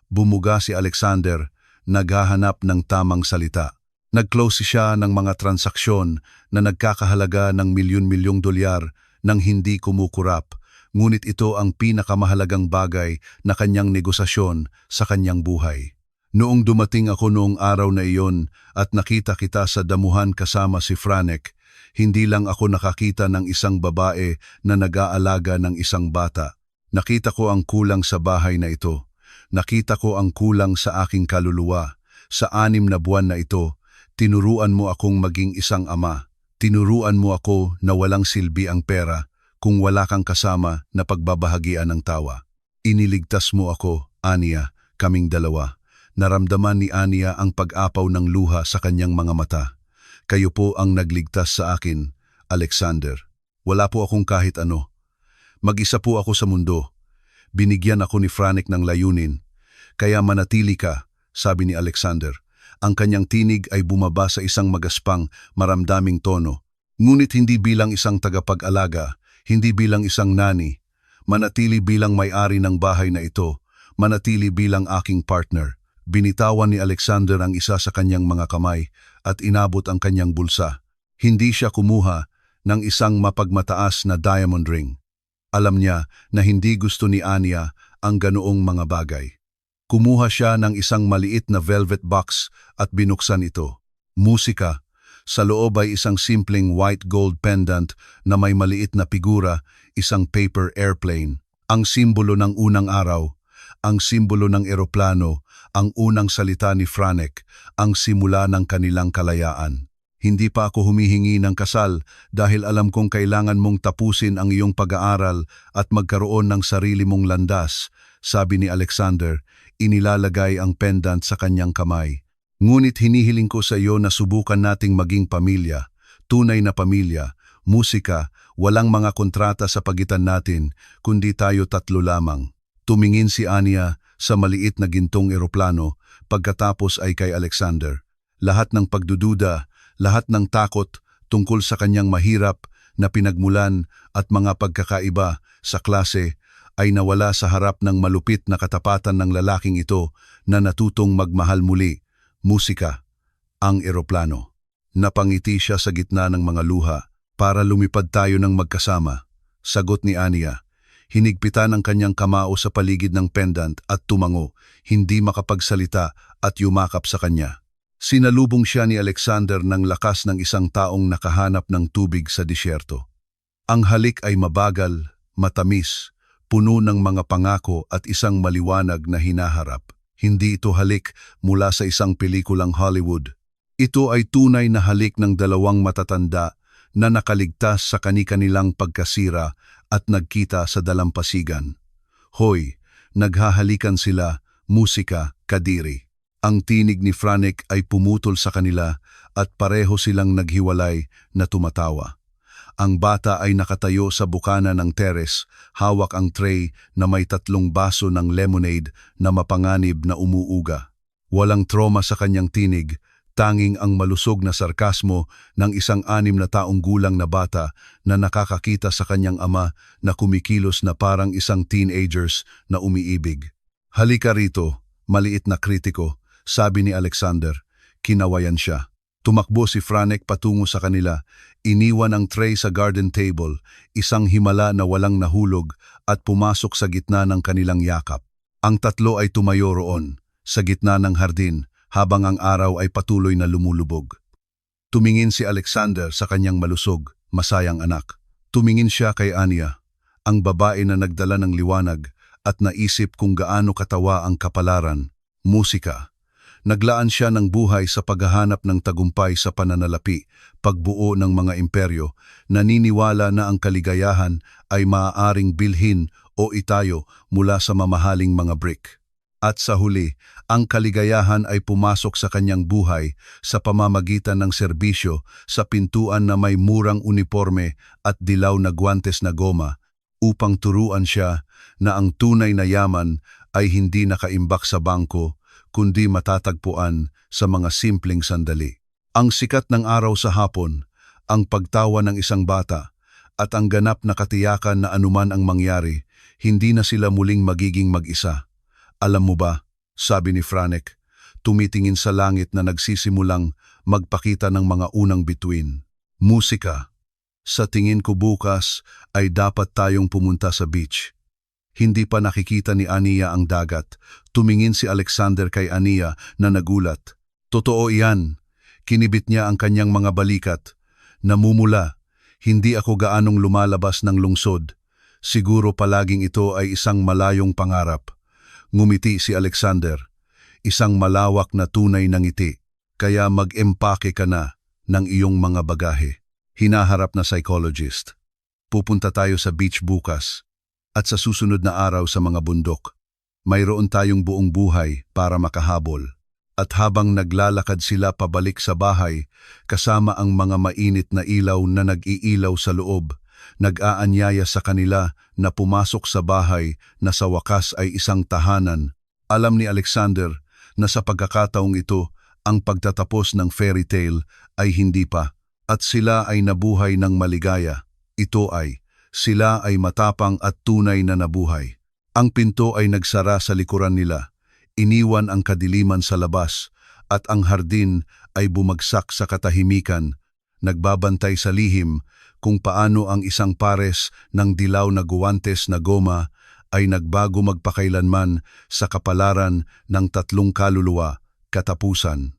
Bumuga si Alexander, naghahanap ng tamang salita. Nag-close siya ng mga transaksyon na nagkakahalaga ng milyon-milyong dolyar nang hindi kumukurap. Ngunit ito ang pinakamahalagang bagay na kanyang negosasyon sa kanyang buhay. Noong dumating ako noong araw na iyon at nakita kita sa damuhan kasama si Franek, hindi lang ako nakakita ng isang babae na nag-aalaga ng isang bata. Nakita ko ang kulang sa bahay na ito. Nakita ko ang kulang sa aking kaluluwa. Sa 6 na buwan na ito, tinuruan mo akong maging isang ama. Tinuruan mo ako na walang silbi ang pera kung wala kang kasama na pagbabahagian ng tawa. Iniligtas mo ako, Ania, kaming dalawa. Naramdaman ni Ania ang pag-apaw ng luha sa kanyang mga mata. Kayo po ang nagligtas sa akin, Alexander. Wala po akong kahit ano. Mag-isa po ako sa mundo. Binigyan ako ni Franek ng layunin. Kaya manatili ka, sabi ni Alexander. Ang kanyang tinig ay bumaba sa isang magaspang, maramdaming tono. Ngunit hindi bilang isang tagapag-alaga, hindi bilang isang nani, manatili bilang may-ari ng bahay na ito, manatili bilang aking partner. Binitawan ni Alexander ang isa sa kanyang mga kamay at inabot ang kanyang bulsa. Hindi siya kumuha ng isang mapagmataas na diamond ring. Alam niya na hindi gusto ni Ania ang ganoong mga bagay. Kumuha siya ng isang maliit na velvet box at binuksan ito. Musika. Sa loob ay isang simpleng white gold pendant na may maliit na figura, isang paper airplane. Ang simbolo ng unang araw, ang simbolo ng eroplano, ang unang salita ni Franek, ang simula ng kanilang kalayaan. Hindi pa ako humihingi ng kasal dahil alam kong kailangan mong tapusin ang iyong pag-aaral at magkaroon ng sarili mong landas, sabi ni Alexander, inilalagay ang pendant sa kanyang kamay. Ngunit hinihiling ko sa iyo na subukan nating maging pamilya, tunay na pamilya, Musika, walang mga kontrata sa pagitan natin, kundi tayo tatlo lamang. Tumingin si Anya sa maliit na gintong eroplano, pagkatapos ay kay Alexander. Lahat ng pagdududa, lahat ng takot tungkol sa kanyang mahirap na pinagmulan at mga pagkakaiba sa klase ay nawala sa harap ng malupit na katapatan ng lalaking ito na natutong magmahal muli. Musika, ang eroplano. Napangiti siya sa gitna ng mga luha. Para lumipad tayo ng magkasama. Sagot ni Anya. Hinigpitan ang kanyang kamao sa paligid ng pendant at tumango, hindi makapagsalita at yumakap sa kanya. Sinalubong siya ni Alexander ng lakas ng isang taong nakahanap ng tubig sa disyerto. Ang halik ay mabagal, matamis, puno ng mga pangako at isang maliwanag na hinaharap. Hindi ito halik mula sa isang pelikulang Hollywood. Ito ay tunay na halik ng dalawang matatanda na nakaligtas sa kani-kanilang pagkasira at nagkita sa dalampasigan. Hoy, naghahalikan sila, musika, kadiri. Ang tinig ni Franek ay pumutol sa kanila at pareho silang naghiwalay na tumatawa. Ang bata ay nakatayo sa bukana ng teres, hawak ang tray na may 3 baso ng lemonade na mapanganib na umuuga. Walang trauma sa kanyang tinig, tanging ang malusog na sarkasmo ng isang 6 na taong gulang na bata na nakakakita sa kanyang ama na kumikilos na parang isang teenagers na umiibig. Halika rito, maliit na kritiko, sabi ni Alexander. Kinawayan siya. Tumakbo si Franek patungo sa kanila, iniwan ang tray sa garden table, isang himala na walang nahulog at pumasok sa gitna ng kanilang yakap. Ang tatlo ay tumayo roon, sa gitna ng hardin, habang ang araw ay patuloy na lumulubog. Tumingin si Alexander sa kanyang malusog, masayang anak. Tumingin siya kay Anya, ang babae na nagdala ng liwanag at naisip kung gaano katawa ang kapalaran, musika. Naglaan siya ng buhay sa paghahanap ng tagumpay sa pananalapi, pagbuo ng mga imperyo, naniniwala na ang kaligayahan ay maaaring bilhin o itayo mula sa mamahaling mga brick. At sa huli, ang kaligayahan ay pumasok sa kanyang buhay sa pamamagitan ng serbisyo sa pintuan na may murang uniforme at dilaw na guwantes na goma, upang turuan siya na ang tunay na yaman ay hindi nakaimbak sa bangko, kundi matatagpuan sa mga simpleng sandali. Ang sikat ng araw sa hapon, ang pagtawa ng isang bata, at ang ganap na katiyakan na anuman ang mangyari, hindi na sila muling magiging mag-isa. Alam mo ba, sabi ni Franek, tumitingin sa langit na nagsisimulang magpakita ng mga unang bituin. Musika. Sa tingin ko bukas ay dapat tayong pumunta sa beach. Hindi pa nakikita ni Anya ang dagat. Tumingin si Alexander kay Anya na nagulat. Totoo iyan. Kinibit niya ang kanyang mga balikat. Namumula. Hindi ako gaanong lumalabas ng lungsod. Siguro palaging ito ay isang malayong pangarap. Ngumiti si Alexander. Isang malawak na tunay na ngiti. Kaya mag-empake ka na ng iyong mga bagahe. Hinaharap na psychologist. Pupunta tayo sa beach bukas. At sa susunod na araw sa mga bundok. Mayroon tayong buong buhay para makahabol. At habang naglalakad sila pabalik sa bahay, kasama ang mga mainit na ilaw na nag-iilaw sa loob, nag-aanyaya sa kanila na pumasok sa bahay na sa wakas ay isang tahanan. Alam ni Alexander na sa pagkakataong ito, ang pagtatapos ng fairy tale ay hindi pa, at sila ay nabuhay ng maligaya. Ito ay, sila ay matapang at tunay na nabuhay. Ang pinto ay nagsara sa likuran nila, iniwan ang kadiliman sa labas, at ang hardin ay bumagsak sa katahimikan, nagbabantay sa lihim kung paano ang isang pares ng dilaw na guwantes na goma ay nagbago magpakailanman sa kapalaran ng 3 kaluluwa, katapusan.